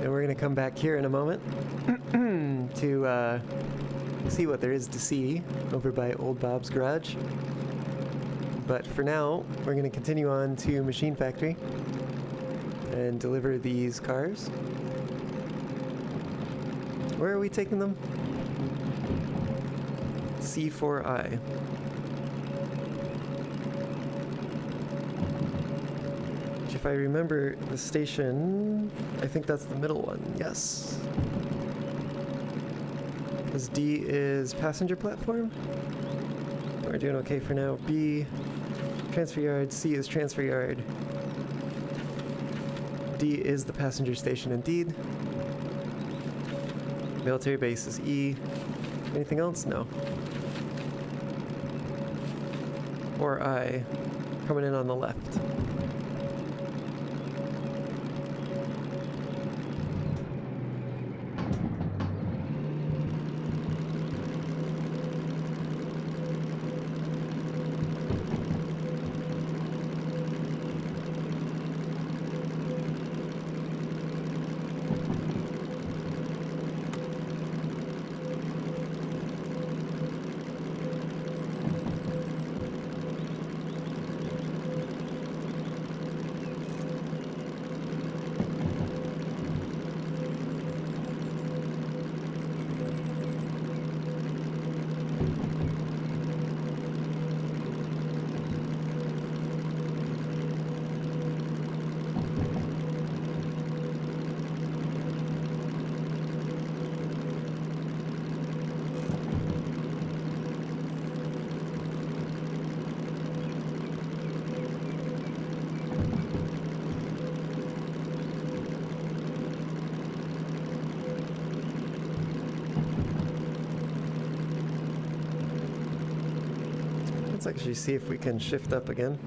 Speaker 1: And we're going to come back here in a moment to see what there is to see over by Old Bob's Garage. But for now, we're going to continue on to Machine Factory and deliver these cars. Where are we taking them? C4I. If I remember the station, I think that's the middle one, yes. Because D is passenger platform. We're doing okay for now. B, transfer yard. C is transfer yard. D is the passenger station indeed. Military base is E. Anything else? No. Or I, coming in on the left. Let's actually see if we can shift up again.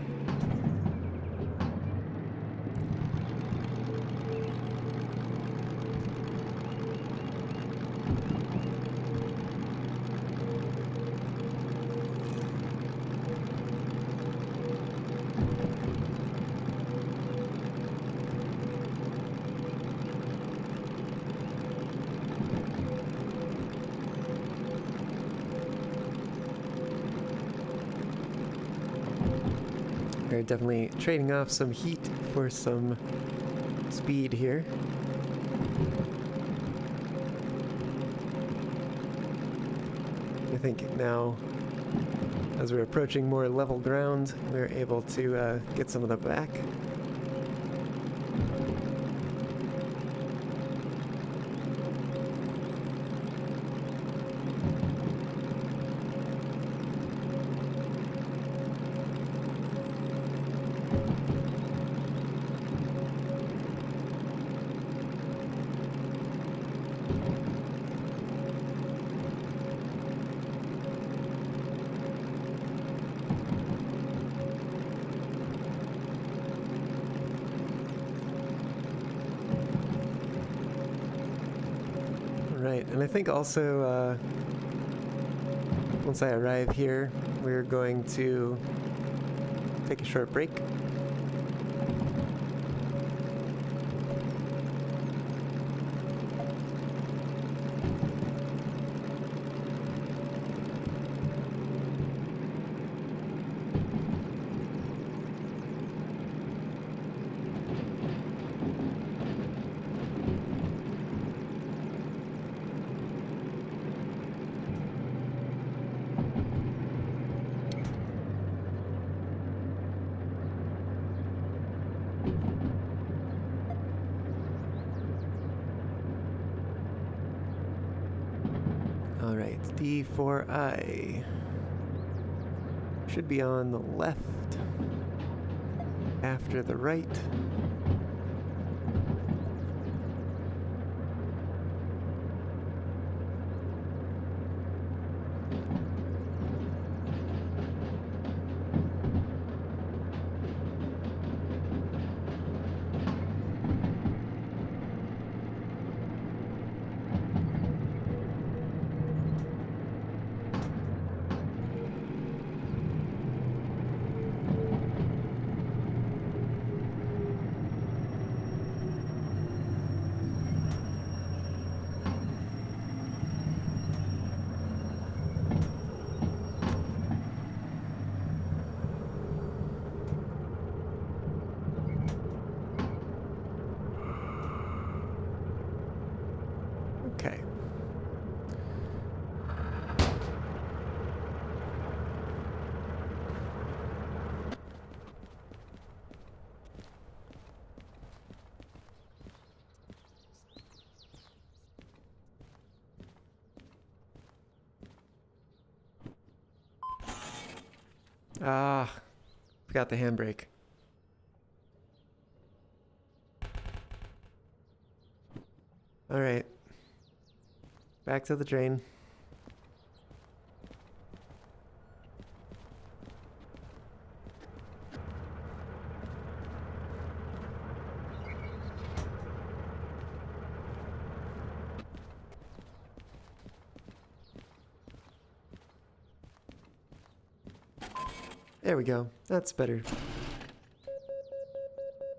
Speaker 1: We're definitely trading off some heat for some speed here. I think now, as we're approaching more level ground, we're able to get some of that back. Right, and I think also once I arrive here, we're going to take a short break. Alright, D4I should be on the left after the right. Okay. Ah, forgot the handbrake. All right. Back to the train. There we go. That's better.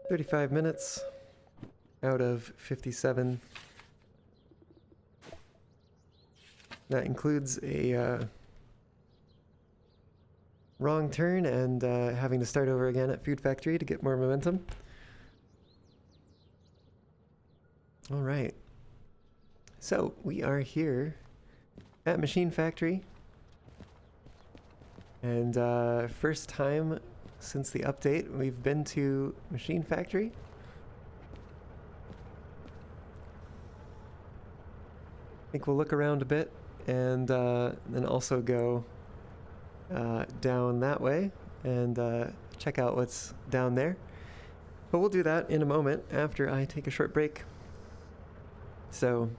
Speaker 1: 35 minutes out of 57. That includes a wrong turn and having to start over again at Food Factory to get more momentum. All right. So we are here at Machine Factory. And first time since the update, we've been to Machine Factory. I think we'll look around a bit and then also go down that way and check out what's down there. But we'll do that in a moment after I take a short break. So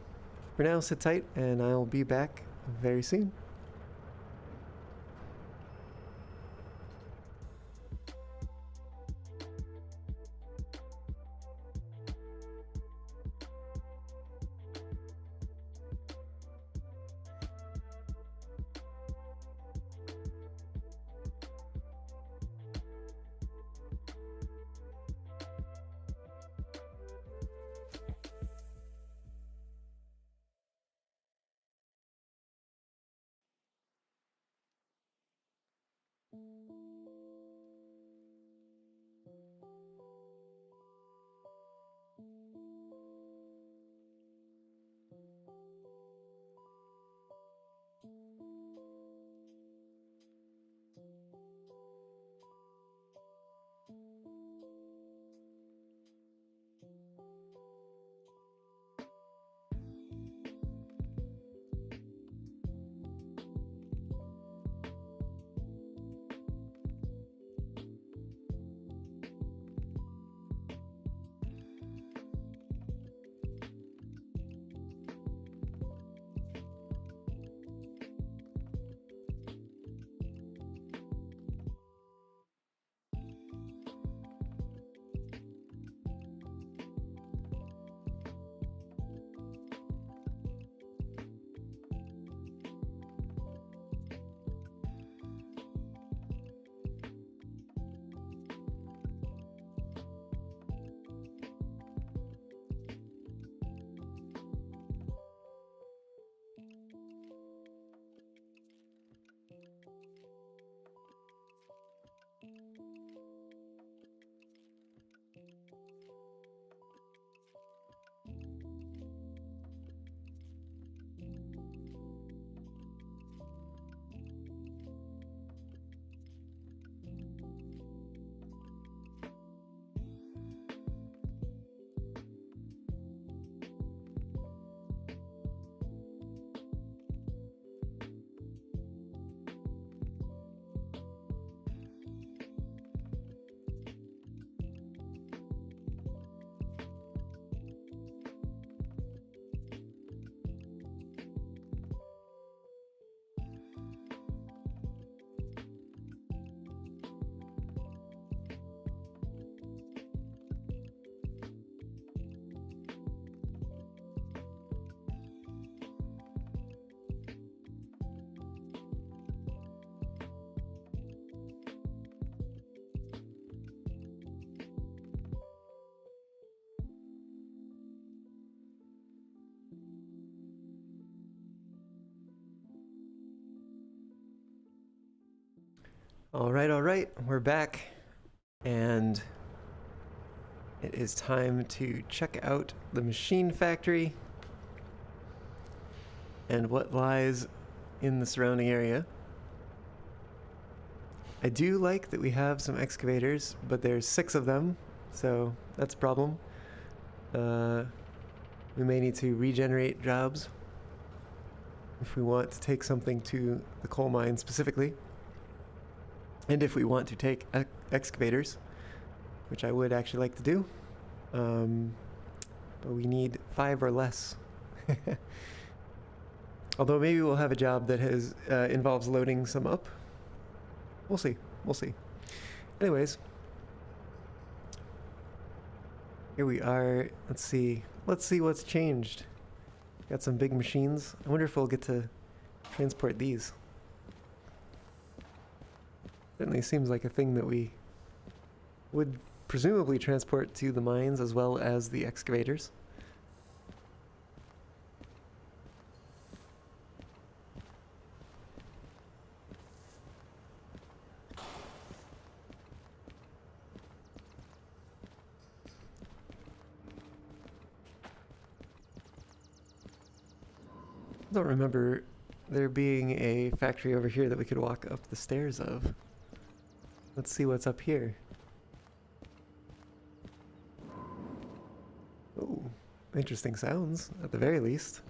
Speaker 1: for now, sit tight and I'll be back very soon. All right, we're back, and it is time to check out the machine factory and what lies in the surrounding area. I do like that we have some excavators, but there's 6 of them, so that's a problem. We may need to regenerate jobs if we want to take something to the coal mine specifically. And if we want to take excavators, which I would actually like to do, but we need 5 or less. Although maybe we'll have a job that has involves loading some up. We'll see. We'll see. Anyways, here we are. Let's see. Let's see what's changed. Got some big machines. I wonder if we'll get to transport these. Certainly seems like a thing that we would presumably transport to the mines as well as the excavators. I don't remember there being a factory over here that we could walk up the stairs of. Let's see what's up here. Oh, interesting sounds, at the very least.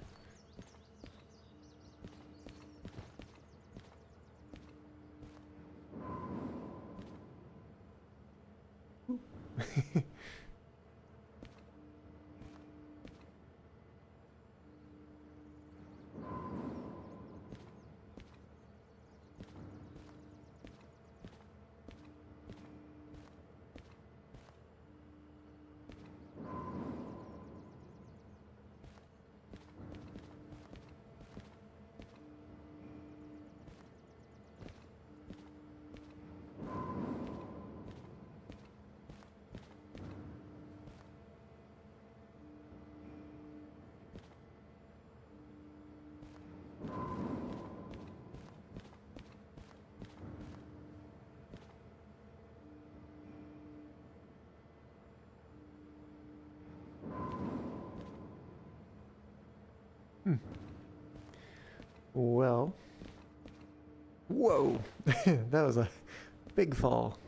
Speaker 1: Well, whoa, that was a big fall.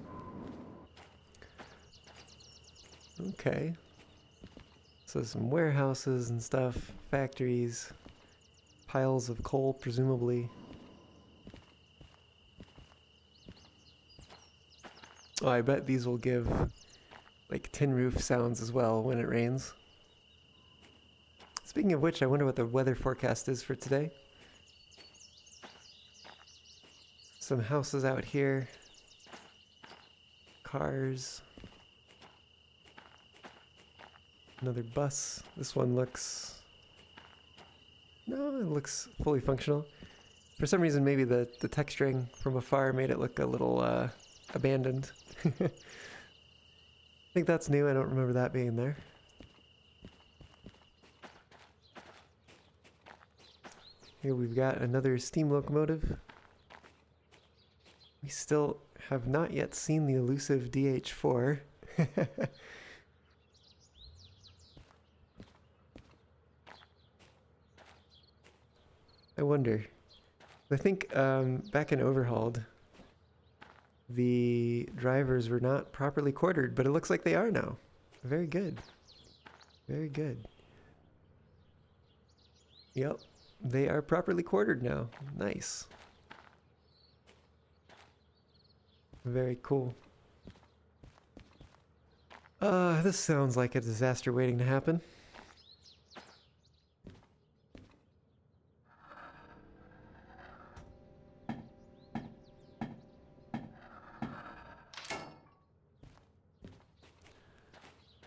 Speaker 1: Okay, so some warehouses and stuff, factories, piles of coal presumably. Oh, I bet these will give like tin roof sounds as well when it rains. Speaking of which, I wonder what the weather forecast is for today. Some houses out here. Cars. Another bus. This one looks... No, it looks fully functional. For some reason, maybe the texturing from afar made it look a little abandoned. I think that's new. I don't remember that being there. Here we've got another steam locomotive. We still have not yet seen the elusive DH4. I wonder. I think back in Overhauled, the drivers were not properly quartered, but it looks like they are now. Very good. Very good. Yep. They are properly quartered now. Nice. Very cool. This sounds like a disaster waiting to happen.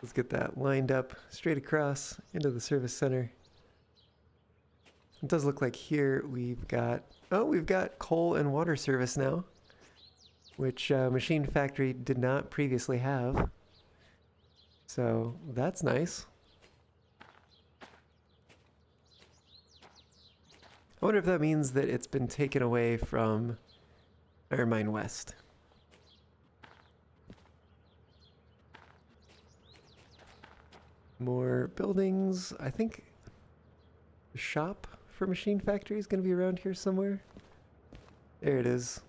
Speaker 1: Let's get that lined up straight across into the service center. It does look like here we've got... Oh, we've got coal and water service now, which Machine Factory did not previously have. So that's nice. I wonder if that means that it's been taken away from Iron Mine West. More buildings. I think the shop for Machine Factory is going to be around here somewhere. There it is.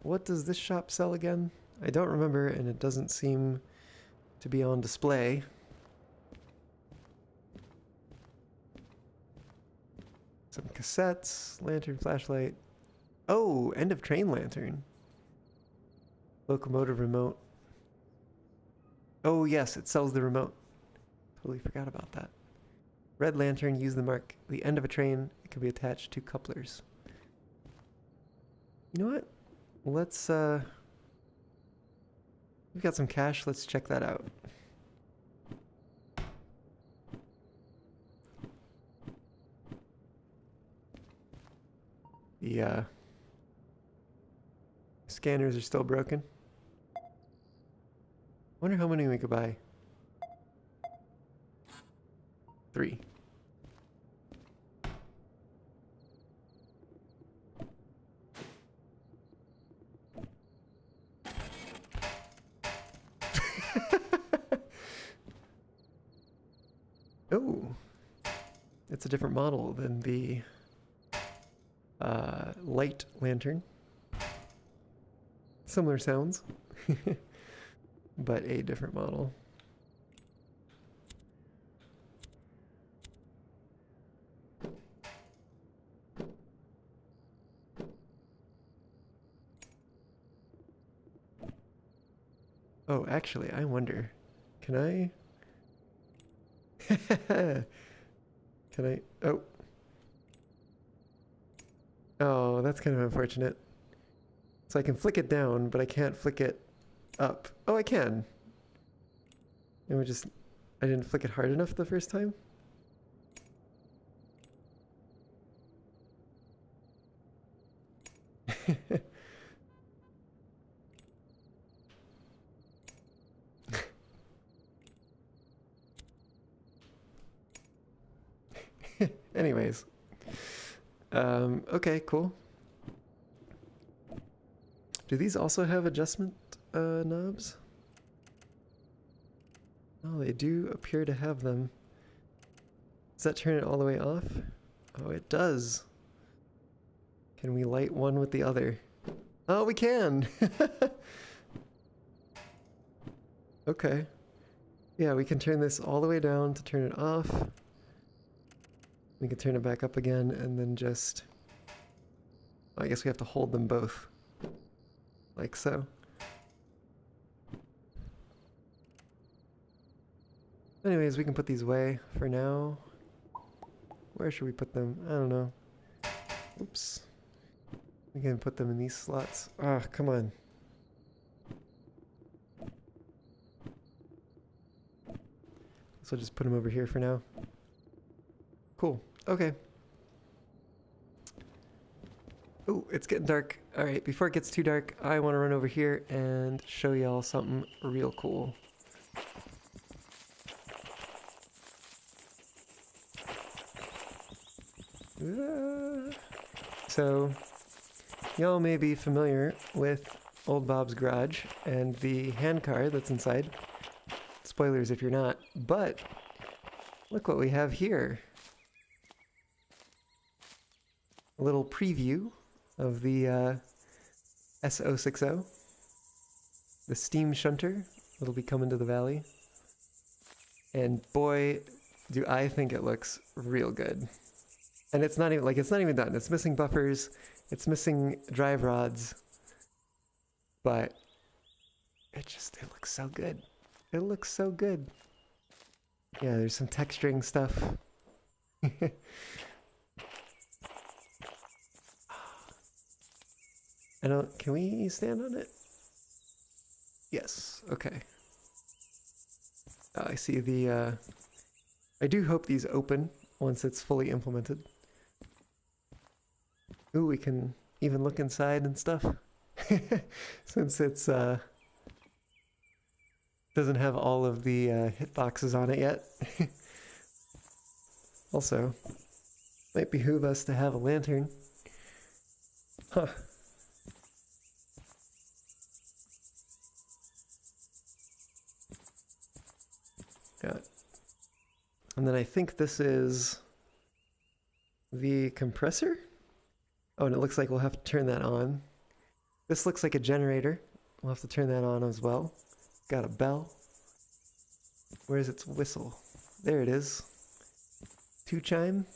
Speaker 1: What does this shop sell again? I don't remember, and it doesn't seem to be on display. Some cassettes, lantern, flashlight. Oh, end of train lantern. Locomotive remote. Oh yes, it sells the remote. Totally forgot about that. Red lantern, use the mark. The end of a train, it can be attached to couplers. You know what? Let's, we've got some cash, let's check that out. The, scanners are still broken. Wonder how many we could buy. 3. Oh, it's a different model than the light lantern. Similar sounds, but a different model. Oh, actually, I wonder, can I? Can I? Oh. Oh, that's kind of unfortunate. So I can flick it down, but I can't flick it up. Oh, I can. It would just, I didn't flick it hard enough the first time. Anyways. Okay, cool. Do these also have adjustment knobs? Oh, they do appear to have them. Does that turn it all the way off? Oh, it does. Can we light one with the other? Oh, we can! Okay. Yeah, we can turn this all the way down to turn it off. We can turn it back up again and then just... I guess we have to hold them both. Like so. Anyways, we can put these away for now. Where should we put them? I don't know. Oops. We can put them in these slots. Ah, come on. So just put them over here for now. Cool. Okay. Ooh, it's getting dark. Alright, before it gets too dark, I want to run over here and show y'all something real cool. So, y'all may be familiar with Old Bob's Garage and the handcar that's inside. Spoilers if you're not, but look what we have here. A little preview of the S060, the steam shunter that'll be coming to the valley. And boy, do I think it looks real good. And it's not even, like, it's not even done. It's missing buffers, it's missing drive rods, but it looks so good. It looks so good. Yeah, there's some texturing stuff. Can we stand on it? Yes, okay. I see the, I do hope these open once it's fully implemented. Ooh, we can even look inside and stuff. Since it's, doesn't have all of the hitboxes on it yet. Also, might behoove us to have a lantern. Huh. Got And then I think this is the compressor. Oh, and it looks like we'll have to turn that on. This looks like a generator. We'll have to turn that on as well. Got a bell. Where's its whistle? There it is. 2 chime.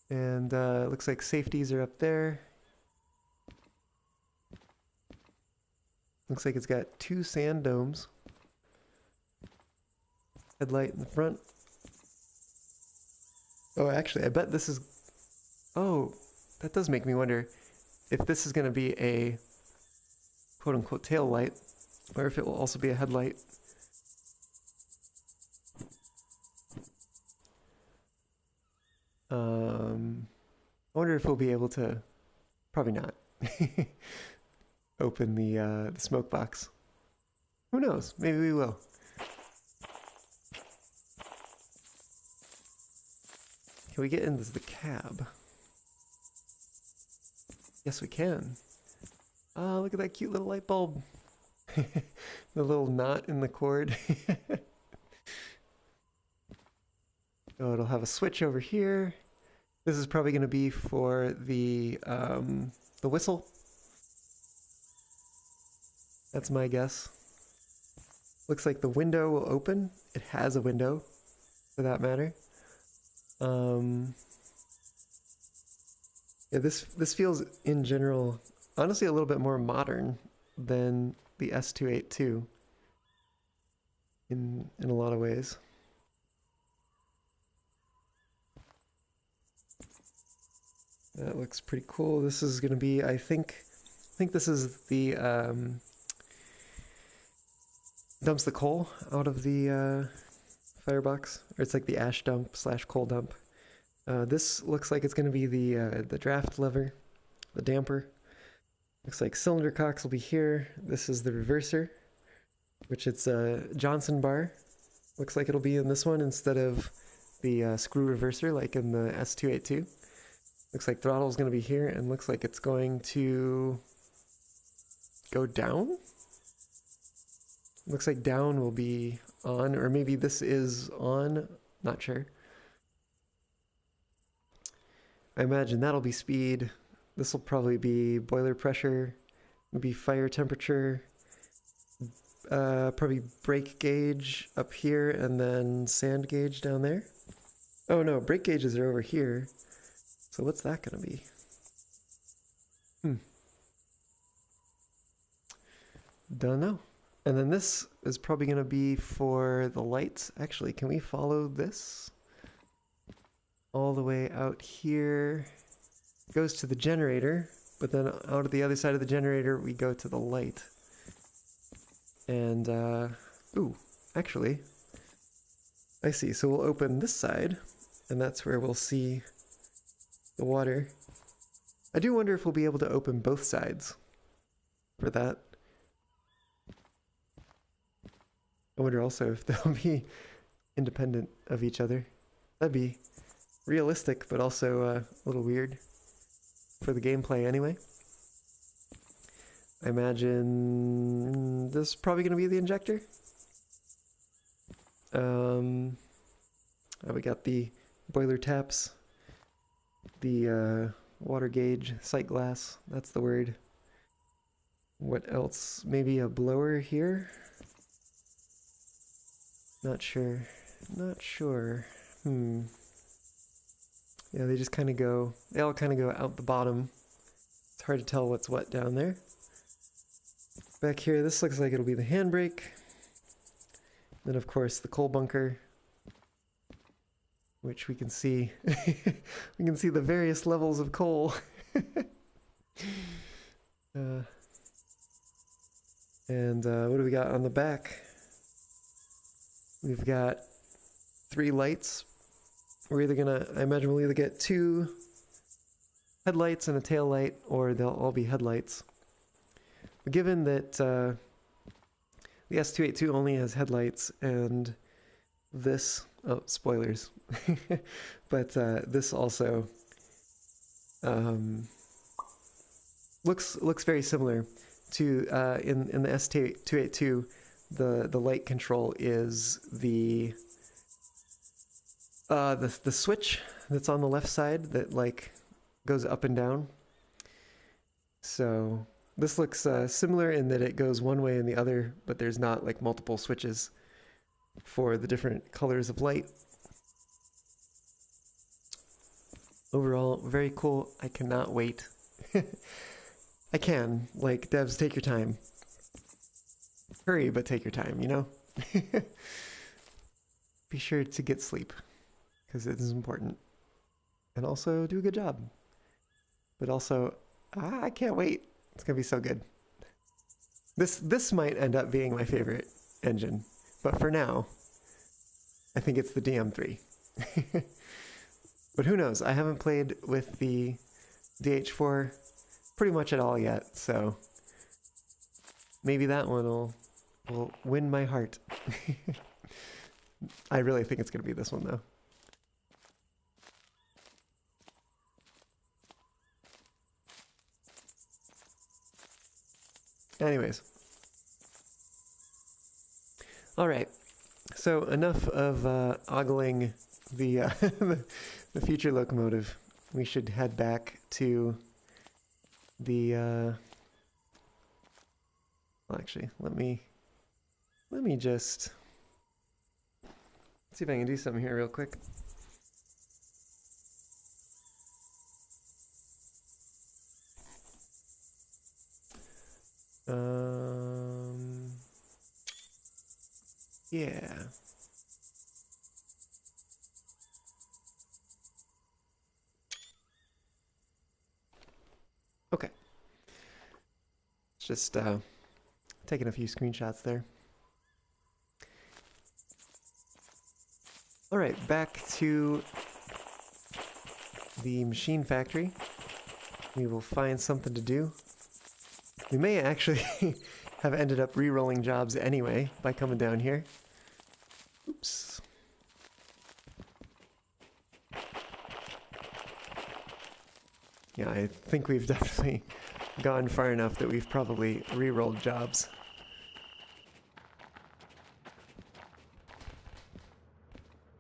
Speaker 1: And it looks like safeties are up there. Looks like it's got 2 sand domes. Headlight in the front. Oh, actually, I bet this is... Oh, that does make me wonder if this is going to be a quote-unquote tail light, or if it will also be a headlight. I wonder if we'll be able to... Probably not. Open the smoke box. Who knows? Maybe we will. Can we get into the cab? Yes, we can. Oh, look at that cute little light bulb. The little knot in the cord. Oh, it'll have a switch over here. This is probably going to be for the whistle. That's my guess. Looks like the window will open. It has a window, for that matter. Yeah, this feels, in general, honestly a little bit more modern than the S282 in a lot of ways. That looks pretty cool. This is going to be, I think this is the dumps the coal out of the firebox, or it's like the ash dump / coal dump. This looks like it's going to be the draft lever, the damper. Looks like cylinder cocks will be here. This is the reverser, which it's a Johnson bar. Looks like it'll be in this one instead of the screw reverser like in the S282. Looks like throttle is going to be here, and looks like it's going to go down. Looks like down will be on, or maybe this is on, not sure. I imagine that'll be speed. This will probably be boiler pressure, maybe fire temperature, probably brake gauge up here, and then sand gauge down there. Oh no, brake gauges are over here. So what's that gonna be? Don't know. And then this is probably gonna be for the lights. Actually, can we follow this? All the way out here. Goes to the generator, but then out of the other side of the generator, we go to the light. And, ooh, actually, I see. So we'll open this side, and that's where we'll see the water. I do wonder if we'll be able to open both sides for that. I wonder also if they'll be independent of each other. That'd be realistic, but also a little weird for the gameplay anyway. I imagine this is probably going to be the injector. Oh, we got the boiler taps, the water gauge, sight glass, that's the word. What else? Maybe a blower here? Not sure. Not sure. Yeah, they just kind of go, they all kind of go out the bottom. It's hard to tell what's what down there. Back here, this looks like it'll be the handbrake. Then, of course, the coal bunker, which we can see. We can see the various levels of coal. And what do we got on the back? We've got 3 lights. We're either gonna, I imagine we'll either get 2 headlights and a tail light, or they'll all be headlights. But given that the S282 only has headlights, and this, oh, spoilers, but this also looks very similar. to in the S282, the light control is the switch that's on the left side that like goes up and down. So this looks similar in that it goes one way and the other, but there's not like multiple switches for the different colors of light. Overall, very cool. I cannot wait. I can. Like, devs, take your time. Hurry, but take your time, you know? Be sure to get sleep, because it is important. And also, do a good job. But also, I can't wait. It's going to be so good. This might end up being my favorite engine. But for now, I think it's the DM3. But who knows? I haven't played with the DH4 pretty much at all yet, so maybe that one will win my heart. I really think it's going to be this one, though. Anyways. All right. So enough of ogling the the future locomotive. We should head back to the well, actually, let me just see if I can do something here real quick. Yeah. Okay. Just taking a few screenshots there. All right, back to the machine factory. We will find something to do. We may actually have ended up re-rolling jobs anyway by coming down here. Oops. Yeah, I think we've definitely gone far enough that we've probably re-rolled jobs.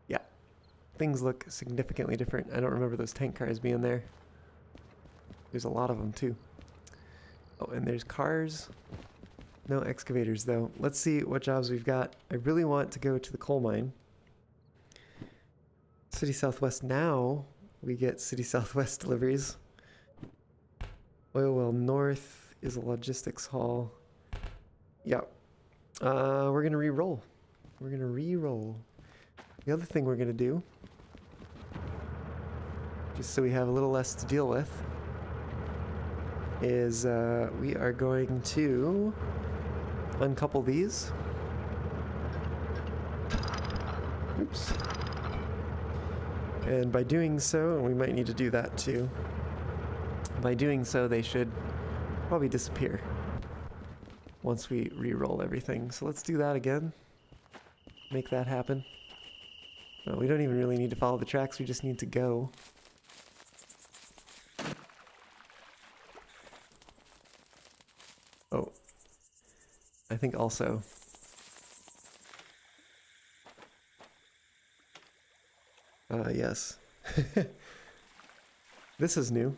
Speaker 1: Yeah, things look significantly different. I don't remember those tank cars being there. There's a lot of them too. Oh, and there's cars. No excavators though. Let's see what jobs we've got. I really want to go to the coal mine. City Southwest now. We get City Southwest deliveries. Oil Well North is a logistics hall. Yep. We're gonna re-roll. We're gonna re-roll. The other thing we're gonna do, just so we have a little less to deal with, is we are going to uncouple these. Oops. And by doing so, and we might need to do that too, by doing so they should probably disappear once we re-roll everything. So let's do that again. Make that happen. No, we don't even really need to follow the tracks, we just need to go. Oh, I think also yes. This is new.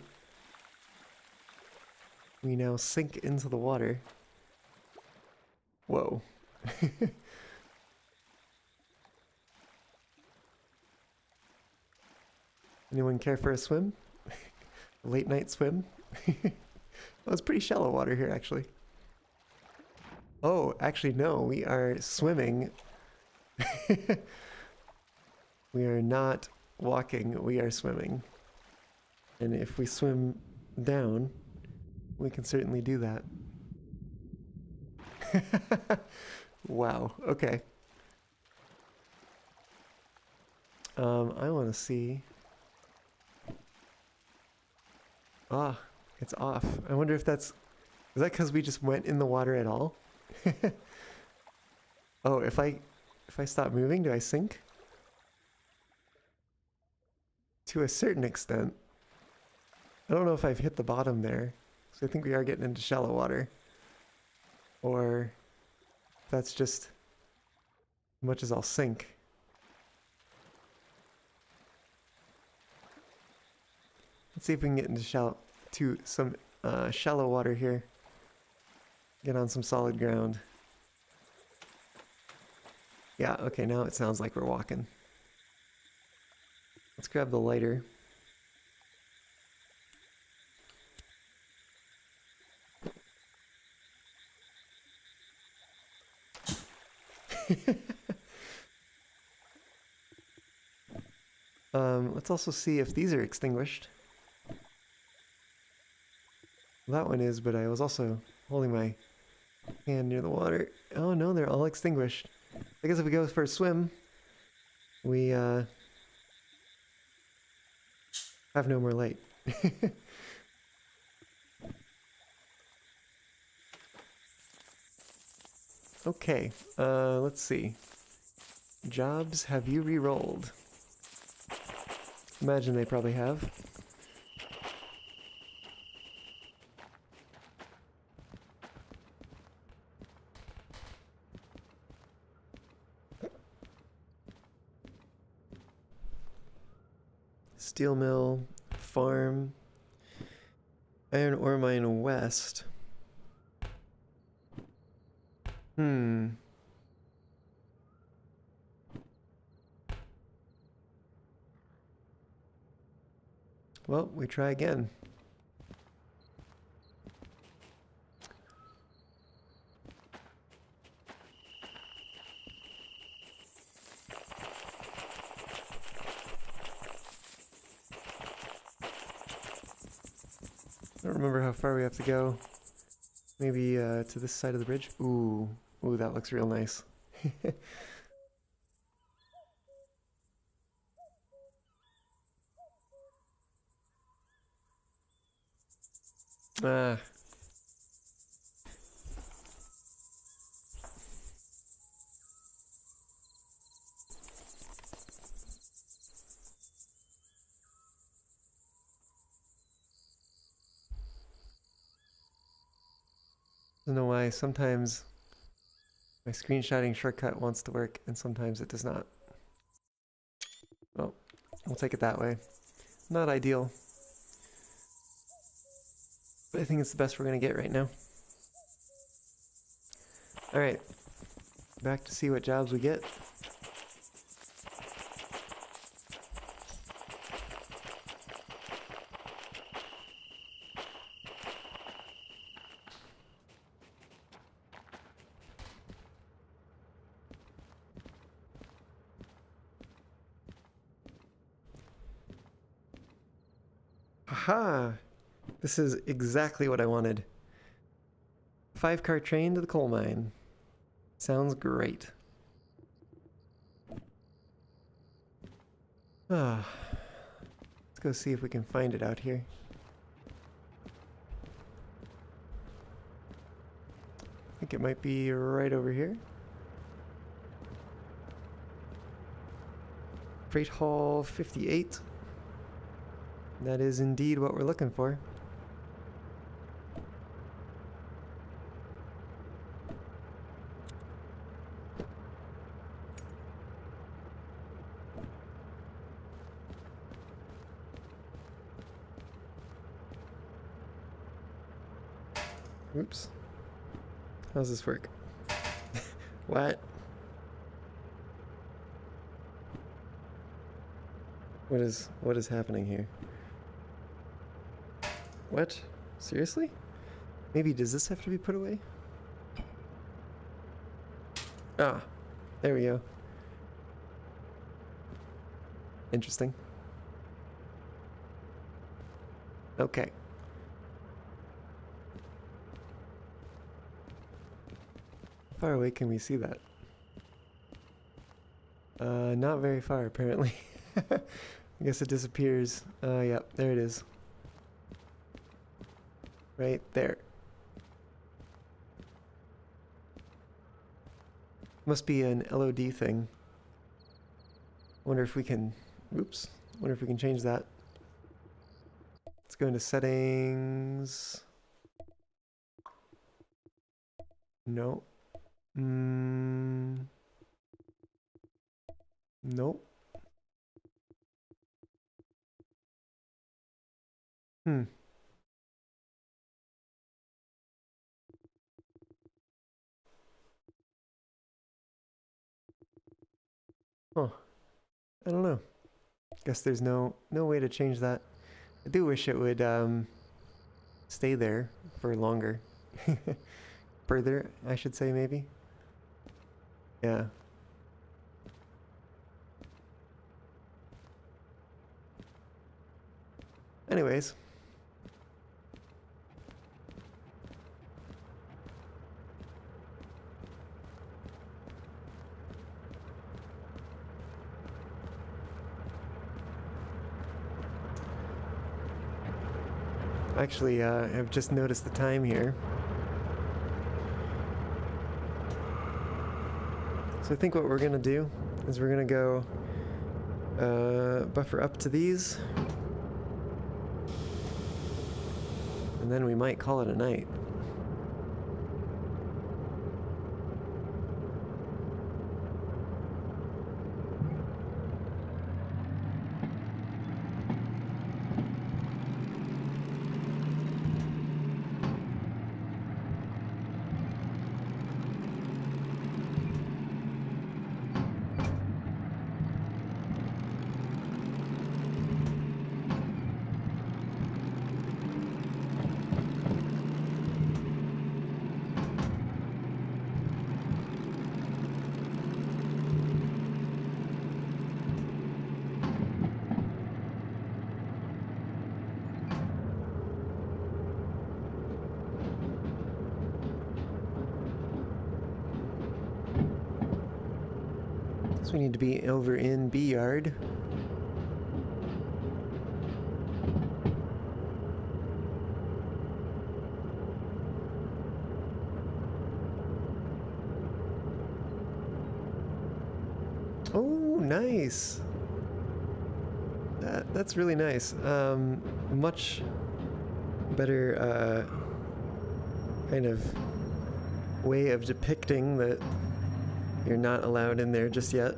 Speaker 1: We now sink into the water. Whoa. Anyone care for a swim? A late night swim? Well, it's pretty shallow water here, actually. Oh, actually, no, we are swimming. We are not walking, we are swimming. And if we swim down, we can certainly do that. Wow, okay. I want to see. Ah, it's off. I wonder if that's... Is that because we just went in the water at all? Oh, if I stop moving, do I sink? To a certain extent. I don't know if I've hit the bottom there. So I think we are getting into shallow water. Or that's just as much as I'll sink. Let's see if we can get into some shallow water here. Get on some solid ground. Yeah, okay, now it sounds like we're walking. Let's grab the lighter. Let's also see if these are extinguished. That one is, but I was also holding my hand near the water. Oh no, they're all extinguished. I guess if we go for a swim, we have no more light. Okay, let's see. Jobs have you re-rolled? Imagine they probably have. Steel mill, farm, iron ore mine west. Well, we try again. I don't remember how far we have to go. Maybe to this side of the bridge. Ooh, that looks real nice. Ah. I don't know why sometimes my screenshotting shortcut wants to work and sometimes it does not. Well, we'll take it that way. Not ideal. But I think it's the best we're gonna get right now. Alright. Back to see what jobs we get. Aha! This is exactly what I wanted. 5-car train to the coal mine. Sounds great. Ah. Let's go see if we can find it out here. I think it might be right over here. Freight Hall 58. That is indeed what we're looking for. Oops. How's this work? What? What is happening here? What? Seriously? Maybe does this have to be put away? Ah, there we go. Interesting. Okay. How far away can we see that? Not very far, apparently. I guess it disappears. Yeah, there it is. Right there. Must be an LOD thing. Wonder if we can... Oops. Wonder if we can change that. Let's go into settings. No. Nope. Hmm. Huh. I don't know. Guess there's no way to change that. I do wish it would stay there for longer. Further, I should say, maybe. Yeah. Anyways. Actually, I've just noticed the time here. So I think what we're gonna do is we're gonna go buffer up to these. And then we might call it a night. So we need to be over in B yard. Oh, nice. That's really nice. Much better kind of way of depicting that you're not allowed in there just yet.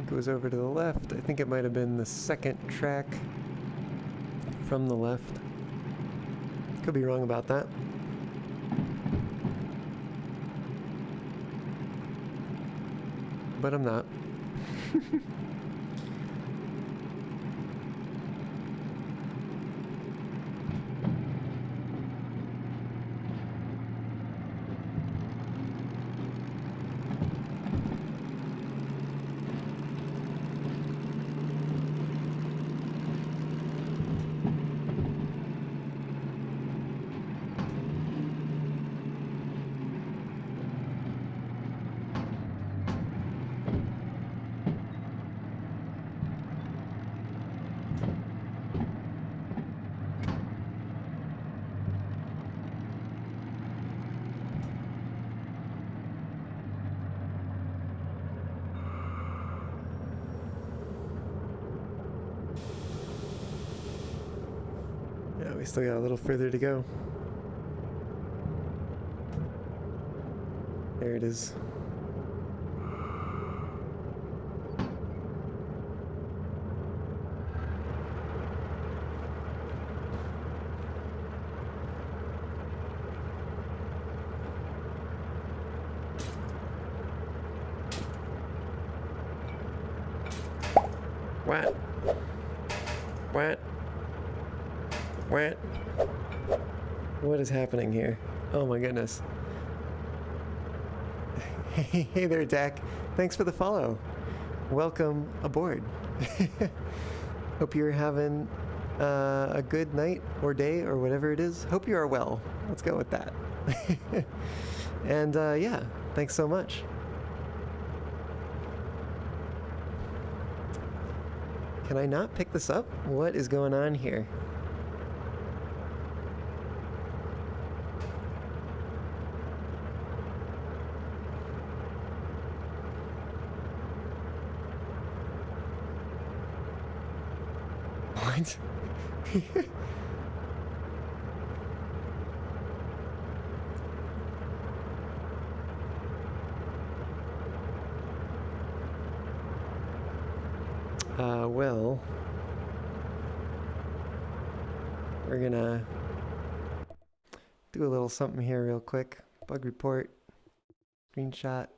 Speaker 1: Goes over to the left. I think it might have been the second track from the left. Could be wrong about that. But I'm not. Yeah, we still got a little further to go. There it is. What? What? What? What is happening here? Oh my goodness. Hey there, Dak. Thanks for the follow. Welcome aboard. Hope you're having a good night or day or whatever it is. Hope you are well. Let's go with that. And yeah, thanks so much. Can I not pick this up? What is going on here? What? Well, we're gonna do a little something here real quick. Bug report, screenshot.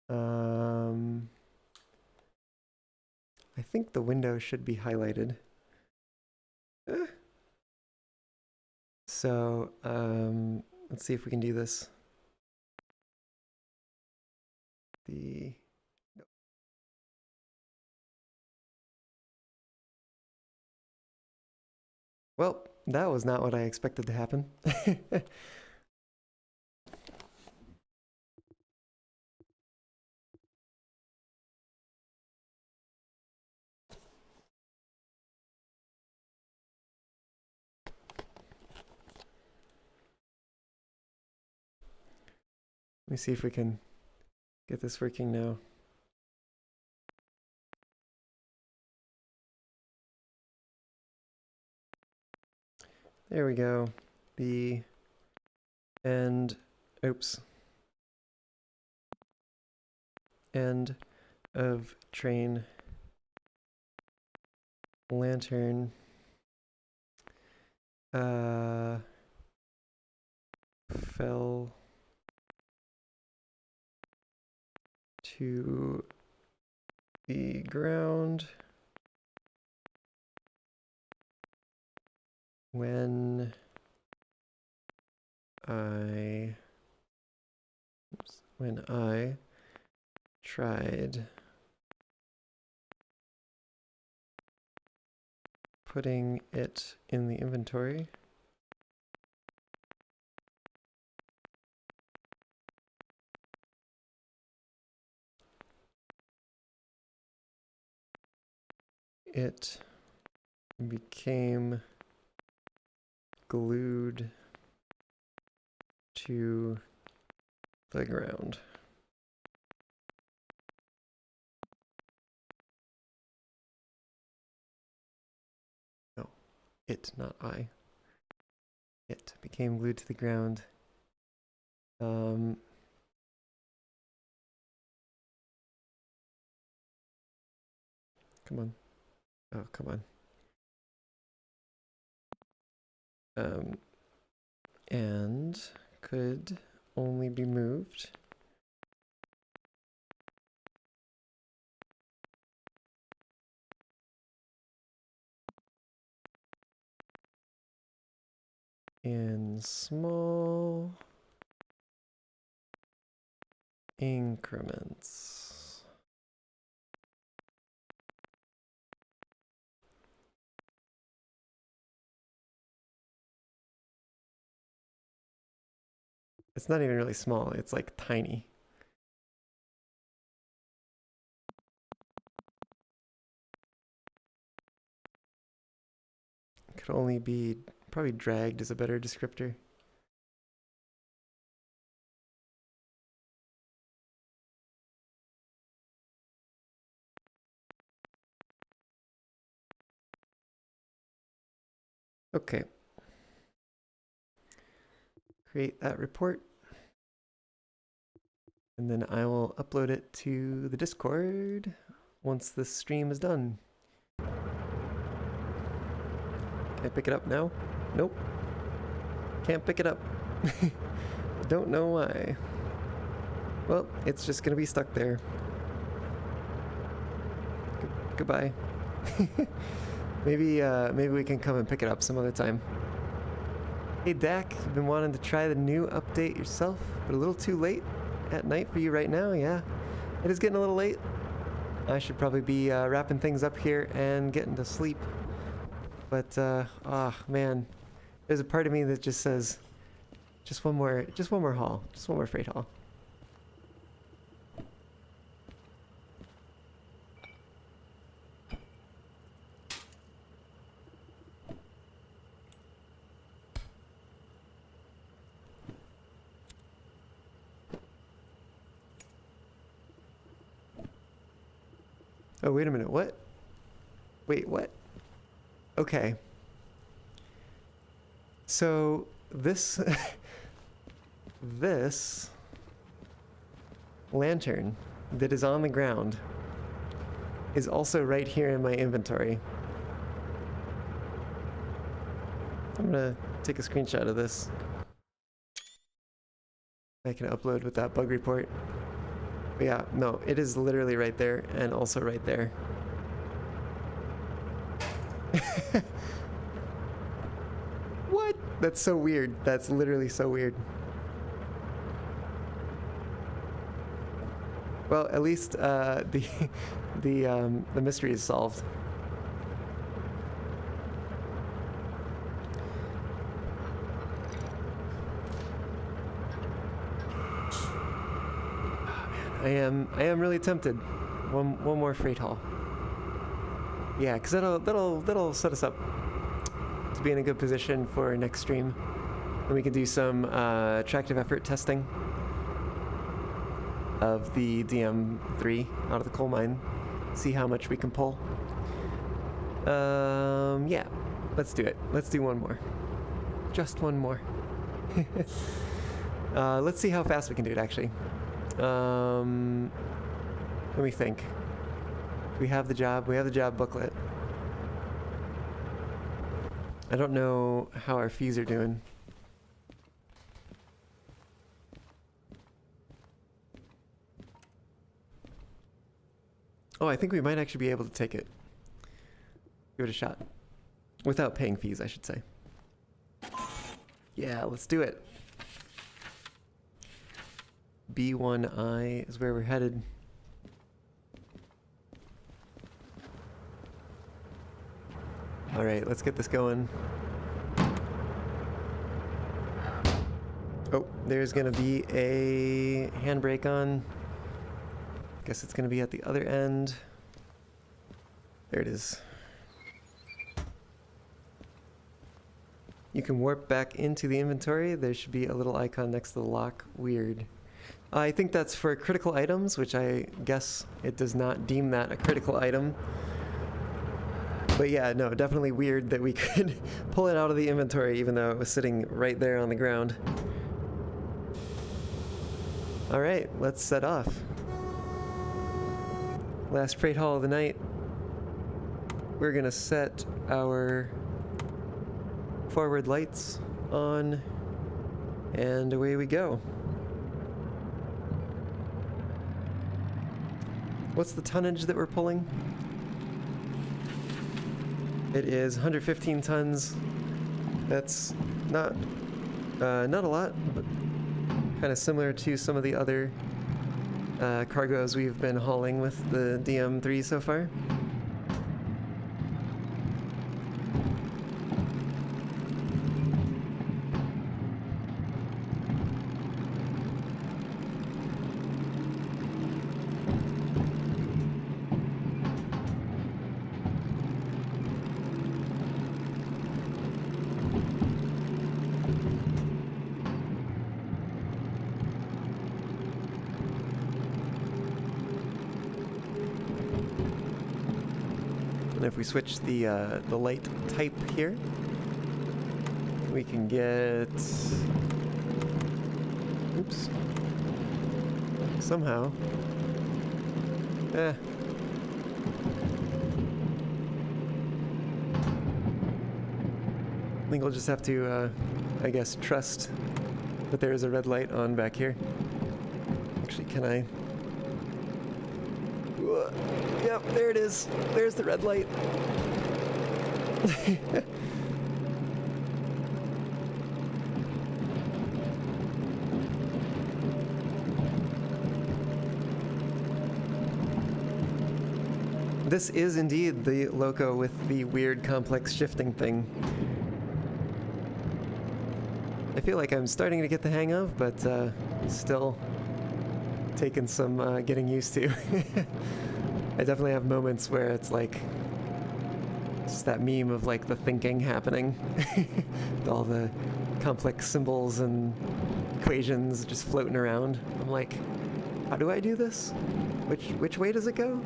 Speaker 1: I think the window should be highlighted. So, let's see if we can do this. Well, that was not what I expected to happen. Let me see if we can get this working now. There we go. The end, oops. End of train lantern fell to the ground when I tried putting it in the inventory. It became glued to the ground. No, it, not I. It became glued to the ground. Come on. Oh, come on. And could only be moved in small increments. It's not even really small, it's like tiny. It could only be, probably dragged is a better descriptor. Okay. Create that report. And then I will upload it to the Discord once this stream is done. Can I pick it up now? Nope. Can't pick it up. Don't know why. Well, it's just gonna be stuck there. Goodbye. Maybe we can come and pick it up some other time. Hey Dak, you've been wanting to try the new update yourself, but a little too late? at night for you right now, yeah. It is getting a little late. I should probably be wrapping things up here and getting to sleep. But, man, there's a part of me that just says, just one more haul, just one more freight haul. Oh, wait a minute, what? Wait, what? Okay. So, this... this... lantern that is on the ground is also right here in my inventory. I'm gonna take a screenshot of this. I can upload with that bug report. But yeah, no, it is literally right there and also right there. What? That's so weird. That's literally so weird. Well, at least the mystery is solved. I am really tempted. One more freight haul. Yeah, because that'll set us up to be in a good position for next stream, and we can do some attractive effort testing of the DM3 out of the coal mine. See how much we can pull. Yeah, let's do it. Let's do one more. Just one more. Let's see how fast we can do it, actually. Let me think. We have the job. We have the job booklet. I don't know how our fees are doing. Oh, I think we might actually be able to take it. Give it a shot. Without paying fees, I should say. Yeah, let's do it. B1I is where we're headed. All right, let's get this going. Oh, there's gonna be a handbrake on. Guess it's gonna be at the other end. There it is. You can warp back into the inventory. There should be a little icon next to the lock. Weird. I think that's for critical items, which I guess it does not deem that a critical item. But yeah, no, definitely weird that we could pull it out of the inventory even though it was sitting right there on the ground. All right, let's set off. Last freight haul of the night. We're gonna set our forward lights on, and away we go. What's the tonnage that we're pulling? It is 115 tons. That's not a lot, but kind of similar to some of the other cargoes we've been hauling with the DM3 so far. And if we switch the light type here, we can get, oops, somehow, I think we'll just have to, I guess, trust that there is a red light on back here. Actually, can I? Yep, there it is. There's the red light. this is indeed the loco with the weird complex shifting thing. I feel like I'm starting to get the hang of, but still taking some getting used to. I definitely have moments where it's like just that meme of like the thinking happening with all the complex symbols and equations just floating around. I'm like, how do I do this? Which way does it go?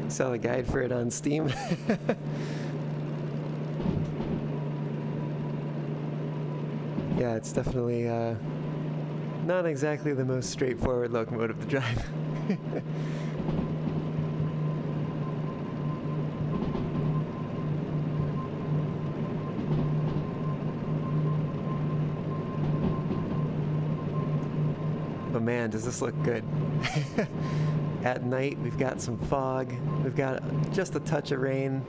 Speaker 1: Saw a guide for it on Steam. Yeah, it's definitely not exactly the most straightforward locomotive to drive. But man, does this look good. At night, we've got some fog. We've got just a touch of rain.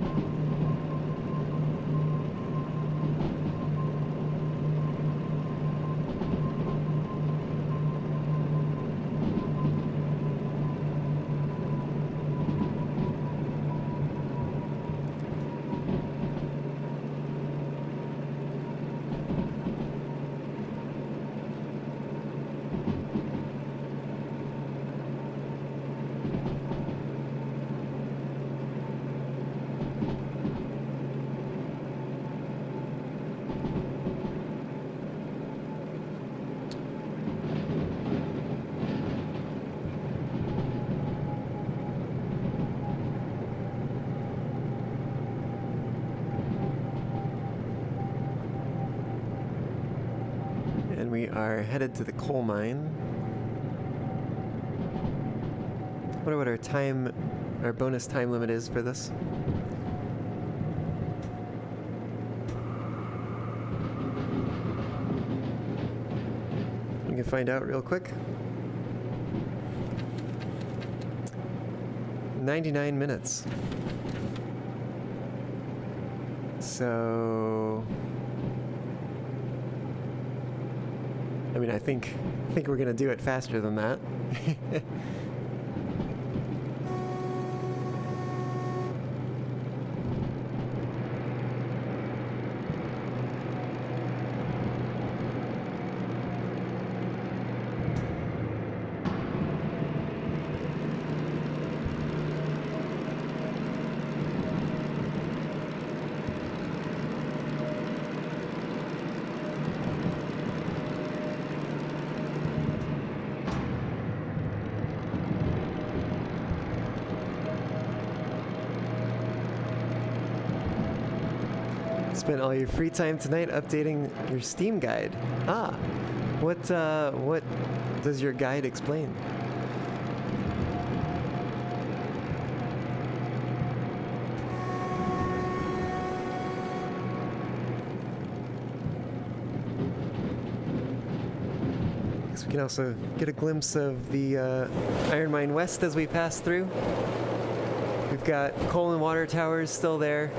Speaker 1: And we are headed to the coal mine. I wonder what our bonus time limit is for this. We can find out real quick. 99 minutes. So I mean, I think we're gonna do it faster than that. Spent all your free time tonight updating your Steam guide. Ah, what does your guide explain? Guess we can also get a glimpse of the Iron Mine West as we pass through. We've got coal and water towers still there.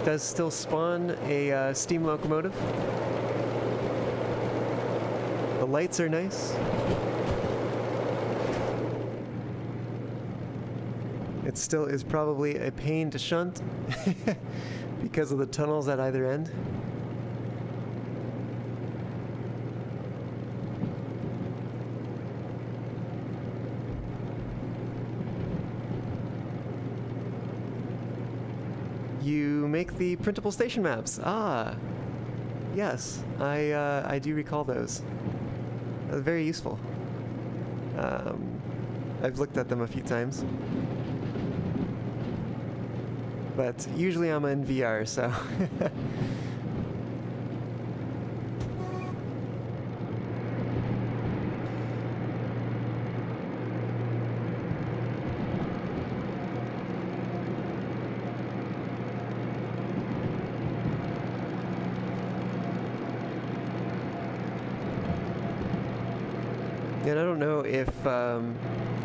Speaker 1: Does still spawn a steam locomotive. The lights are nice. It still is probably a pain to shunt because of the tunnels at either end. You make the printable station maps. Ah, yes, I do recall those. Very useful. I've looked at them a few times, but usually I'm in VR, so. And I don't know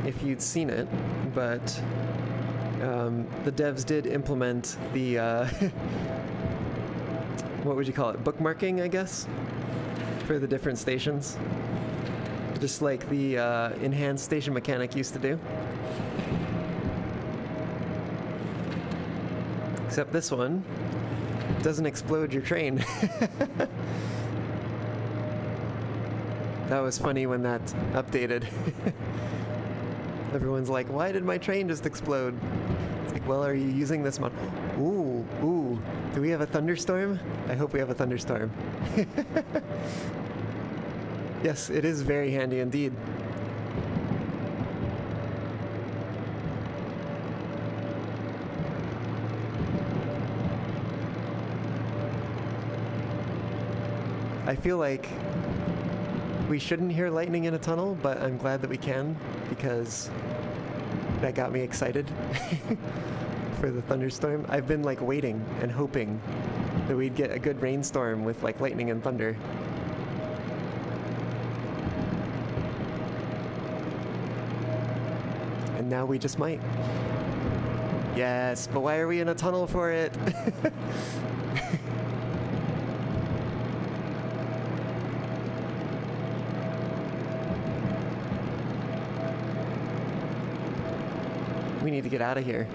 Speaker 1: if you'd seen it, but the devs did implement the what would you call it? Bookmarking, I guess, for the different stations, just like the enhanced station mechanic used to do. Except this one doesn't explode your train. That was funny when that updated. Everyone's like, why did my train just explode? It's like, well, are you using this mod? Ooh, do we have a thunderstorm? I hope we have a thunderstorm. Yes, it is very handy indeed. I feel like we shouldn't hear lightning in a tunnel, but I'm glad that we can, because that got me excited for the thunderstorm. I've been like waiting and hoping that we'd get a good rainstorm with like lightning and thunder. And now we just might. Yes, but why are we in a tunnel for it? We need to get out of here.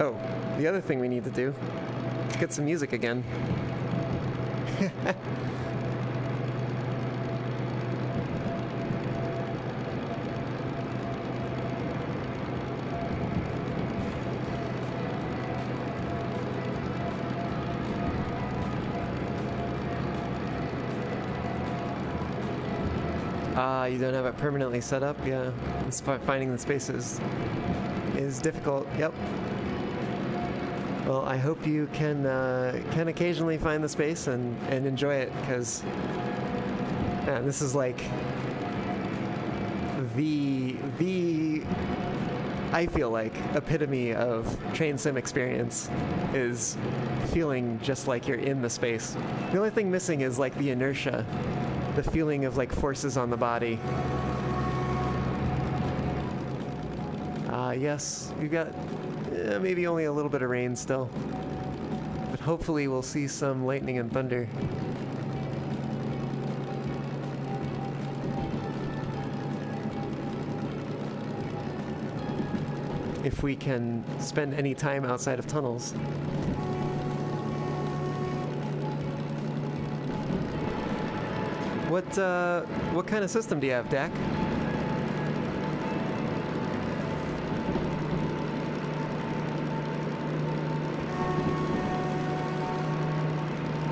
Speaker 1: Oh, the other thing we need to do is get some music again. You don't have it permanently set up? Yeah. Finding the spaces is difficult. Yep. Well, I hope you can occasionally find the space and enjoy it, because man, this is like the I feel like epitome of train sim experience is feeling just like you're in the space. The only thing missing is like the inertia, the feeling of like forces on the body. Yes, we've got maybe only a little bit of rain still, but hopefully we'll see some lightning and thunder. If we can spend any time outside of tunnels. What kind of system do you have, Dak?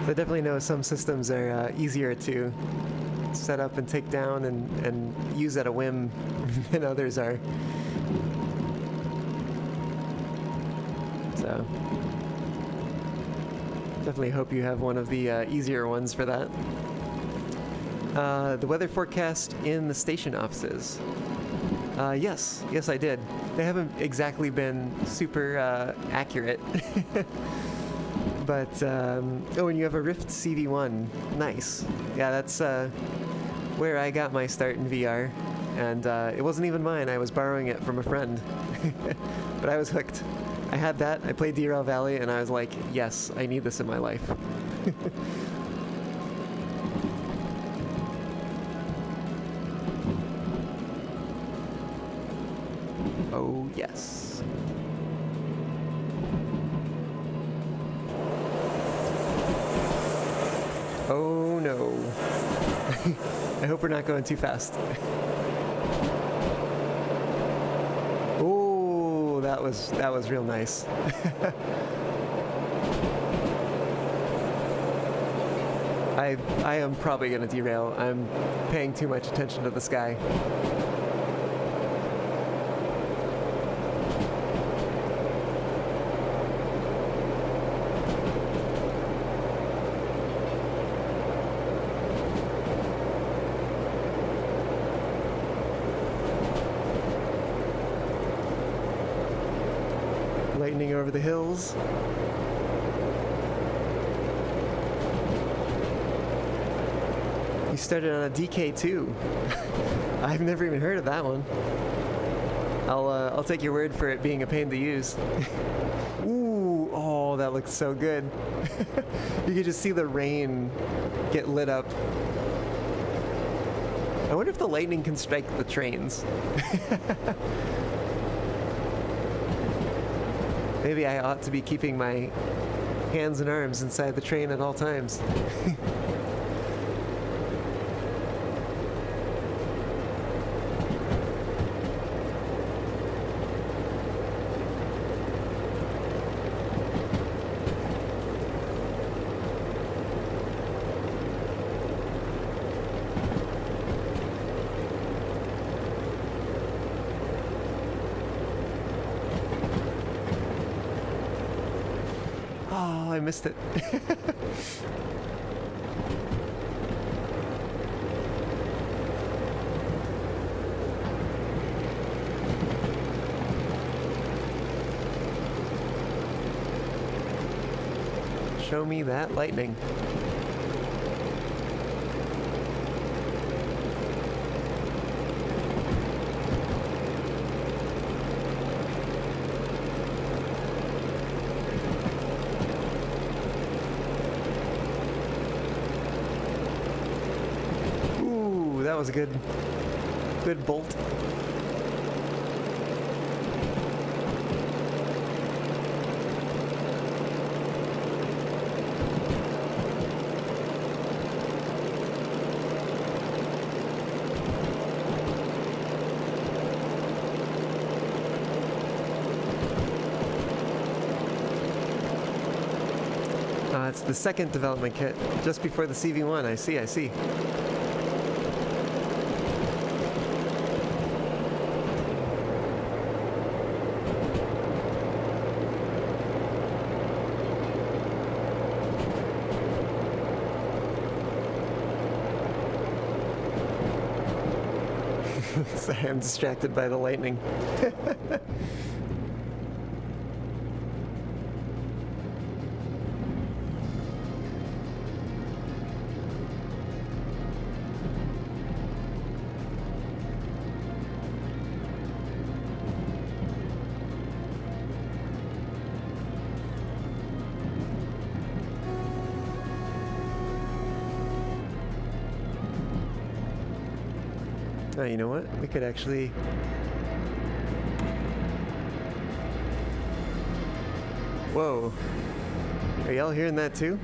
Speaker 1: I definitely know some systems are easier to set up and take down and use at a whim than others are. So definitely hope you have one of the easier ones for that. The weather forecast in the station offices. Yes, I did. They haven't exactly been super accurate. But, oh, and you have a Rift CV1. Nice. Yeah, that's where I got my start in VR. And it wasn't even mine. I was borrowing it from a friend. But I was hooked. I had that. I played Derail Valley, and I was like, yes, I need this in my life. Oh, yes. Oh, no. I hope we're not going too fast. Oh, that was real nice. I am probably going to derail. I'm paying too much attention to the sky. Lightning over the hills. You started on a DK2. I've never even heard of that one. I'll take your word for it being a pain to use. Ooh, oh, that looks so good. You can just see the rain get lit up. I wonder if the lightning can strike the trains. Maybe I ought to be keeping my hands and arms inside the train at all times. Oh, I missed it. Show me that lightning. That was a good bolt. It's the second development kit, just before the CV1. I see. Sorry, I'm distracted by the lightning. Oh, you know what? We could actually... Whoa. Are y'all hearing that too?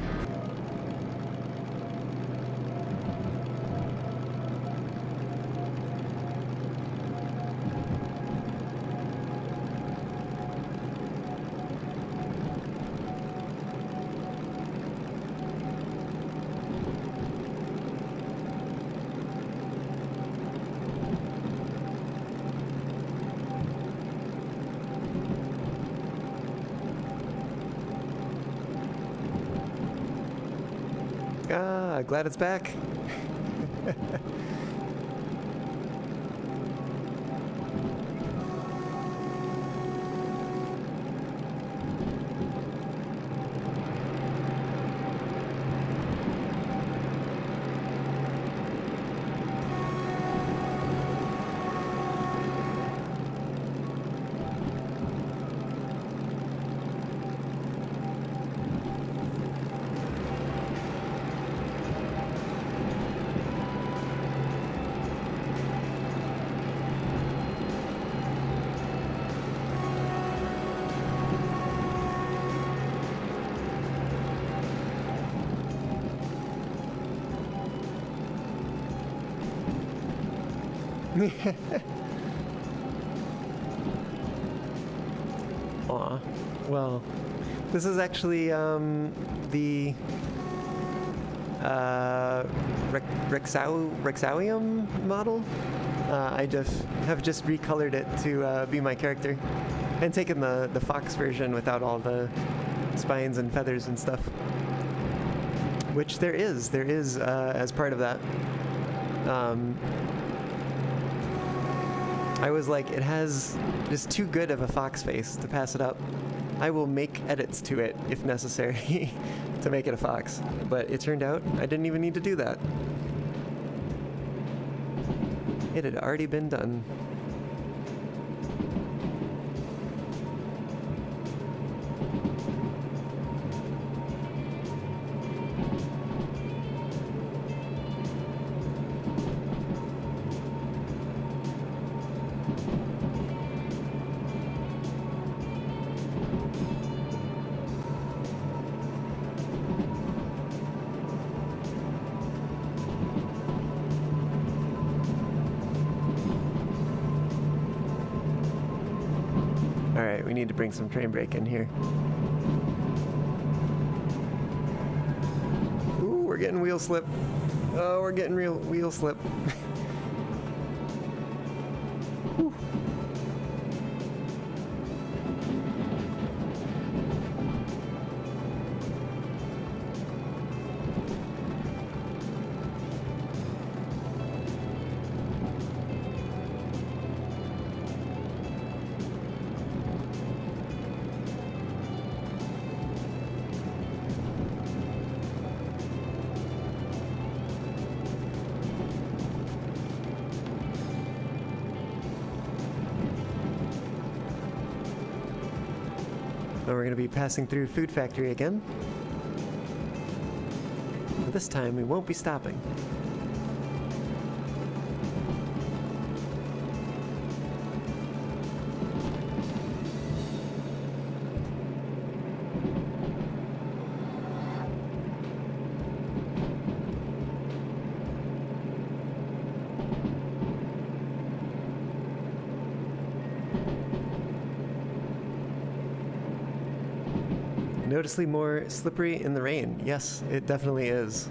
Speaker 1: Ah, glad it's back. Aw. Well, this is actually the Rexawium model. I have just recolored it to be my character, and taken the Fox version without all the spines and feathers and stuff. Which there is as part of that. I was like, it has just too good of a fox face to pass it up. I will make edits to it if necessary to make it a fox. But it turned out I didn't even need to do that. It had already been done. Alright, we need to bring some train brake in here. Ooh, we're getting wheel slip. Oh, we're getting real wheel slip. Whew. Now we're going to be passing through Food Factory again. But this time we won't be stopping. Noticeably more slippery in the rain. Yes, it definitely is.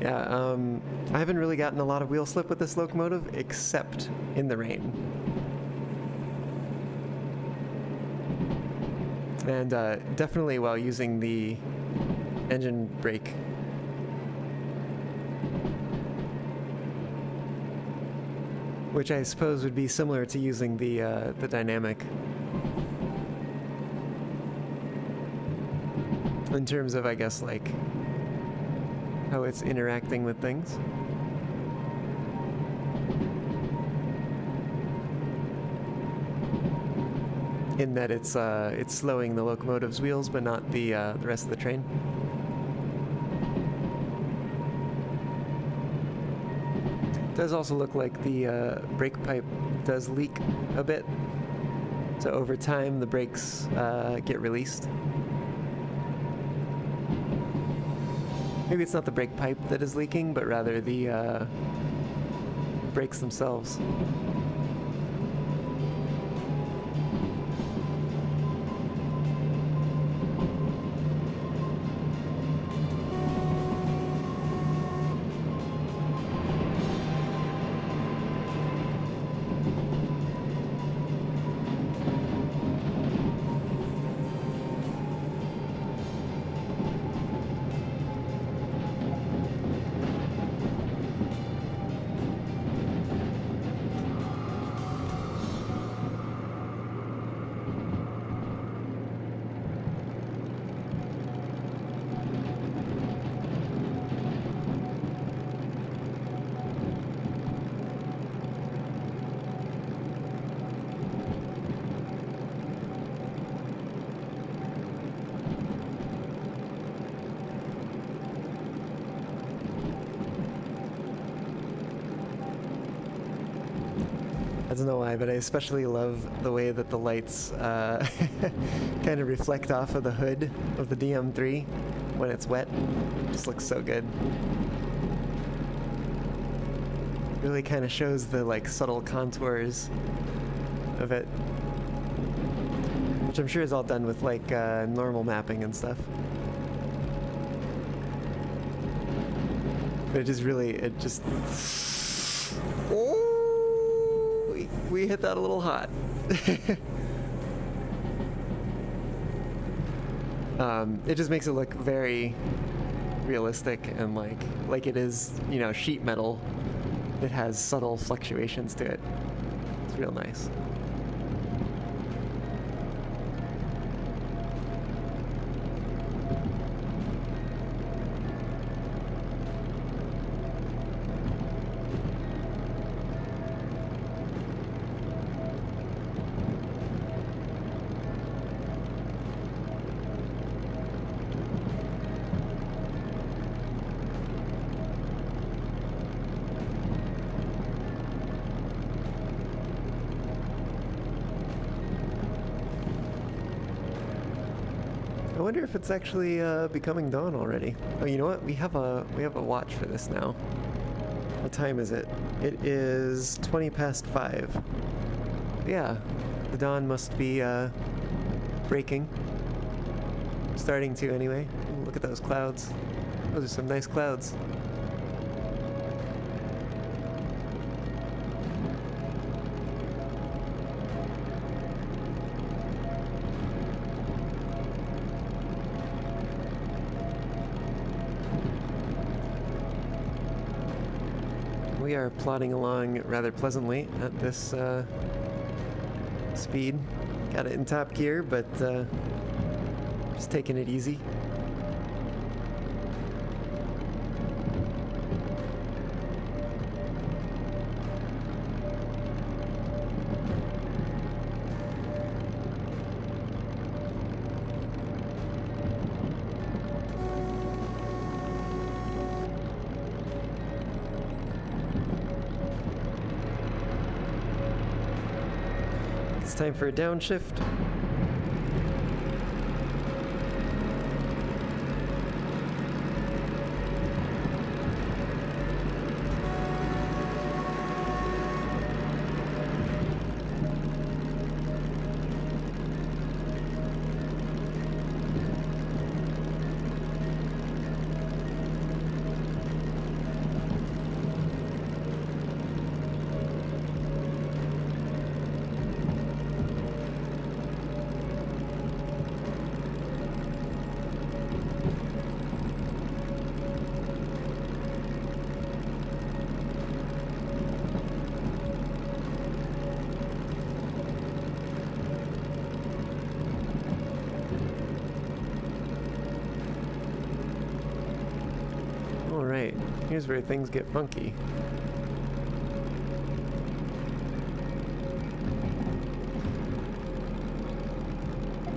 Speaker 1: Yeah, I haven't really gotten a lot of wheel slip with this locomotive, except in the rain. And definitely while using the engine brake. Which I suppose would be similar to using the dynamic. In terms of, I guess, like, how it's interacting with things. In that it's slowing the locomotive's wheels, but not the rest of the train. Does also look like the brake pipe does leak a bit. So over time, the brakes get released. Maybe it's not the brake pipe that is leaking, but rather the brakes themselves. I don't know why, but I especially love the way that the lights kind of reflect off of the hood of the DM3 when it's wet. It just looks so good. Really kind of shows the like subtle contours of it, which I'm sure is all done with like normal mapping and stuff. But it just really, oh! We hit that a little hot. It just makes it look very realistic and like it is, you know, sheet metal. It has subtle fluctuations to it. It's real nice. wonder if it's actually becoming dawn already. Oh, you know what? We have a watch for this now. What time is it? It is 20 past 5. Yeah, the dawn must be breaking. Starting to anyway. Ooh, look at those clouds. Those are some nice clouds. We are plodding along rather pleasantly at this speed. Got it in top gear, but just taking it easy. It's time for a downshift. Alright, here's where things get funky.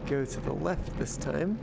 Speaker 1: Go to the left this time.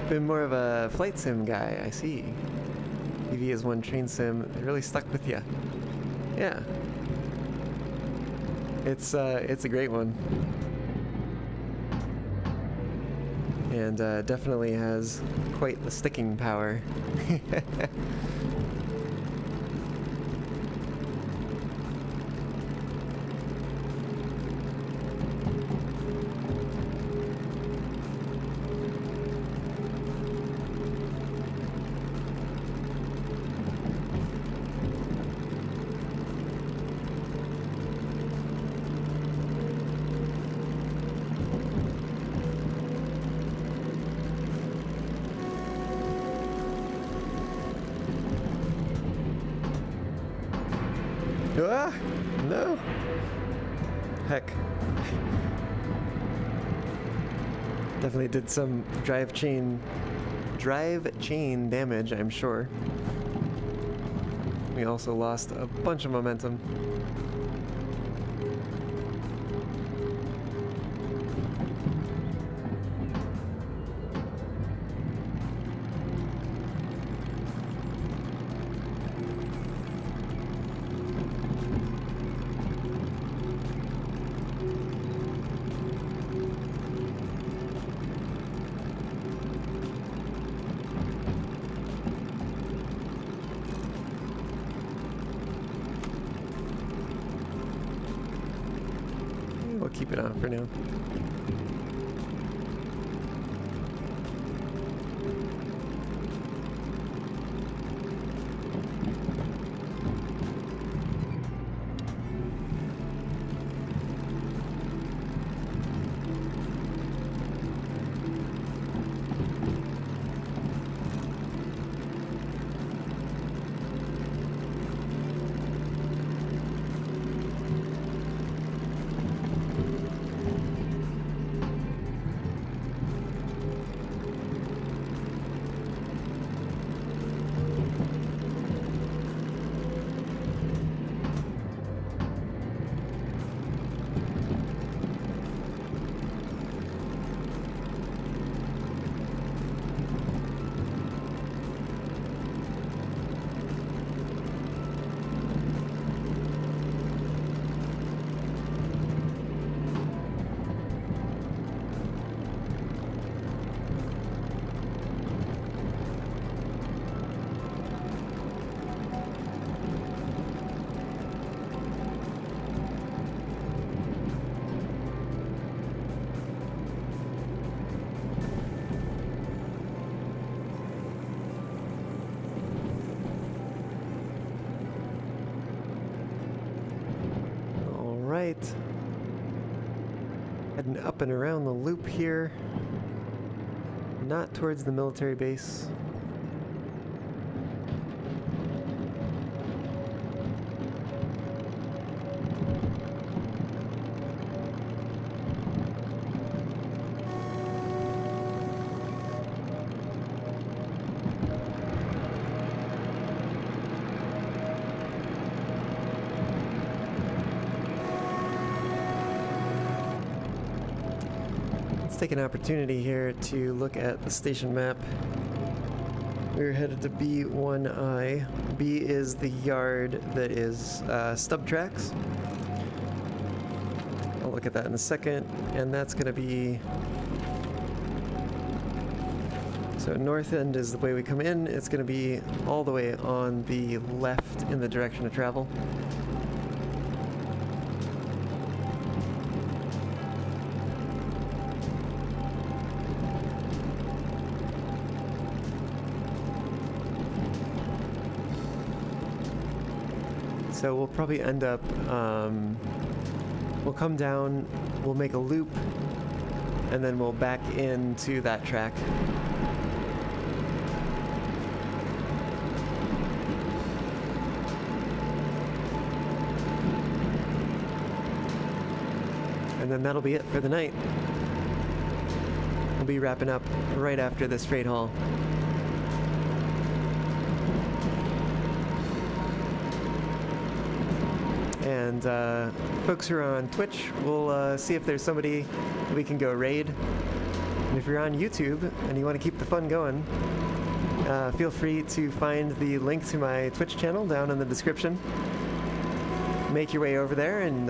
Speaker 1: Been more of a flight sim guy, I see. EV is one train sim. It really stuck with you. Yeah. It's a great one. And definitely has quite the sticking power. Ah, no. Heck. Definitely did some drive chain damage, I'm sure. We also lost a bunch of momentum. We'll keep it on for now. right. Heading up and around the loop here. Not towards the military base. Take an opportunity here to look at the station map. We're headed to B1I. B is the yard that is stub tracks. I'll look at that in a second, and that's going to be... So north end is the way we come in. It's going to be all the way on the left in the direction of travel. So we'll probably end up, we'll come down, we'll make a loop, and then we'll back into that track. And then that'll be it for the night. We'll be wrapping up right after this freight haul. And folks who are on Twitch, we'll see if there's somebody we can go raid. And if you're on YouTube and you want to keep the fun going, feel free to find the link to my Twitch channel down in the description. Make your way over there and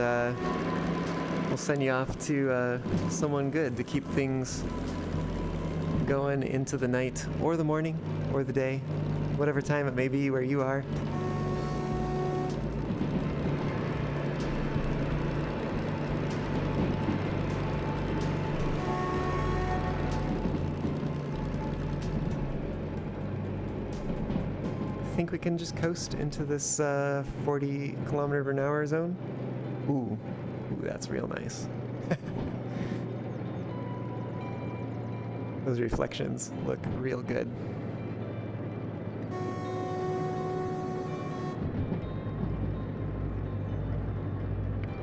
Speaker 1: we'll send you off to someone good to keep things going into the night or the morning or the day, whatever time it may be where you are. I think we can just coast into this 40 kilometer per hour zone. Ooh, that's real nice. Those reflections look real good.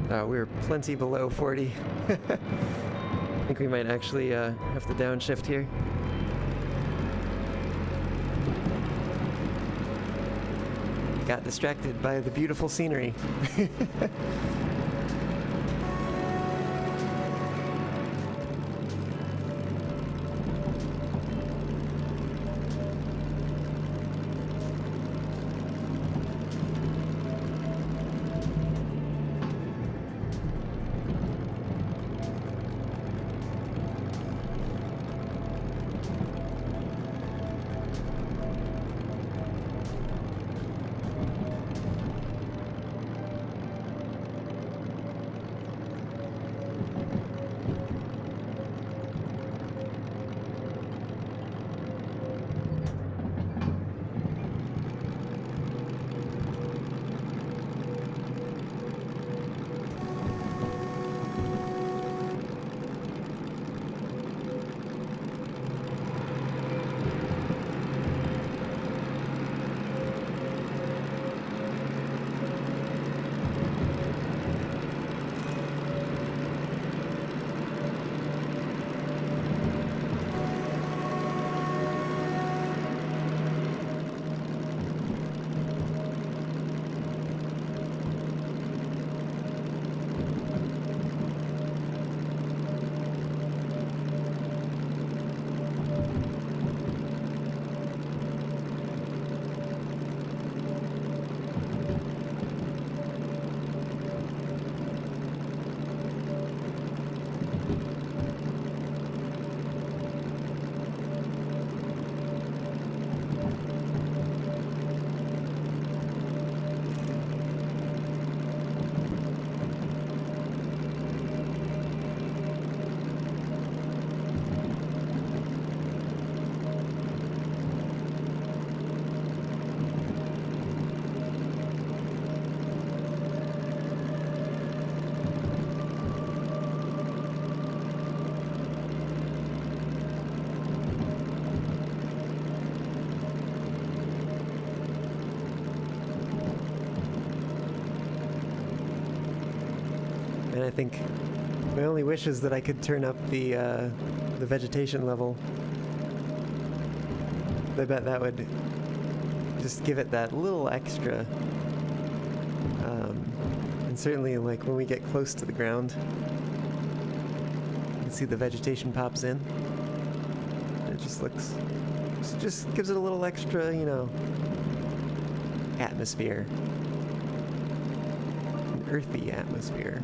Speaker 1: We're plenty below 40. I think we might actually have to downshift here. Got distracted by the beautiful scenery. And I think my only wish is that I could turn up the vegetation level. I bet that would just give it that little extra. And certainly, like, when we get close to the ground, you can see the vegetation pops in. It just looks, just gives it a little extra, you know, atmosphere. An earthy atmosphere.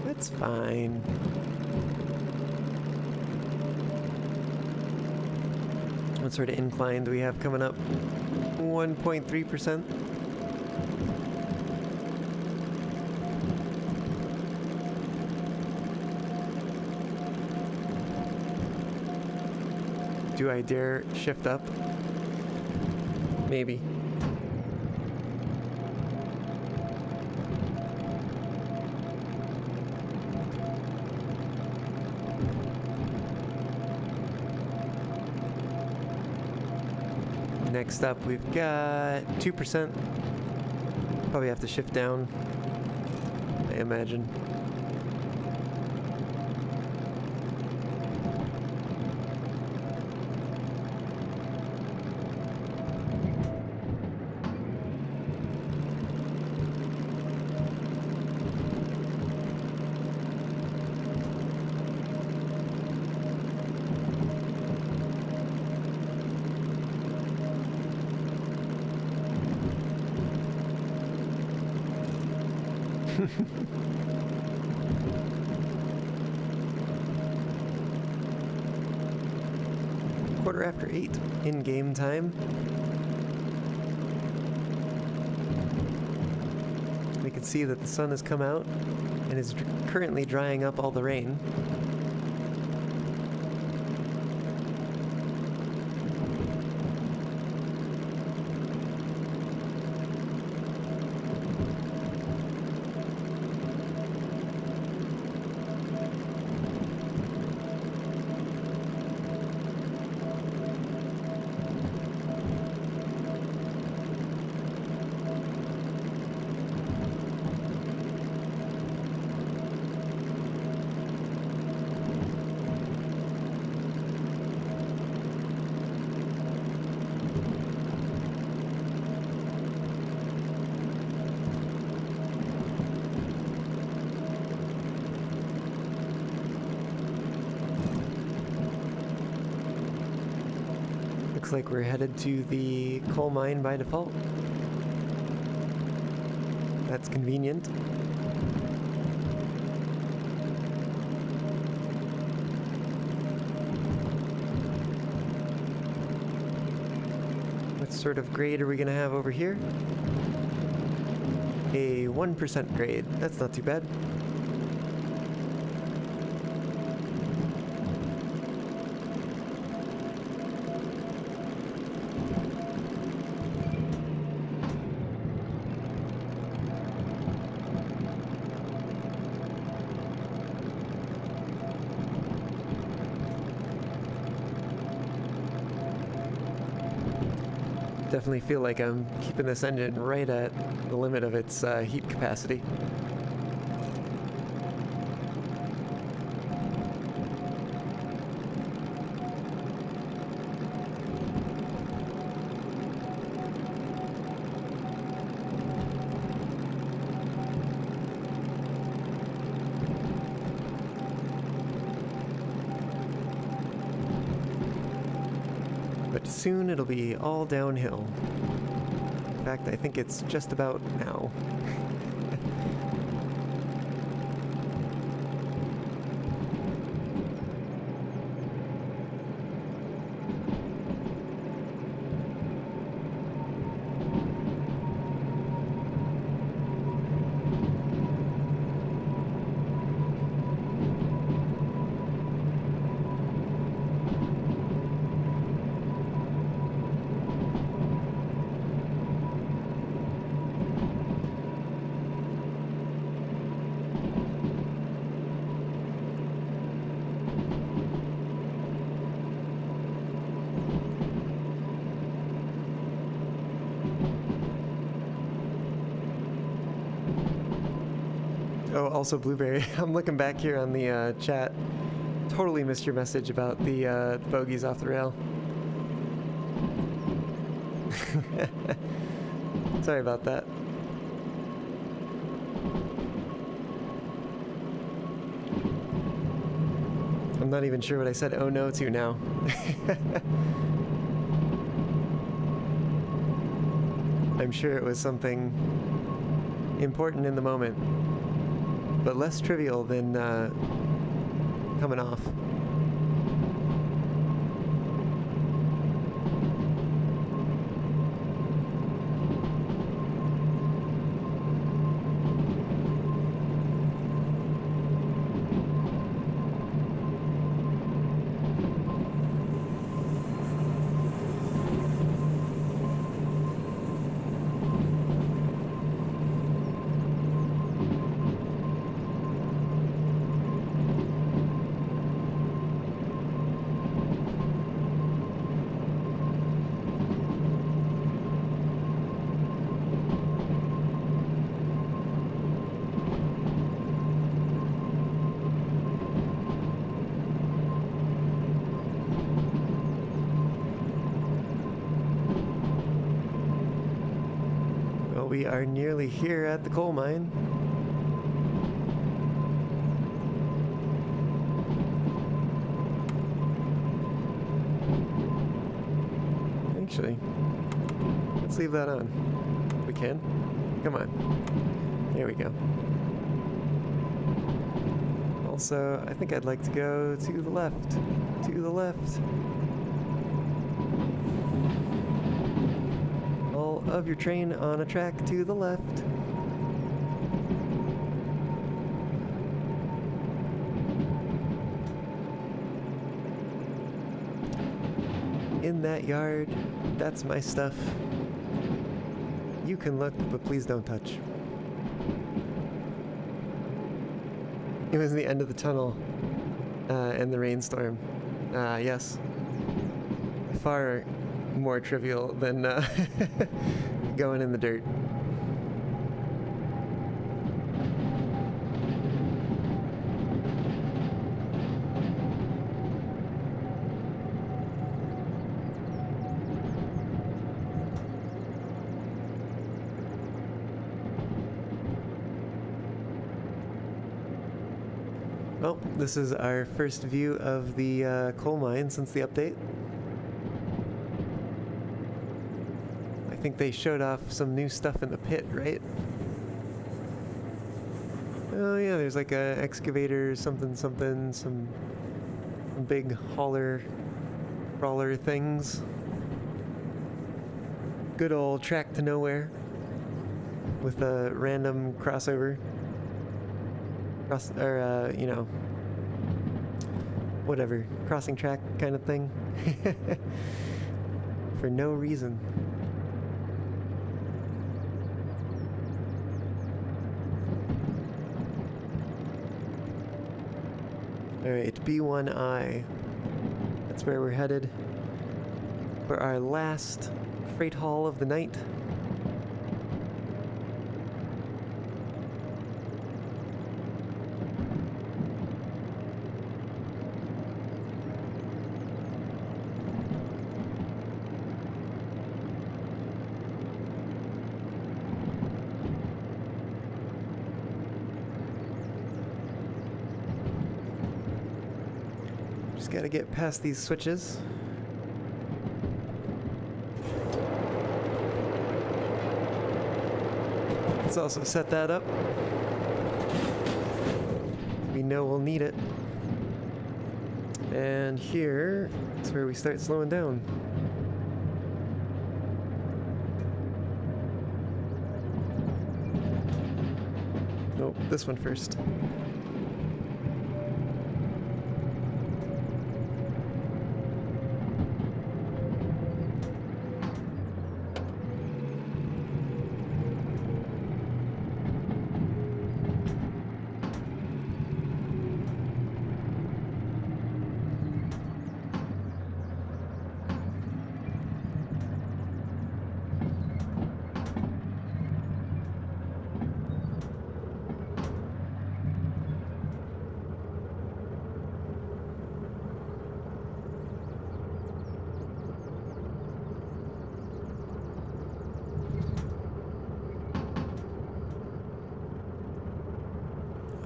Speaker 1: That's fine. What sort of incline do we have coming up? 1.3%. Do I dare shift up? Maybe. Next up, we've got 2%. Probably have to shift down, I imagine. Quarter after 8 in game time. We can see that the sun has come out and is currently drying up all the rain. Looks like we're headed to the coal mine by default. That's convenient. What sort of grade are we going to have over here? A 1% grade. That's not too bad. definitely feel like I'm keeping this engine right at the limit of its heat capacity. But soon it'll be all downhill. In fact, I think it's just about now. Oh, also Blueberry. I'm looking back here on the chat. Totally missed your message about the bogeys off the rail. Sorry about that. I'm not even sure what I said oh no to now. I'm sure it was something important in the moment, but less trivial than coming off. We are nearly here at the coal mine. Actually, let's leave that on. We can. Come on. There we go. Also, I think I'd like to go to the left. To the left. Of your train on a track to the left. In that yard, that's my stuff. You can look, but please don't touch. It was the end of the tunnel and the rainstorm. Yes. Far more trivial than going in the dirt. Well, this is our first view of the coal mine since the update. I think they showed off some new stuff in the pit, right? Oh yeah, there's like a excavator, something, some big hauler, crawler things. Good old track to nowhere with a random crossover. You know, whatever, crossing track kind of thing. For no reason. Alright, B1I. That's where we're headed for our last freight haul of the night. Just gotta get past these switches. Let's also set that up. We know we'll need it. And here is where we start slowing down. Nope, this one first.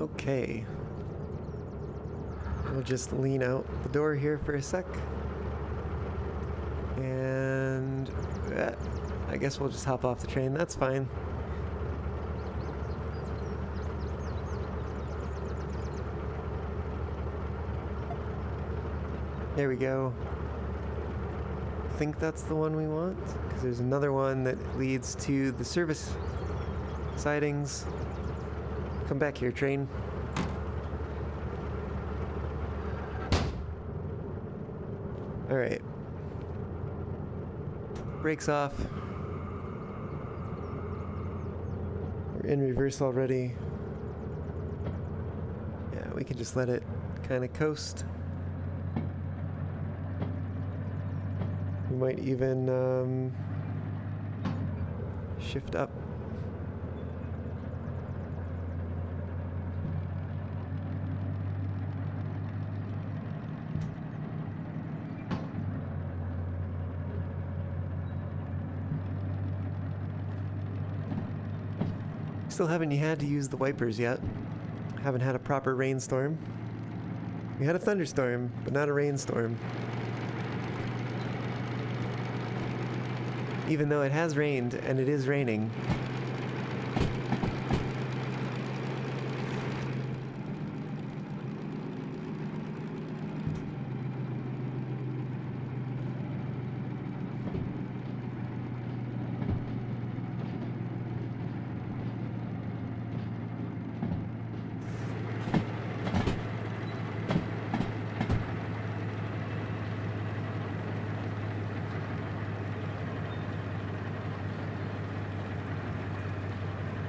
Speaker 1: Okay. We'll just lean out the door here for a sec. And I guess we'll just hop off the train. That's fine. There we go. I think that's the one we want, because there's another one that leads to the service sidings. Come back here, train. All right. Brakes off. We're in reverse already. Yeah, we can just let it kind of coast. We might even shift up. Still haven't had to use the wipers yet. Haven't had a proper rainstorm. We had a thunderstorm, but not a rainstorm. Even though it has rained, and it is raining.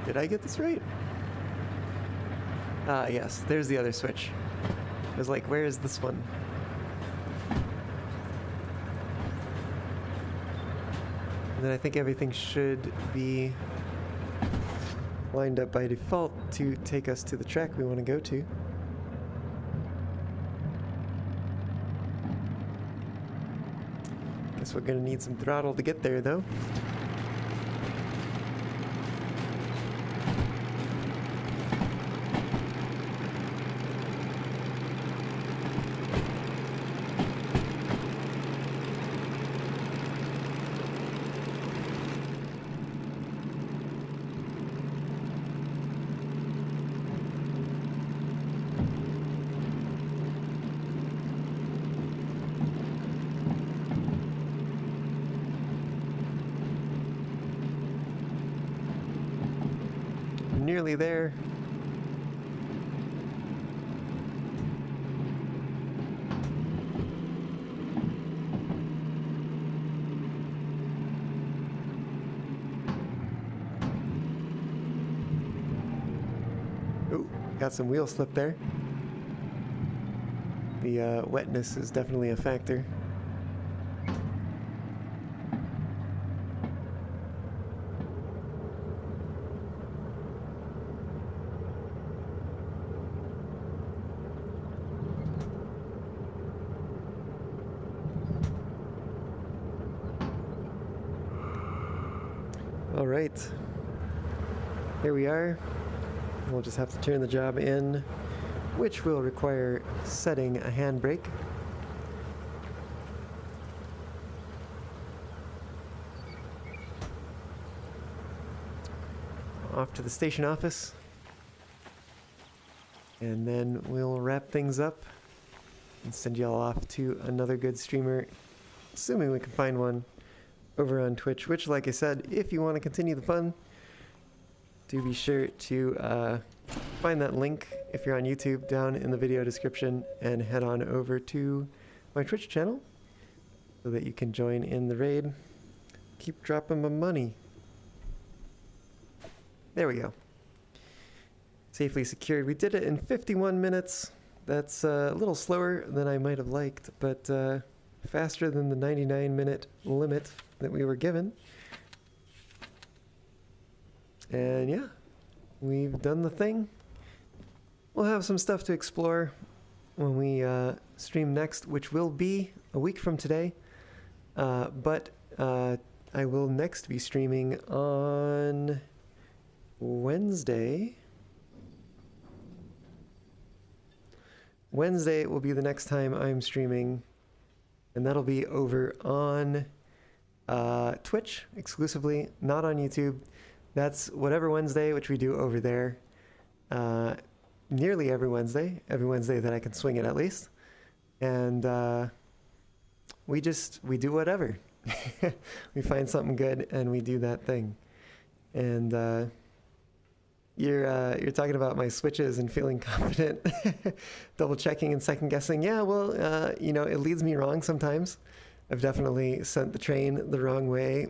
Speaker 1: Did I get this right? Ah, yes, there's the other switch. I was like, where is this one? And then I think everything should be lined up by default to take us to the track we want to go to. Guess we're gonna need some throttle to get there, though. Nearly there. Oh, got some wheel slip there. The wetness is definitely a factor. All right. Here we are. We'll just have to turn the job in, which will require setting a handbrake. Off to the station office. And then we'll wrap things up and send y'all off to another good streamer, assuming we can find one over on Twitch, which, like I said, if you want to continue the fun, do be sure to find that link if you're on YouTube down in the video description and head on over to my Twitch channel so that you can join in the raid. Keep dropping my money. There we go. Safely secured. We did it in 51 minutes. That's a little slower than I might have liked, but faster than the 99-minute limit that we were given. And yeah, we've done the thing. We'll have some stuff to explore when we stream next, which will be a week from today. But I will next be streaming on Wednesday. Wednesday will be the next time I'm streaming, and that'll be over on Twitch exclusively, not on YouTube. That's whatever Wednesday, which we do over there nearly every Wednesday that I can swing it at least. And we do whatever. We find something good and we do that thing. And you're talking about my switches and feeling confident, double checking and second guessing. Yeah, well, you know, it leads me wrong sometimes. I've definitely sent the train the wrong way.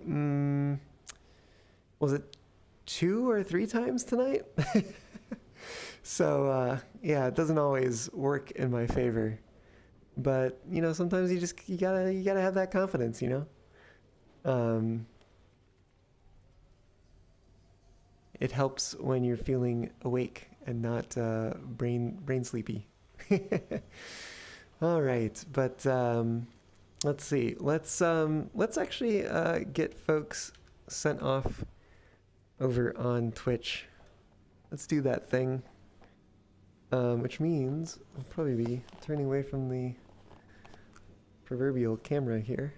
Speaker 1: Was it 2 or 3 times tonight? So yeah, it doesn't always work in my favor, but you know, sometimes you gotta have that confidence, you know. It helps when you're feeling awake and not brain sleepy. All right, but let's see. Let's actually get folks sent off over on Twitch. Let's do that thing. Which means I'll probably be turning away from the proverbial camera here.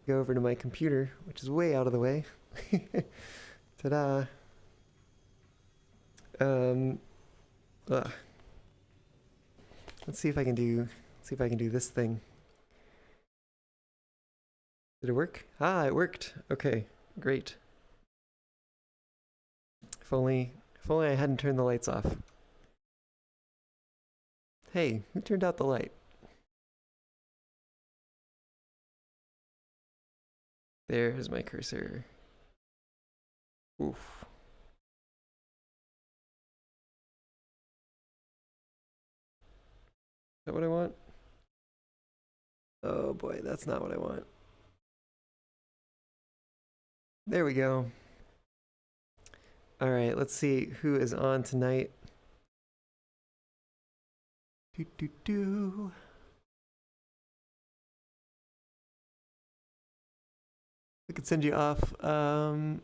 Speaker 1: Go over to my computer, which is way out of the way. Ta-da. Let's see if I can do this thing. Did it work? Ah, it worked. Okay, great. If only I hadn't turned the lights off. Hey, who turned out the light? There's my cursor. Oof. Is that what I want? Oh boy, that's not what I want. There we go. All right, let's see who is on tonight. We could send you off. Not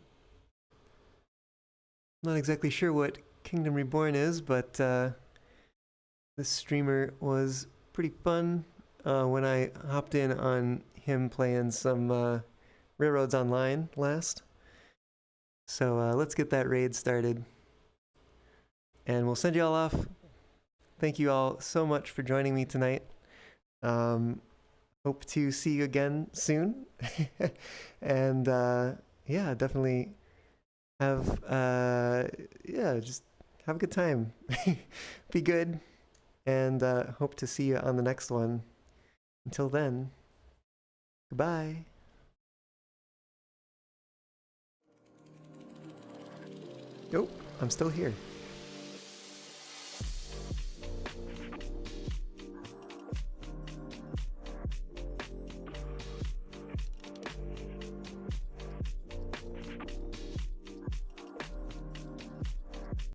Speaker 1: exactly sure what Kingdom Reborn is, but this streamer was pretty fun when I hopped in on him playing some Railroads Online last. So let's get that raid started. And we'll send you all off. Thank you all so much for joining me tonight. Hope to see you again soon. And yeah, definitely have just have a good time. Be good, and hope to see you on the next one. Until then, goodbye. Nope, I'm still here.